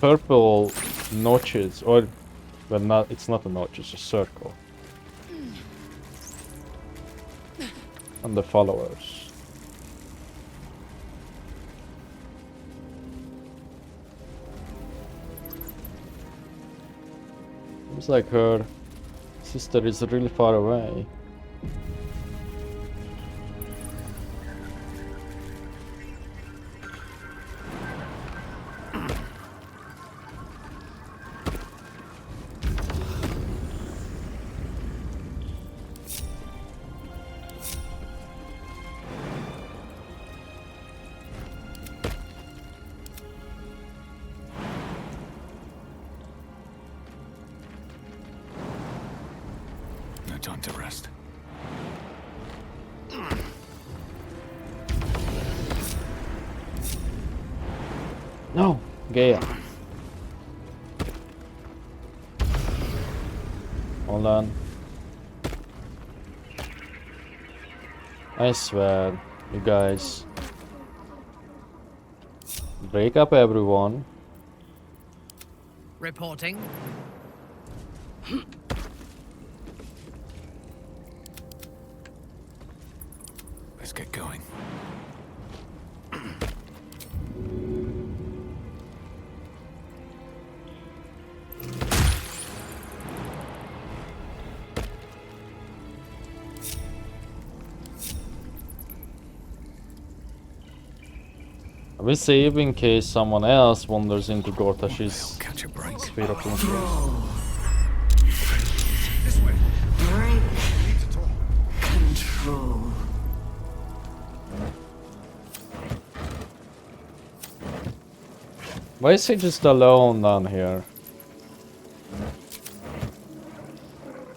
purple notches, or well, not, it's not a notch, it's a circle. And the followers. Seems like her sister is really far away. No, Gale. Hold on. I swear, you guys. Break up everyone. Reporting. Let's get going. I will save in case someone else wanders into Gortash's sphere of influence. This way. Break. Control. Why is he just alone down here?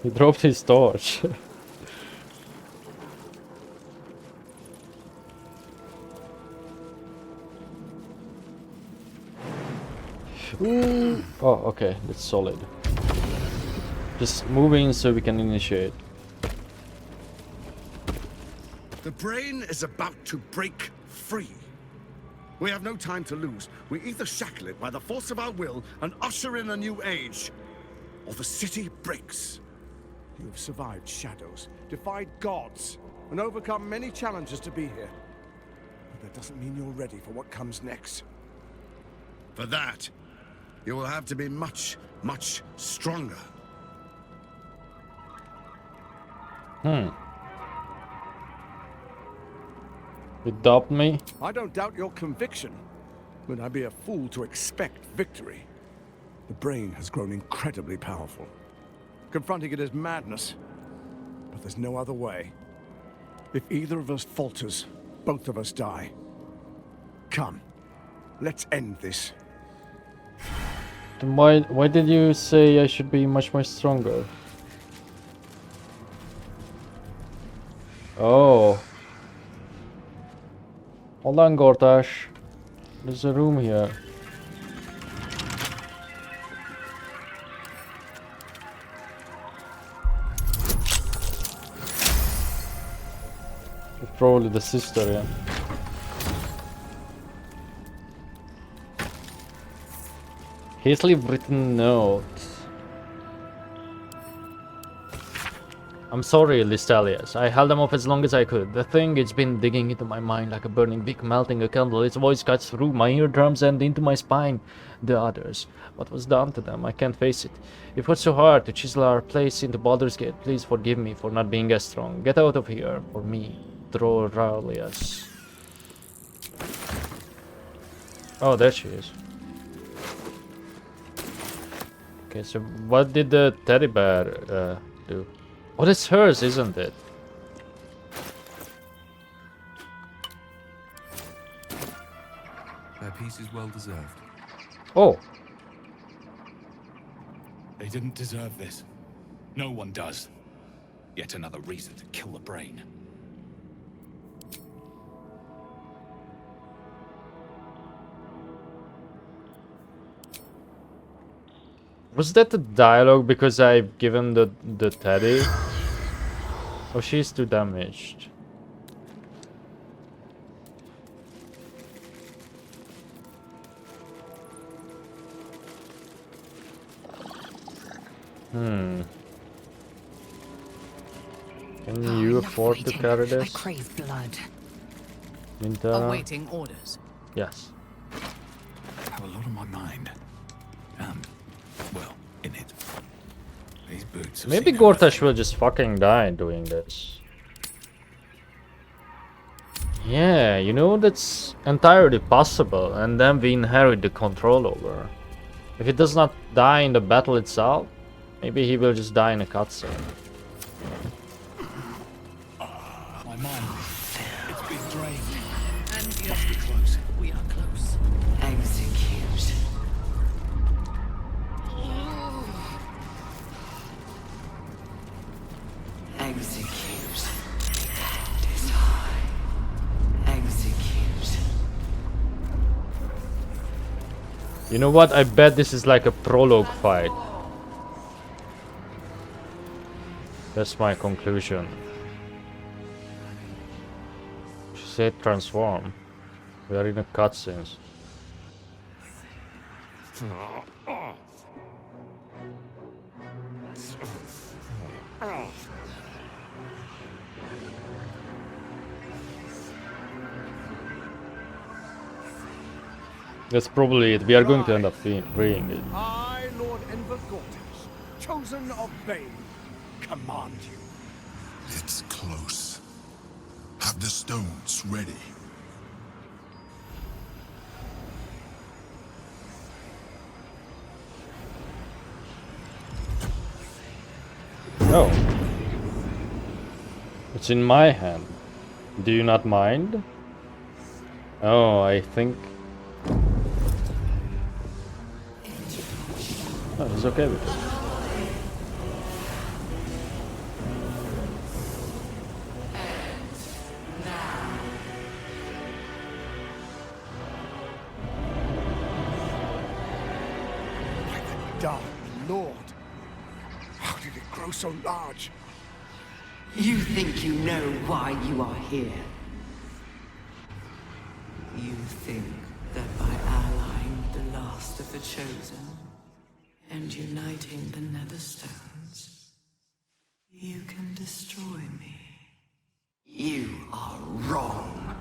He dropped his torch. Ooh. Oh, okay, that's solid. Just move in so we can initiate. The brain is about to break free. We have no time to lose. We either shackle it by the force of our will and usher in a new age, or the city breaks. You have survived shadows, defied gods, and overcome many challenges to be here. But that doesn't mean you're ready for what comes next. For that, you will have to be much, much stronger. You doubt me? I don't doubt your conviction, but I'd be a fool to expect victory. The brain has grown incredibly powerful. Confronting it is madness, but there's no other way. If either of us falters, both of us die. Come, let's end this. Then why did you say I should be much more stronger? Oh. Hold on, Gortash. There's a room here. It's probably the sister, yeah. Hastily written note. I'm sorry, Listalius. I held them off as long as I could. The thing, it's been digging into my mind like a burning wick melting a candle. Its voice cuts through my eardrums and into my spine. The others. What was done to them? I can't face it. It was so hard to chisel our place into Baldur's Gate. Please forgive me for not being as strong. Get out of here. For me. Droralius. Oh, there she is. Okay, so what did the teddy bear do? Oh, it's hers, isn't it? Their peace is well deserved. Oh. They didn't deserve this. No one does. Yet another reason to kill the brain. Was that the dialogue because I've given the teddy? Oh, she's too damaged. Can you afford to carry this? I crave blood. Mintara? Awaiting orders. Yes. I have a lot on my mind. Well, in it. These boots. Maybe Gortash will just fucking die doing this. Yeah, you know, that's entirely possible, and then we inherit the control over. If he does not die in the battle itself, maybe he will just die in a cutscene. My mind. It's been drained. And yes, we're close. We are close. Execute. Execute. Destroy. Execute. You know what? I bet this is like a prologue fight. That's my conclusion. She said transform. We are in a cutscenes. That's probably it. We are going to end up reading it. I, Lord Enver Gortash, chosen of Bane, command you. It's close. Have the stones ready. Oh. It's in my hand. Do you not mind? Oh, I think... Oh, he's okay with it. Dark Lord, how did it grow so large? You think you know why you are here? You think that by allying with the last of the Chosen and uniting the Netherstones, you can destroy me. You are wrong.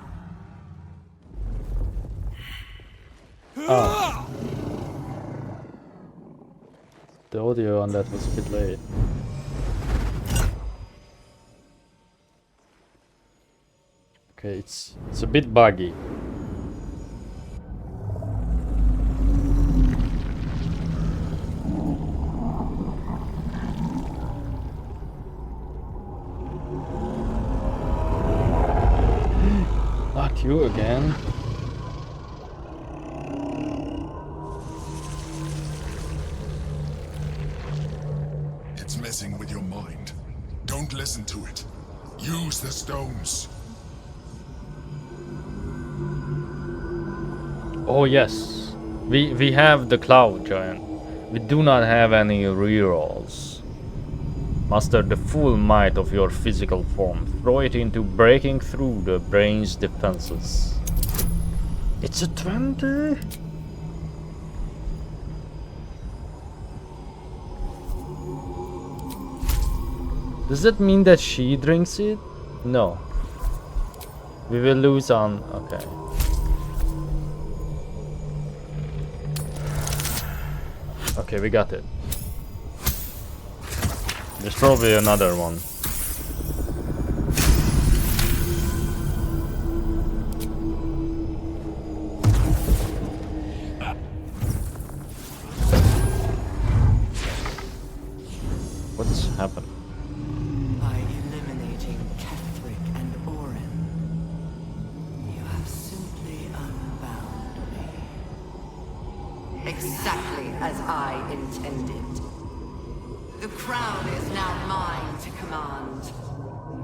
Oh. The audio on that was a bit late. Okay, it's a bit buggy. Not you again. It's messing with your mind. Don't listen to it. Use the stones. Oh yes, we have the Cloud Giant. We do not have any rerolls. Master the full might of your physical form. Throw it into breaking through the brain's defenses. It's a 20? Does that mean that she drinks it? No. We will lose on... okay. Okay, we got it. There's probably another one. What's happened? By eliminating Catholic and Orin, you have simply unbound me. Exactly as I intended. The crown is now mine to command.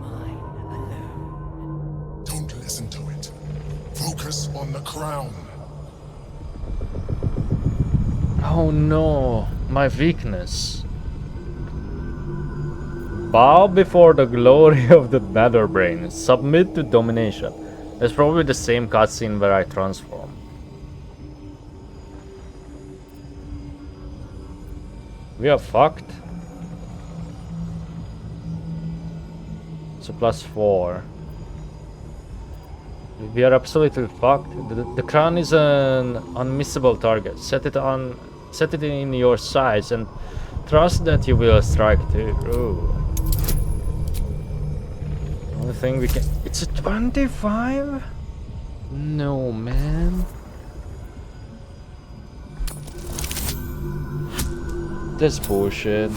Mine alone. Don't listen to it. Focus on the crown. Oh no, my weakness. Bow before the glory of the Netherbrain. Submit to domination. It's probably the same cutscene where I transform. We are fucked. It's a +4. We are absolutely fucked. The crown is an unmissable target. Set it in your sights and trust that you will strike too. Ooh. Only thing we can... It's a 25? No, man. That's bullshit.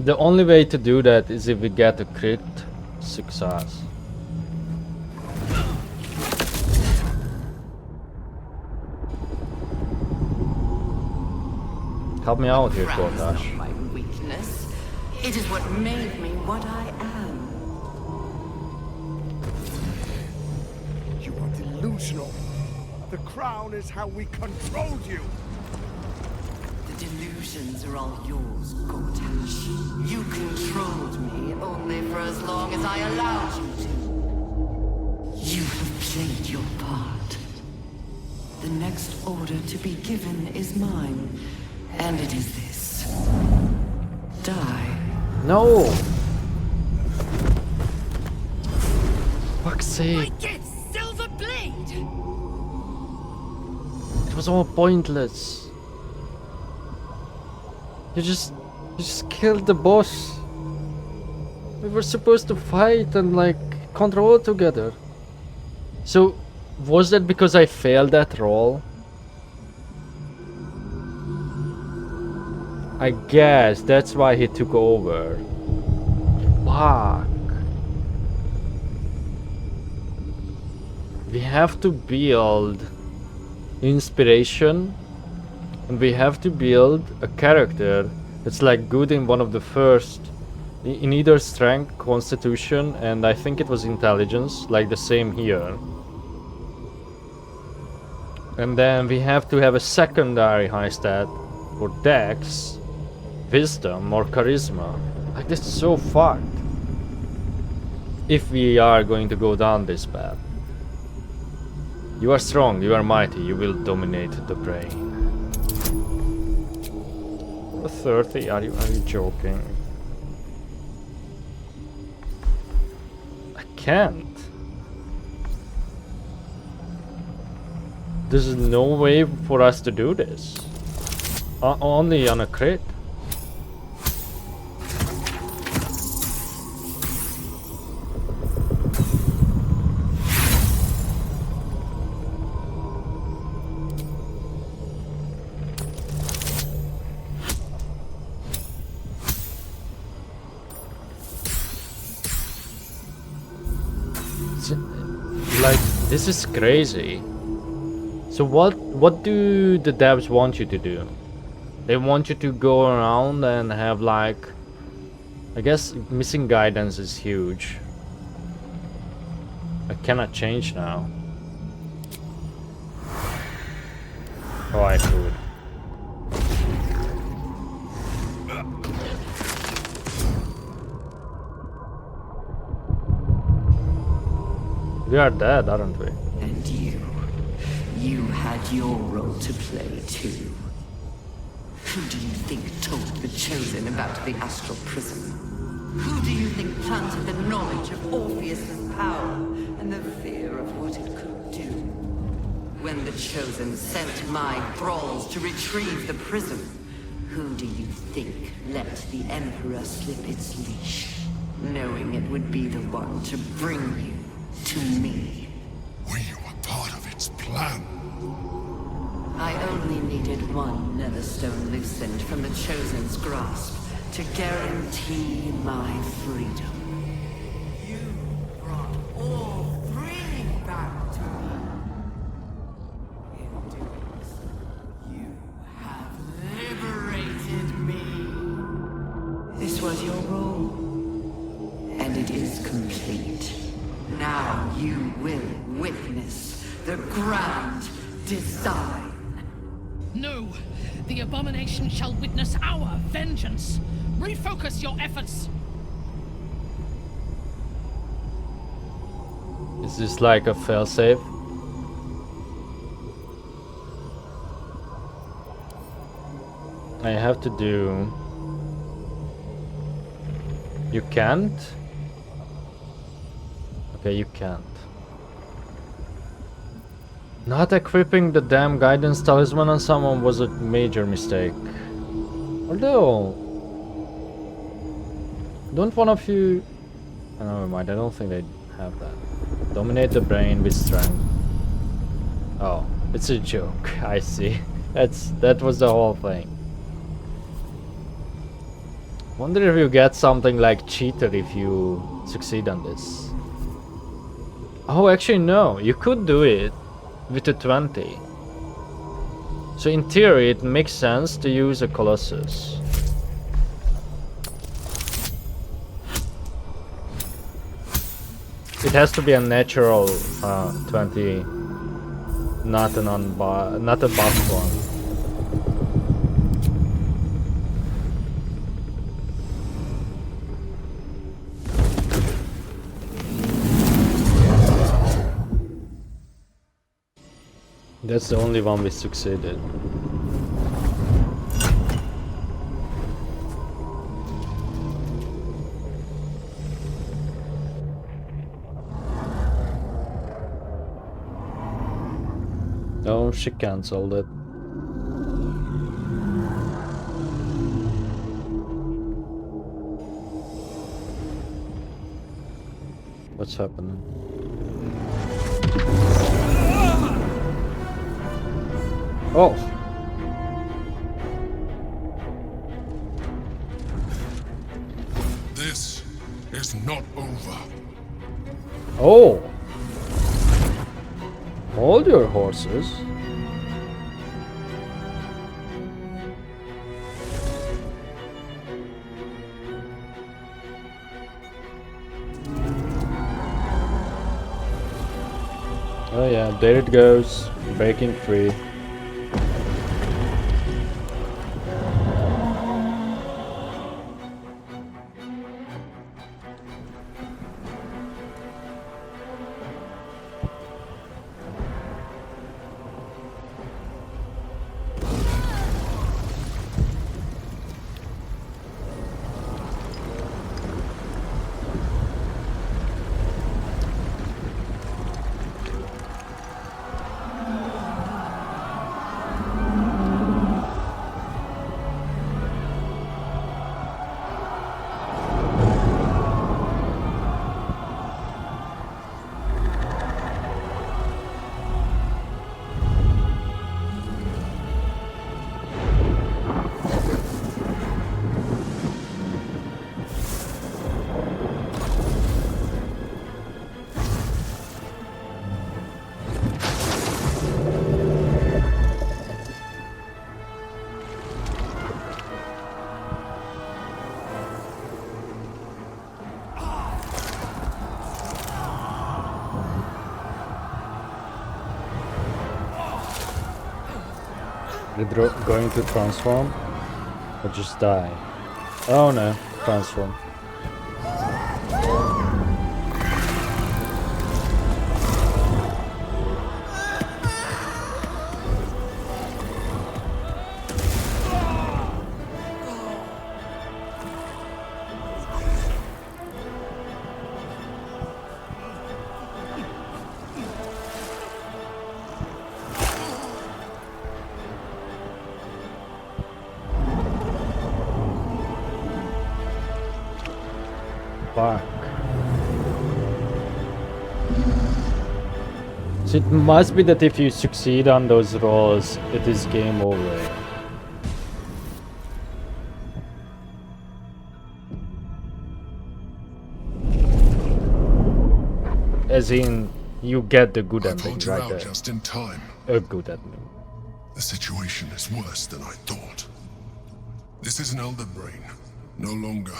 The only way to do that is if we get a crit success. Help me out here, Gortash. My weakness. It is what made me what I am. You are delusional. The crown is how we controlled you. The delusions are all yours, Gortash. You controlled me only for as long as I allowed you to. You have played your part. The next order to be given is mine, and it is this. Die. No! Fuck's sake. Get Silver Blade! It was all pointless. You just killed the boss. We were supposed to fight and like control together. So was that because I failed that roll? I guess that's why he took over. Fuck. We have to build inspiration, and we have to build a character that's like good in one of the first, in either strength, constitution, and I think it was intelligence, like the same here. And then we have to have a secondary high stat for dex, wisdom, or charisma. Like, this is so fucked. If we are going to go down this path. You are strong, you are mighty, you will dominate the brain. 30, are you joking? I can't. There's no way for us to do this. Only on a crit. Like, this is crazy. So what do the devs want you to do? They want you to go around and have like, I guess missing guidance is huge. I cannot change now. Oh, I could. We are dead, aren't we? And you had your role to play too. Who do you think told the Chosen about the Astral Prism? Who do you think planted the knowledge of Orpheus' power and the fear of what it could do? When the Chosen sent my thralls to retrieve the prism, who do you think let the Emperor slip its leash, knowing it would be the one to bring you to me? We were part of its plan. I only needed one Netherstone loosened from the Chosen's grasp to guarantee my freedom. You brought all three back to me. In doing so, you have liberated me. This was your role, and it is complete. Now you will witness the grand design. No! The abomination shall witness our vengeance! Refocus your efforts! Is this like a failsafe? I have to do... You can't? Okay, you can't. Not equipping the damn guidance talisman on someone was a major mistake. Although... Don't one of you... Oh, never mind, I don't think they have that. Dominate the brain with strength. Oh, it's a joke, I see. That was the whole thing. Wonder if you get something like cheater if you succeed on this. Oh, actually no, you could do it with a 20. So in theory it makes sense to use a Colossus. It has to be a natural 20, not a buff one. That's the only one we succeeded. Oh, she cancelled it. What's happening? Oh! This is not over. Oh! Hold your horses. Oh yeah, there it goes, breaking free. Going to transform or just die? Oh no, transform. Fuck. So it must be that if you succeed on those rolls, it is game over. As in, you get the good ending right there. Just in time. A good ending. The situation is worse than I thought. This is an elder brain, no longer.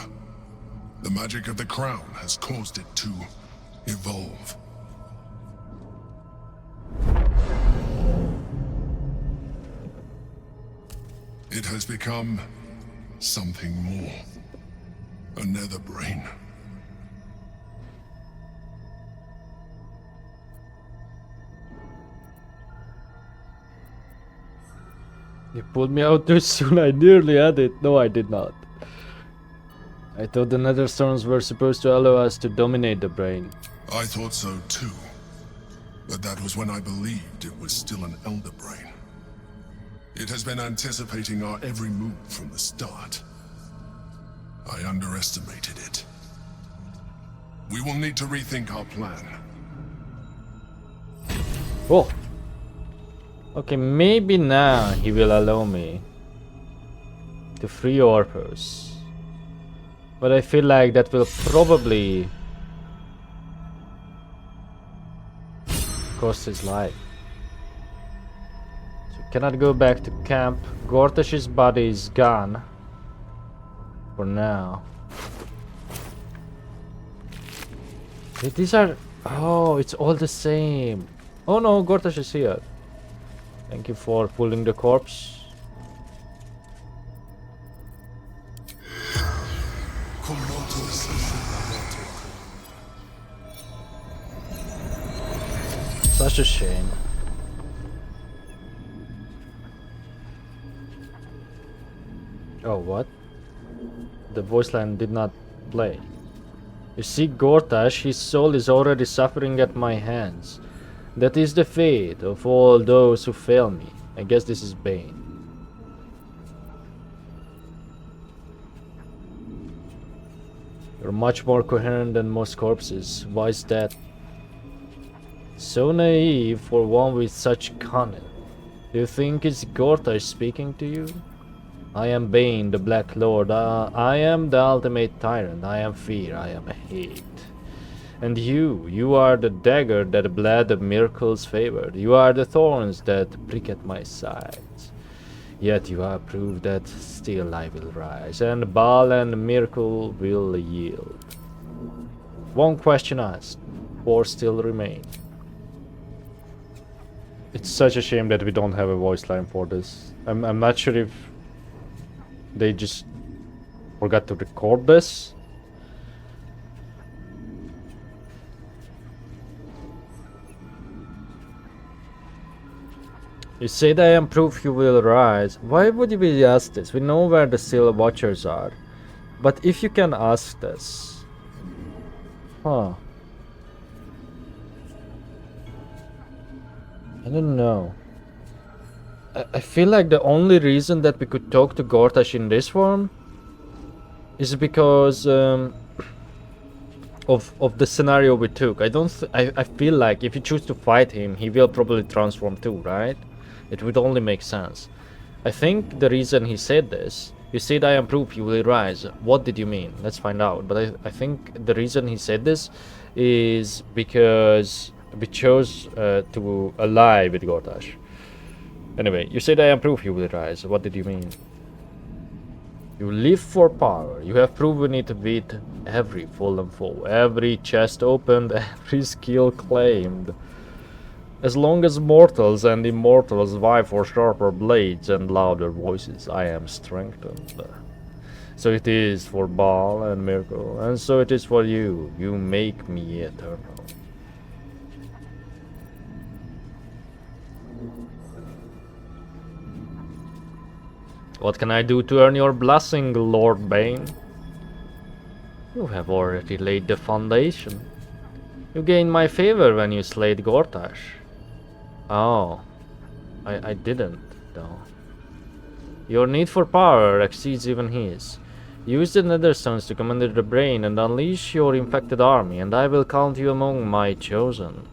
The magic of the crown has caused it to evolve. It has become something more. A nether brain. You pulled me out too soon. I nearly had it. No, I did not. I thought the nether stones were supposed to allow us to dominate the brain. I thought so too. But that was when I believed it was still an elder brain. It has been anticipating our every move from the start. I underestimated it. We will need to rethink our plan. Oh. Okay, maybe now he will allow me to free Orpheus. But I feel like that will probably cost his life. So cannot go back to camp. Gortash's body is gone for now. These are Oh, it's all the same. Oh no, Gortash is here. Thank you for pulling the corpse. Such a shame. Oh, what? The voice line did not play. You see, Gortash, his soul is already suffering at my hands. That is the fate of all those who fail me. I guess this is Bane. You're much more coherent than most corpses. Why is that? So naive for one with such cunning. Do you think it's Gortash speaking to you? I am Bane, the Black Lord. I am the ultimate tyrant. I am fear. I am hate. And you are the dagger that bled the miracles favored. You are the thorns that prick at my sides. Yet you have proved that still I will rise, and Baal and miracle will yield. One question asked, 4 still remain. It's such a shame that we don't have a voice line for this. I'm not sure if they just forgot to record this. You said I am proof you will rise. Why would we ask this? We know where the Still Watchers are. But if you can ask this... Huh. I don't know. I feel like the only reason that we could talk to Gortash in this form is because of the scenario we took. I feel like if you choose to fight him, he will probably transform too, right? It would only make sense. I think the reason he said this, you said I am proof you will rise. What did you mean? Let's find out. But I think the reason he said this is because we chose to ally with Gortash. Anyway, you said I am proof you will rise. What did you mean? You live for power. You have proven it with every fallen foe, every chest opened, every skill claimed. As long as mortals and immortals vie for sharper blades and louder voices, I am strengthened. So it is for Baal and Miracle, and so it is for you. You make me eternal. What can I do to earn your blessing, Lord Bane? You have already laid the foundation. You gained my favor when you slayed Gortash. Oh, I didn't, though. Your need for power exceeds even his. Use the Netherstones to commander the brain and unleash your infected army, and I will count you among my chosen.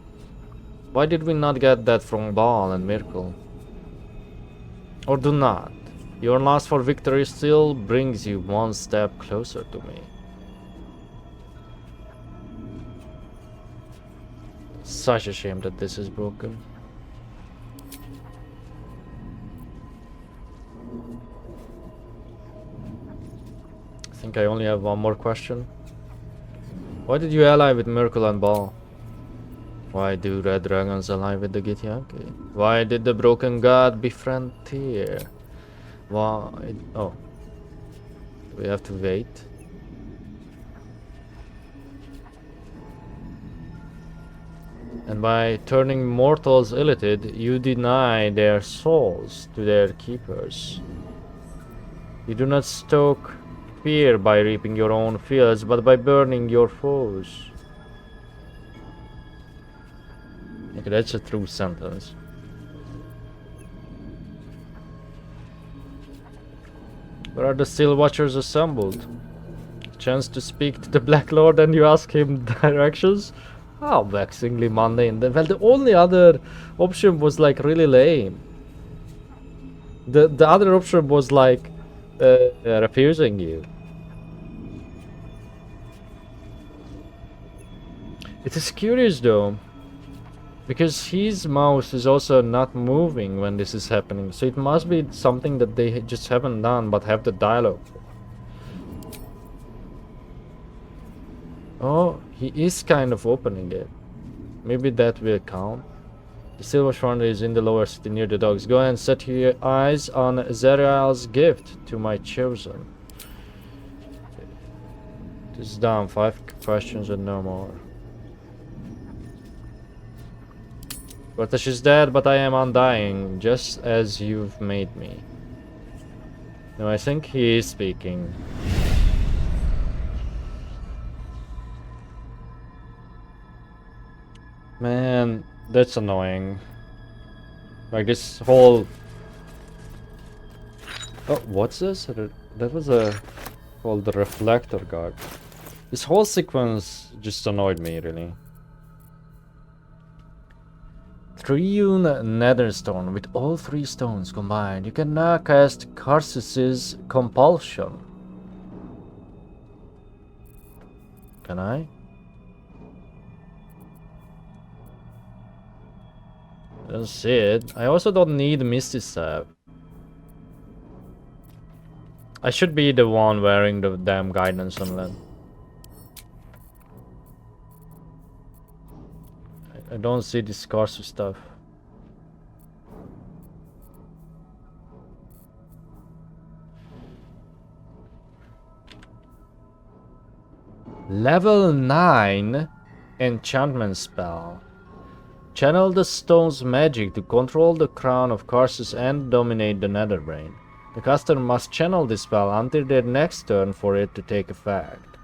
Why did we not get that from Baal and Miracle? Or do not. Your lust for victory still brings you one step closer to me. Such a shame that this is broken. I think I only have one more question. Why did you ally with Miracle and Baal? Why do red dragons ally with the Githyanki? Why did the broken god befriend Tyr? Why? Oh. We have to wait. And by turning mortals illithid, you deny their souls to their keepers. You do not stoke fear by reaping your own fields, but by burning your foes. Okay, that's a true sentence. Where are the Still Watchers assembled? Chance to speak to the Black Lord and you ask him directions? How vexingly mundane. Well, the only other option was like really lame. The other option was like refusing you. It is curious though, because his mouse is also not moving when this is happening, so it must be something that they just haven't done but have the dialogue. Oh, he is kind of opening it. Maybe that will count. The silver shrine is in the lower city near the docks. Go and set your eyes on Zerial's gift to my chosen. This is done. 5 questions and no more. Gortash is dead, but I am undying, just as you've made me. No, I think he is speaking. Man, that's annoying. Like this whole... Oh, what's this? That was called the Reflector Guard. This whole sequence just annoyed me, really. Triune Netherstone. With all 3 stones combined, you can now cast Karsus's Compulsion. Can I? I don't see it. I also don't need Misty Staff. I should be the one wearing the damn guidance amulet. I don't see this Karsus stuff. Level 9 enchantment spell. Channel the stone's magic to control the crown of Karsus and dominate the Netherbrain. The caster must channel this spell until their next turn for it to take effect.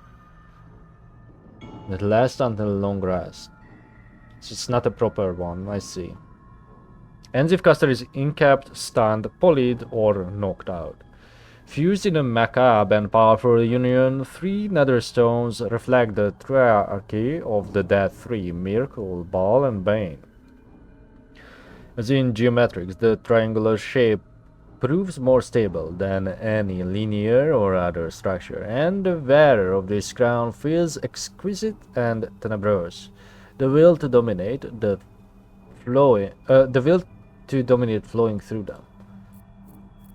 It lasts until long rest. So it's not a proper one, I see. Ends if caster is incapped, stunned, polyed, or knocked out. Fused in a macabre and powerful union, 3 nether stones reflect the triarchy of the Dead Three, Miracle, Ball, and Bane. As in geometrics, the triangular shape proves more stable than any linear or other structure, and the wearer of this crown feels exquisite and tenebrous. The will to dominate flowing through them.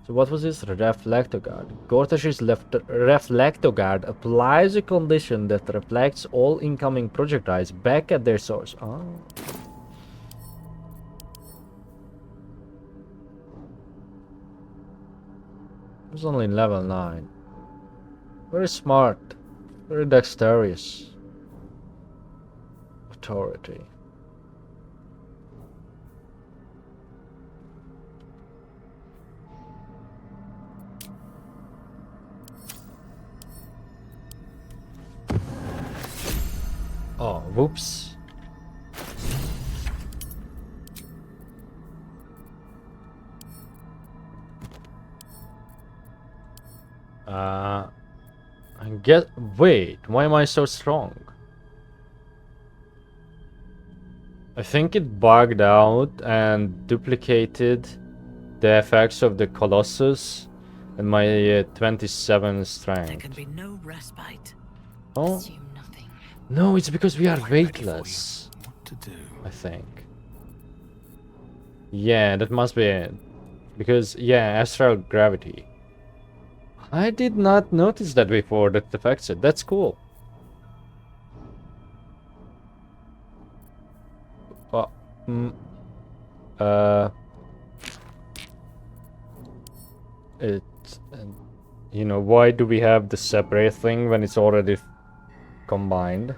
So what was this? Reflector Guard. Gortash's Reflector Guard applies a condition that reflects all incoming projectiles back at their source. Oh. It was only level 9. Very smart. Very dexterous. Authority. Oh, whoops. Wait, why am I so strong? I think it bugged out and duplicated the effects of the Colossus and my 27 strength. There can be no respite. Oh. No, it's because we are weightless. What to do? I think. Yeah, that must be it. Because, yeah, astral gravity. I did not notice that before that affects it. That's cool. You know, why do we have the separate thing when it's already combined?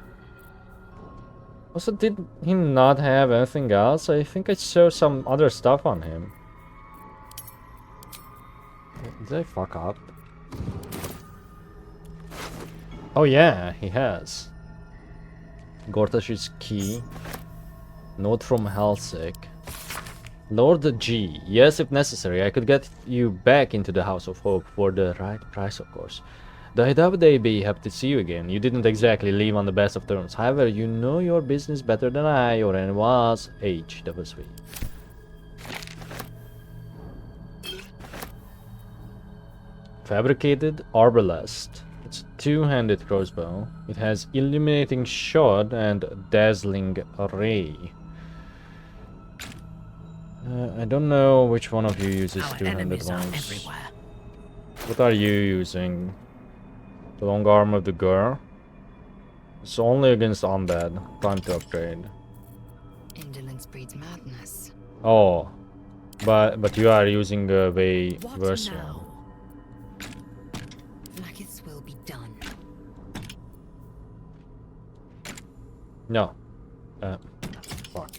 Also, did he not have anything else? I think I saw some other stuff on him. Did I fuck up? Oh yeah, he has. Gortash's key. Note from Helsik. Lord G. Yes, if necessary, I could get you back into the House of Hope for the right price, of course. Though I doubt they'd be happy to see you again. You didn't exactly leave on the best of terms. However, you know your business better than I or anyone else. H. That was sweet. Fabricated Arbalest. It's a 2-handed crossbow. It has illuminating shot and dazzling ray. I don't know which one of you uses 2-handed ones. What are you using? The long arm of the girl? It's only against undead. Time to upgrade. Indolence breeds madness. Oh, but you are using way worse one. Vlaakith's will be done. No. Fuck.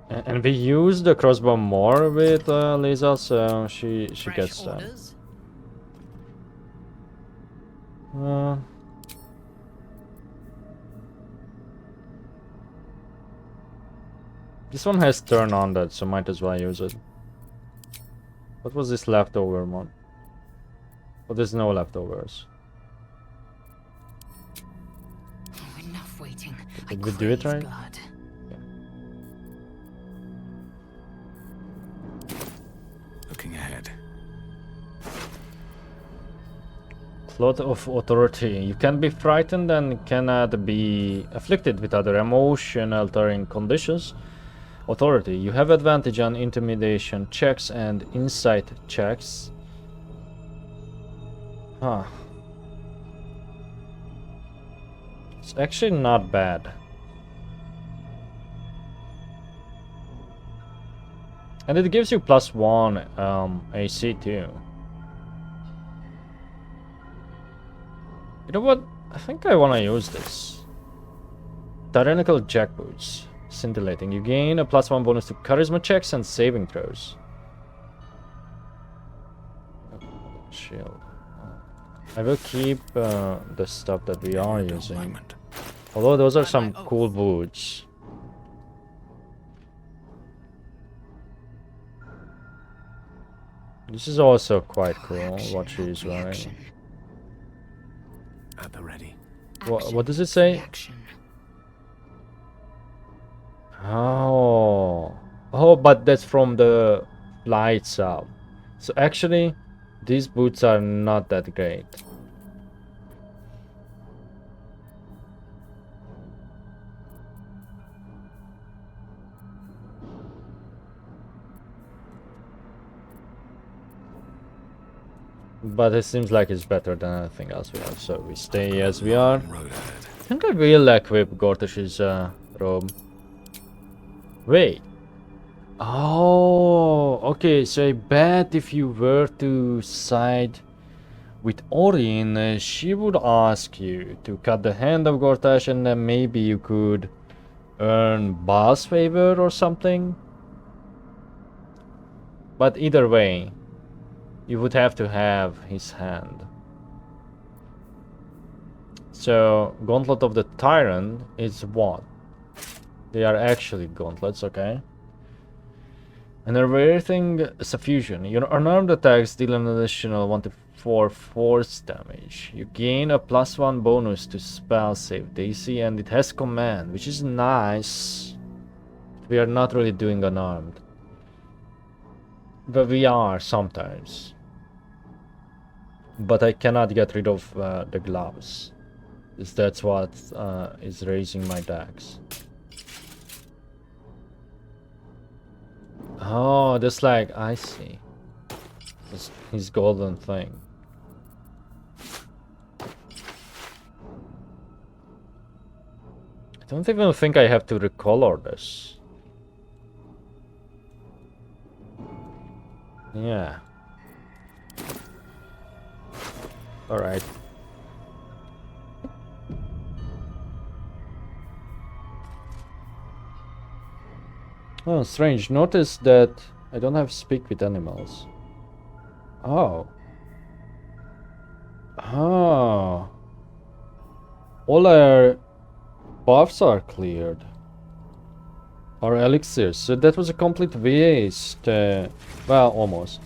And we use the crossbow more with Lisa, so she gets that. This one has turn on that, so might as well use it. What was this leftover one? Oh, there's no leftovers. Oh, enough waiting. Did we do it right? Blood. Looking ahead. Cloth of authority. You can be frightened and cannot be afflicted with other emotion-altering conditions. Authority. You have advantage on intimidation checks and insight checks. Huh. It's actually not bad. And it gives you +1 AC too. You know what? I think I want to use this. Tyrannical jackboots. Scintillating. You gain a +1 bonus to charisma checks and saving throws. Shield. I will keep the stuff that we are using. Although those are some cool boots. This is also quite cool, what she is wearing. At the ready. What does it say? Oh. Oh, but that's from the lights up. So actually, these boots are not that great. But it seems like it's better than anything else we have, so we stay as we are. I think I will equip Gortash's robe. Wait. Oh, okay, so I bet if you were to side with Orin, she would ask you to cut the hand of Gortash and then maybe you could earn boss favor or something. But either way, you would have to have his hand. So, Gauntlet of the Tyrant is what? They are actually gauntlets, okay. And everything suffusion. Your unarmed attacks deal an additional 1d4 force damage. You gain a +1 bonus to spell save DC, and it has command, which is nice. We are not really doing unarmed. But we are sometimes. But I cannot get rid of the gloves. That's what is raising my dex. Oh, that's like, I see. It's his golden thing. I don't even think I have to recolor this. Yeah. Alright. Oh, strange. Notice that I don't have speak with animals. Oh. Oh. All our buffs are cleared. Our elixirs. So that was a complete waste. Well, almost.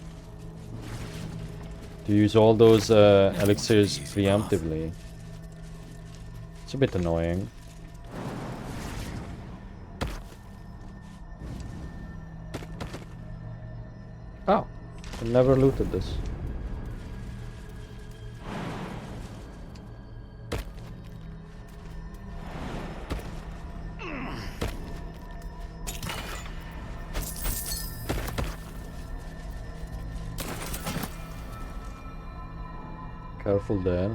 To use all those elixirs preemptively. It's a bit annoying. Oh, I never looted this. Careful there.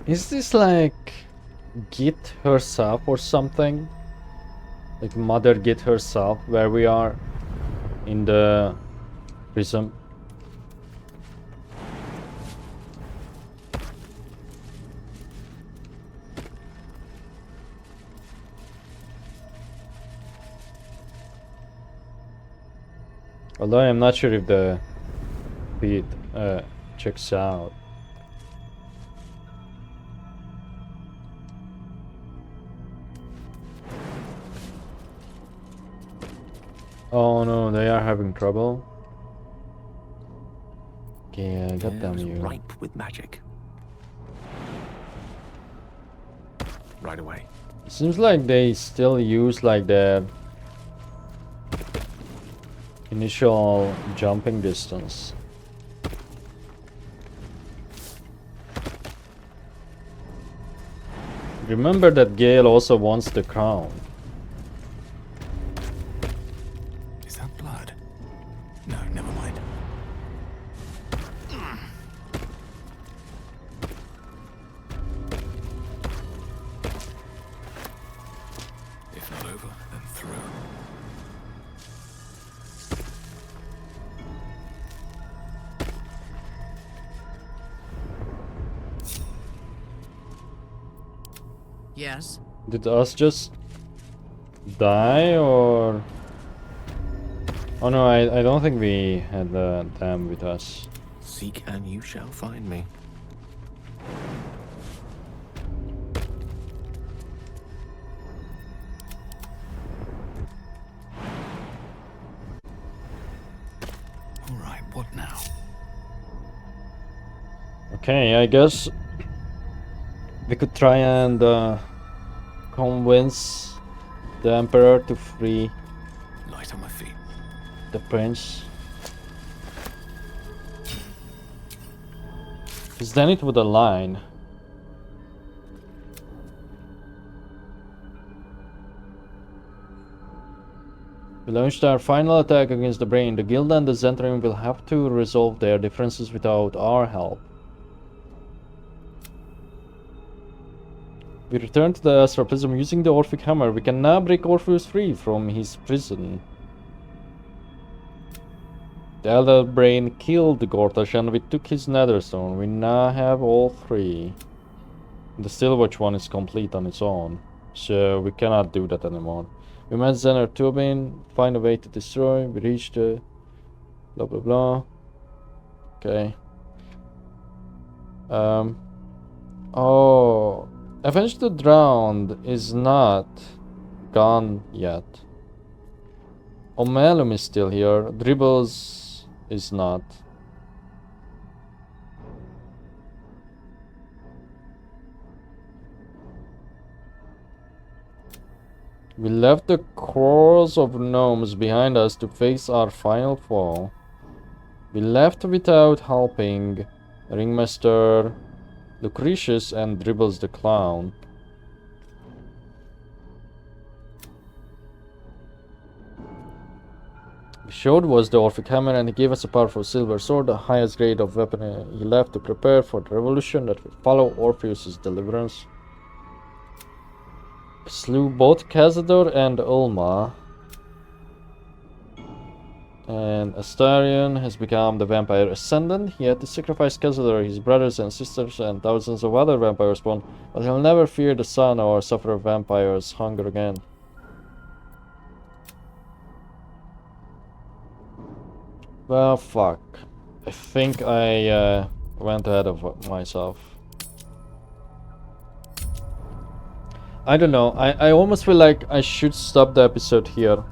Is this like Git herself or something? Like Mother Git herself, where we are in the prism? Although I'm not sure if the feed checks out. Oh no, they are having trouble. Okay, I got them you. Ripe with magic. Right away. Seems like they still use like the initial jumping distance. Remember that Gale also wants the crown. Is that blood? No, never mind. If not over, then through. Yes. Did us just die or? Oh no, I don't think we had them with us. Seek and you shall find me. All right, what now? Okay, I guess we could try and convince the Emperor to free Light on my feet. the prince. Because then it would align. We launched our final attack against the brain. The guild and the Zentrum will have to resolve their differences without our help. We return to the Astral Prism using the Orphic Hammer. We can now break Orpheus free from his prison. The Elder Brain killed Gortash and we took his Netherstone. We now have all three. The Silverwatch one is complete on its own, so we cannot do that anymore. We met Zener Turbine, find a way to destroy. We reached the blah blah blah. Okay. Oh, Avenge the Drowned is not gone yet. Omelum is still here. Dribbles is not. We left the cores of gnomes behind us to face our final foe. We left without helping Ringmaster Lucretius and Dribbles the Clown. We showed was the Orphic Hammer and he gave us a powerful silver sword, the highest grade of weapon he left to prepare for the revolution that will follow Orpheus's deliverance. Slew both Cazador and Ulma. And Astarion has become the vampire ascendant. He had to sacrifice Cazador, his brothers and sisters, and thousands of other vampires spawn, but he'll never fear the sun or suffer vampires' hunger again. Well, fuck. I think I went ahead of myself. I don't know. I almost feel like I should stop the episode here.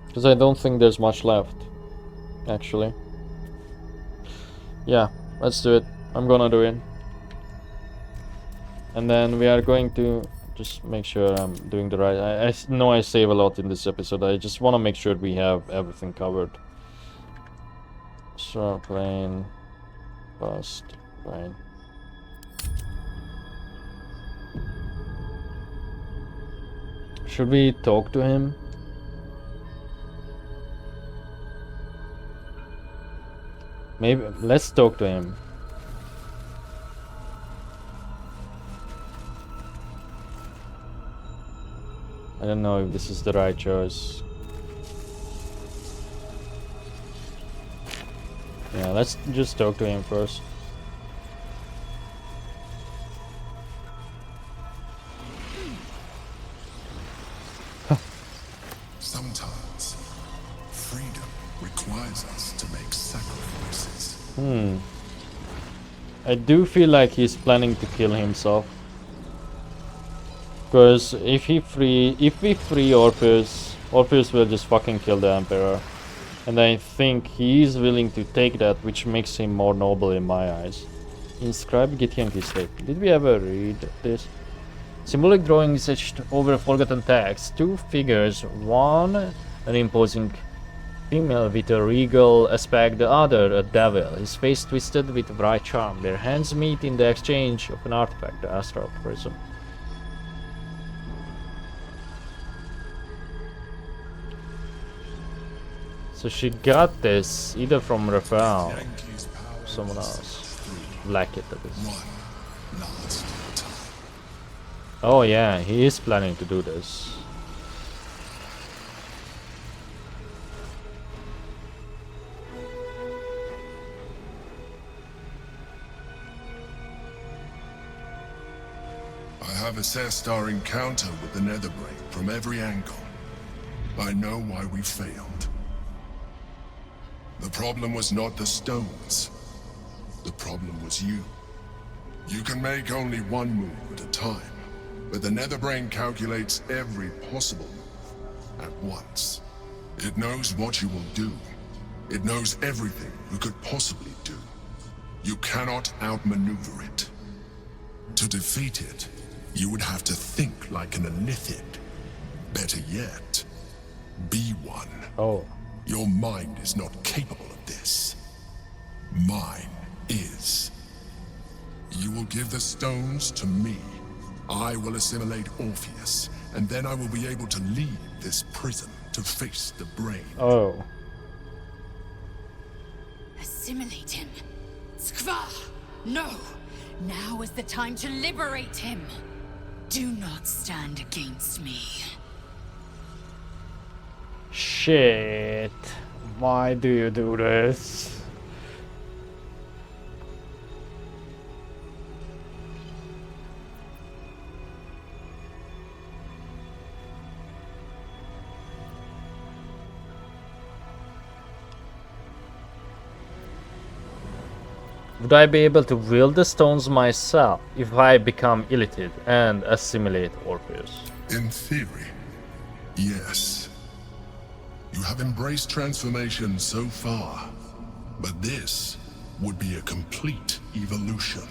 Because I don't think there's much left. Actually. Yeah, let's do it. I'm gonna do it. And then we are going to just make sure I'm doing the right... I know I save a lot in this episode. I just want to make sure we have everything covered. So, plane... Bust... Plane... Should we talk to him? Maybe let's talk to him. I don't know if this is the right choice. Yeah, let's just talk to him first. Sometimes, freedom requires us to make sacrifices. I do feel like he's planning to kill himself. Because if we free Orpheus, Orpheus will just fucking kill the Emperor. And I think he's willing to take that, which makes him more noble in my eyes. Inscribed Githyanki state. Did we ever read this? Symbolic drawing is etched over a forgotten text. Two figures, one an imposing female with a regal aspect, the other a devil, his face twisted with bright charm. Their hands meet in the exchange of an artifact, the astral prism. So she got this either from Raphael or someone else. Black it, that is. Oh yeah, he is planning to do this. I have assessed our encounter with the Netherbrain from every angle. I know why we failed. The problem was not the stones. The problem was you. You can make only one move at a time, but the Netherbrain calculates every possible move at once. It knows what you will do. It knows everything you could possibly do. You cannot outmaneuver it. To defeat it, you would have to think like an Elithid. Better yet, be one. Oh. Your mind is not capable of this. Mine is. You will give the stones to me. I will assimilate Orpheus, and then I will be able to leave this prison to face the brain. Oh. Assimilate him. Skvar! No! Now is the time to liberate him. Do not stand against me. Shit. Why do you do this? Would I be able to wield the stones myself if I become Illithid and assimilate Orpheus? In theory, yes. You have embraced transformation so far, but this would be a complete evolution.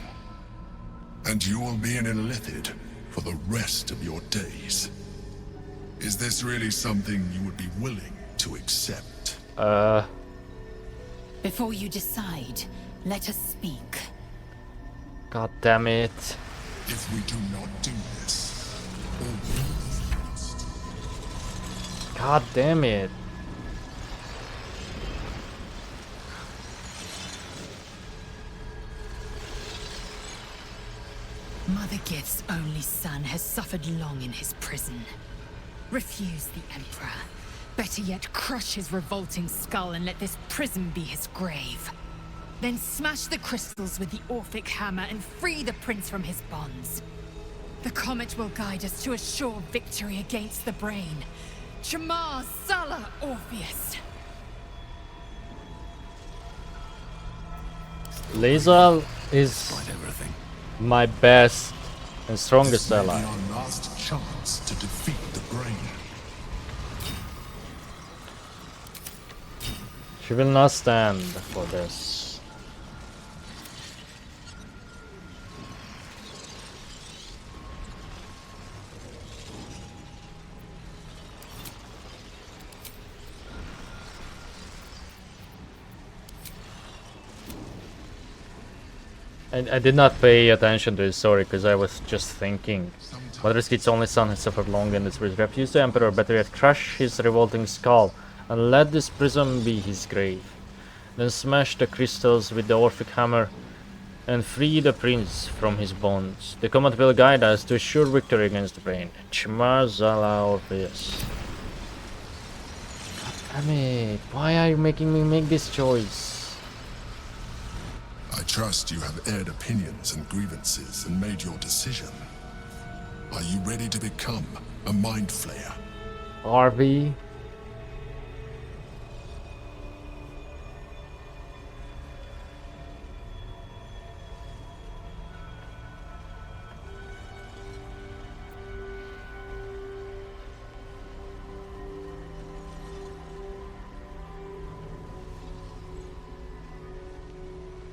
And you will be an Illithid for the rest of your days. Is this really something you would be willing to accept? Before you decide, let us speak. God damn it. If we do not do this, all will be lost. God damn it. Mother Gith's only son has suffered long in his prison. Refuse the Emperor. Better yet, crush his revolting skull and let this prison be his grave. Then smash the crystals with the Orphic hammer and free the prince from his bonds. The comet will guide us to a sure victory against the brain. Chamar Sala Orpheus. Lae'zel is my best and strongest This may ally. be our last chance to defeat the brain. She will not stand for this. I did not pay attention to his story because I was just thinking. Mother Gith's only son has suffered long in this prison. Refuse the Emperor, better yet crush his revolting skull and let this prison be his grave. Then smash the crystals with the Orphic hammer and free the prince from his bonds. The combat will guide us to a sure victory against the brain. Chmar Zala Orpheus. Damn it, why are you making me make this choice? I trust you have aired opinions and grievances and made your decision. Are you ready to become a mind flayer? RV?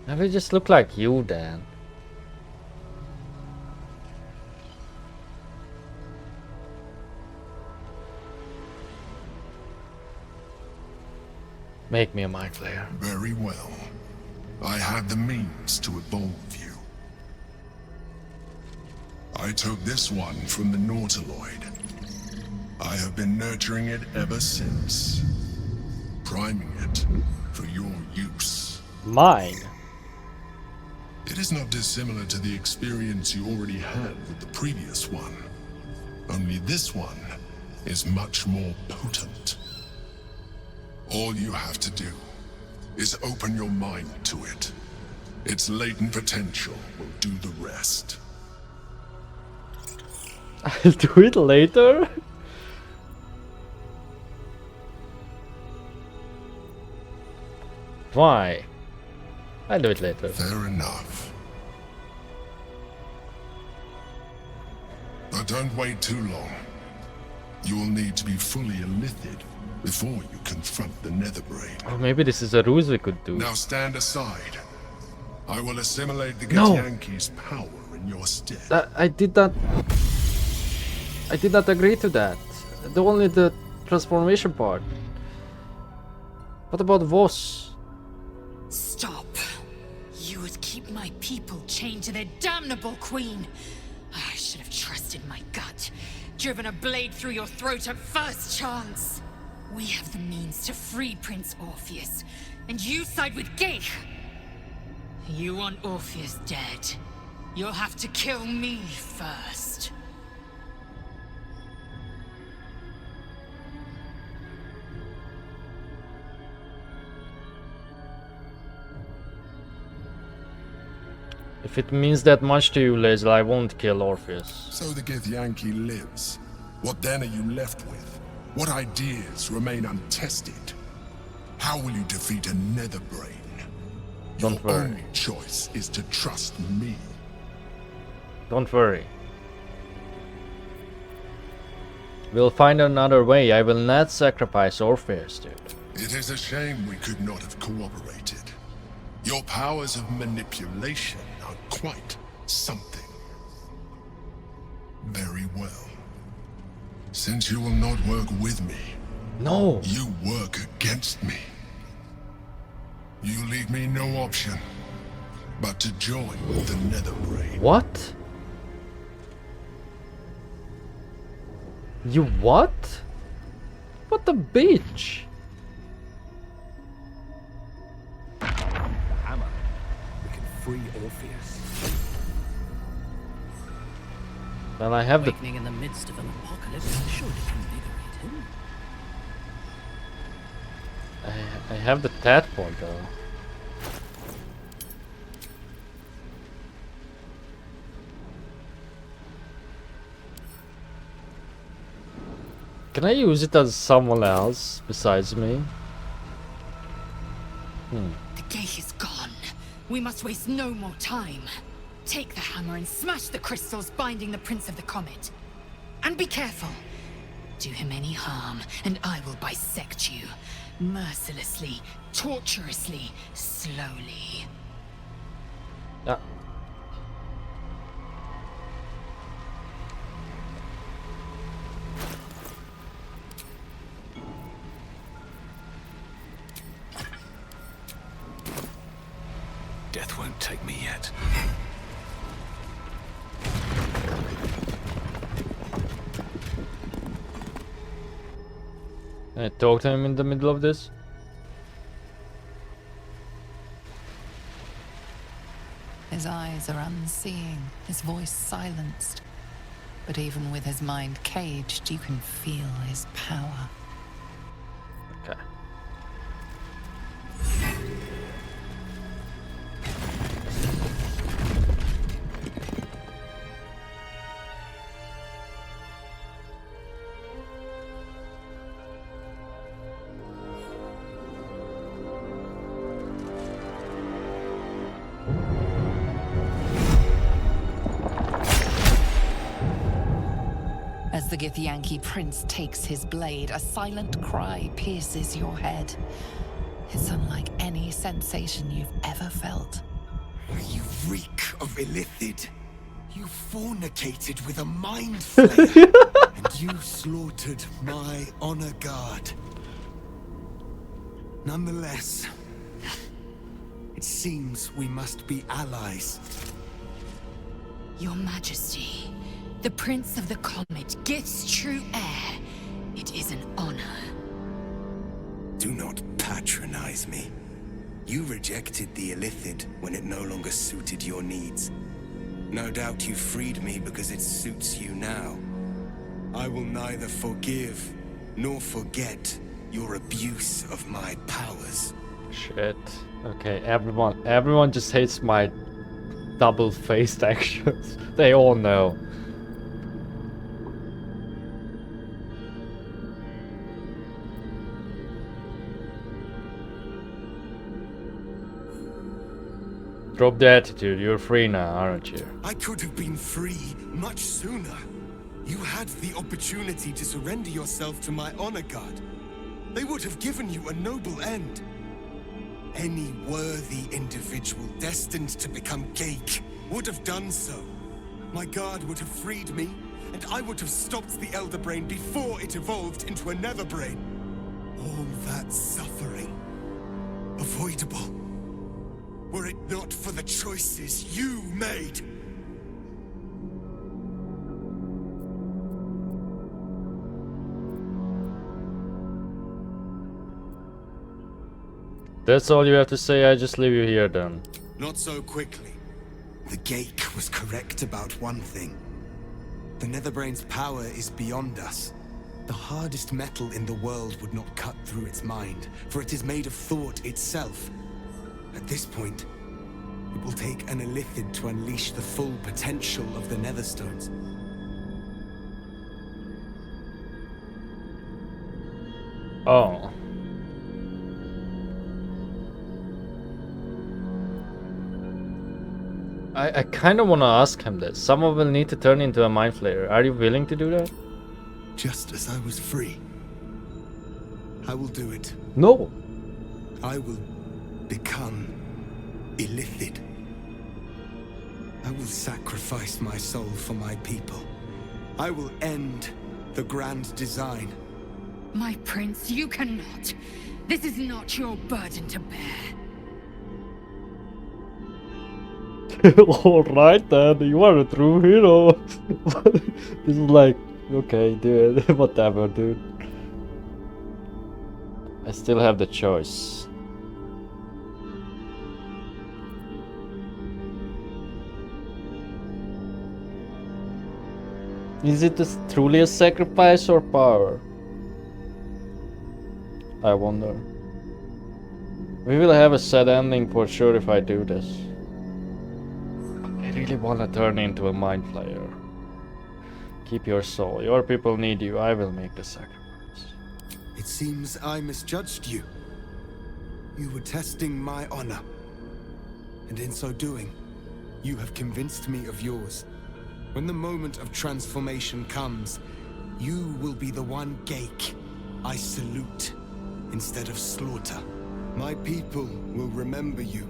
I will just look like you then. Make me a mind flayer. Very well. I have the means to evolve you. I took this one from the Nautiloid. I have been nurturing it ever since. Priming it for your use. Mine? It is not dissimilar to the experience you already had with the previous one. Only this one is much more potent. All you have to do is open your mind to it. Its latent potential will do the rest. I'll do it later? Why? I'll do it later. Fair enough. But don't wait too long. You will need to be fully elithid before you confront the Netherbrain. Oh, maybe this is a ruse we could do. Now stand aside. I will assimilate the No. Githyanki's power in your stead. I did not agree to that. Only the transformation part. What about Voss? Stop. You would keep my people chained to their damnable queen. I should have trusted my gut. Driven a blade through your throat at first chance. We have the means to free Prince Orpheus, and you side with Geich. You want Orpheus dead. You'll have to kill me first. If it means that much to you, Lazel, I won't kill Orpheus. So the Githyanki lives. What then are you left with? What ideas remain untested? How will you defeat a Netherbrain? Don't Your worry. only choice is to trust me. Don't worry. We'll find another way. I will not sacrifice Orpheus, dude. It is a shame we could not have cooperated. Your powers of manipulation are quite something. Very well. Since you will not work with me, no, you work against me. You leave me no option but to join the Netherbrain. What? You what? What the bitch? Hammer. We can free Orpheus. Well, I have the... Awakening in the midst of an apocalypse should invigorate him. I have the tadpole though. Can I use it as someone else besides me? The Geich is gone. We must waste no more time. Take the hammer and smash the crystals binding the Prince of the Comet. And be careful. Do him any harm, and I will bisect you. Mercilessly, torturously, slowly. Ah. Death won't take me yet. Can I talk to him in the middle of this? His eyes are unseeing, his voice silenced. But even with his mind caged, you can feel his power. Okay. As the Githyanki prince takes his blade, a silent cry pierces your head. It's unlike any sensation you've ever felt. You reek of Illithid. You fornicated with a mind flayer. And you slaughtered my honor guard. Nonetheless, it seems we must be allies. Your Majesty, the Prince of the Comet, Gith's true heir. It is an honor. Do not patronize me. You rejected the Illithid when it no longer suited your needs. No doubt you freed me because it suits you now. I will neither forgive nor forget your abuse of my powers. Shit. Okay, everyone just hates my double-faced actions. They all know. Drop the attitude, you're free now, aren't you? I could have been free much sooner. You had the opportunity to surrender yourself to my honor guard. They would have given you a noble end. Any worthy individual destined to become Geik would have done so. My guard would have freed me, and I would have stopped the Elder Brain before it evolved into a Nether Brain. All that suffering, avoidable. Were it not for the choices you made. That's all you have to say, I just leave you here then. Not so quickly. The Geik was correct about one thing. The Netherbrain's power is beyond us. The hardest metal in the world would not cut through its mind, for it is made of thought itself. At this point, it will take an Illithid to unleash the full potential of the Netherstones. Oh. I kind of want to ask him this. Someone will need to turn into a mind flayer. Are you willing to do that? Just as I was free. I will do it. No. I will become Illithid. I will sacrifice my soul for my people. I will end the grand design. My prince, you cannot. This is not your burden to bear. Alright then, you are a true hero. This is like, okay dude, whatever dude. I still have the choice. Is it truly a sacrifice or power? I wonder. We will have a sad ending for sure if I do this. I really wanna turn into a mind flayer. Keep your soul. Your people need you. I will make the sacrifice. It seems I misjudged you. You were testing my honor. And in so doing, you have convinced me of yours. When the moment of transformation comes, you will be the one Geik I salute instead of slaughter. My people will remember you.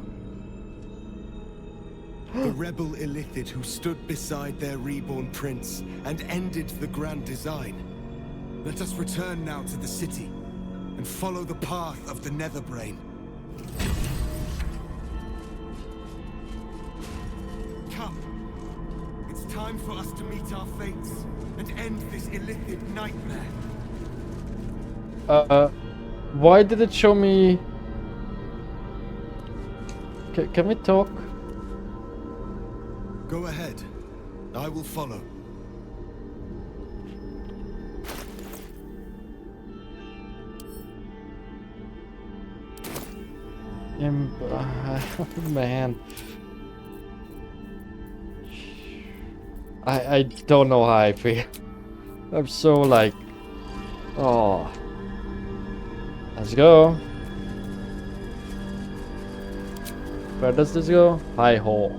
The rebel Illithid who stood beside their reborn prince and ended the grand design. Let us return now to the city and follow the path of the Netherbrain. Come. It's time for us to meet our fates and end this Illithid nightmare. Why did it show me... Can we talk? Go ahead. I will follow. Man. I don't know how I feel. I'm so like... Oh. Let's go. Where does this go? High hole.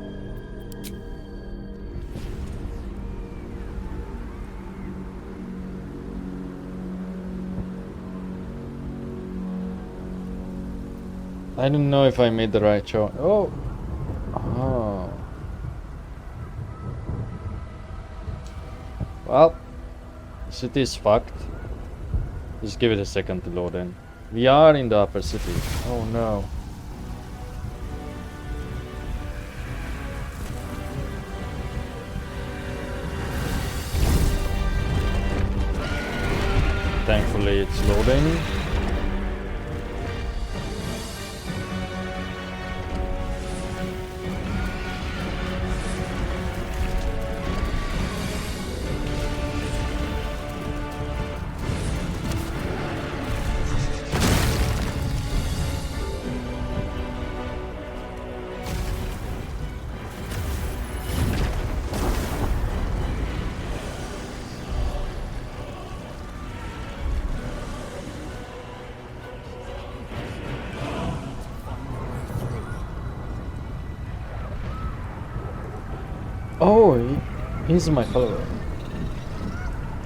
I don't know if I made the right choice. Oh. Oh. Well, city is fucked. Just give it a second to load in. We are in the upper city. Oh no. Thankfully it's loading. Oh, he's my follower.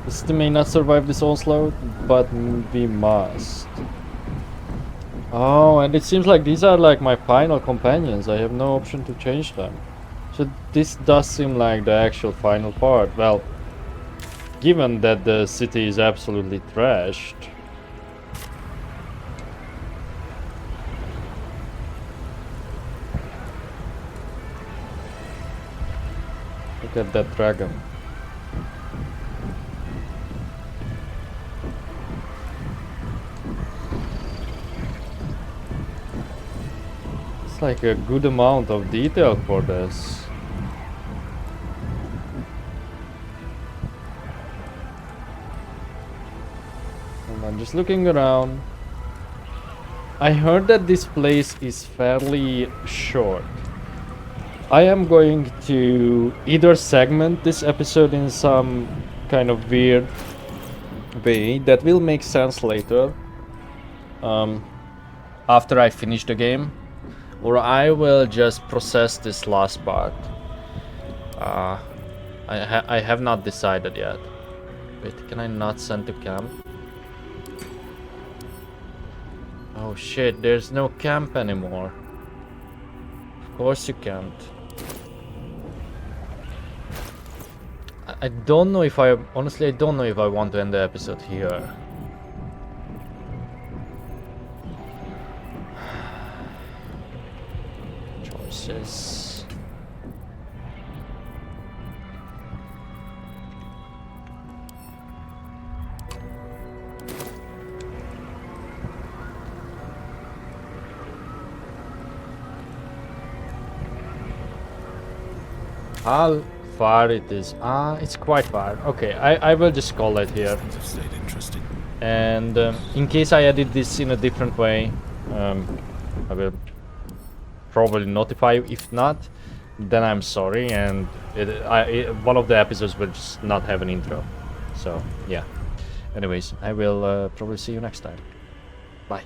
The city may not survive this onslaught, but we must. Oh, and it seems like these are like my final companions. I have no option to change them. So this does seem like the actual final part. Well, given that the city is absolutely trashed. Look at that dragon. It's like a good amount of detail for this. And I'm just looking around. I heard that this place is fairly short. I am going to either segment this episode in some kind of weird way that will make sense later, after I finish the game, or I will just process this last part. I have not decided yet. Wait, can I not send to camp? Oh shit, there's no camp anymore. Of course you can't. I don't know if honestly I don't know if I want to end the episode here. Choices. How far it is? It's quite far. Okay, I will just call it here. And in case I edit this in a different way, I will probably notify you. If not, then I'm sorry, and one of the episodes will just not have an intro. So yeah. Anyways, I will probably see you next time. Bye.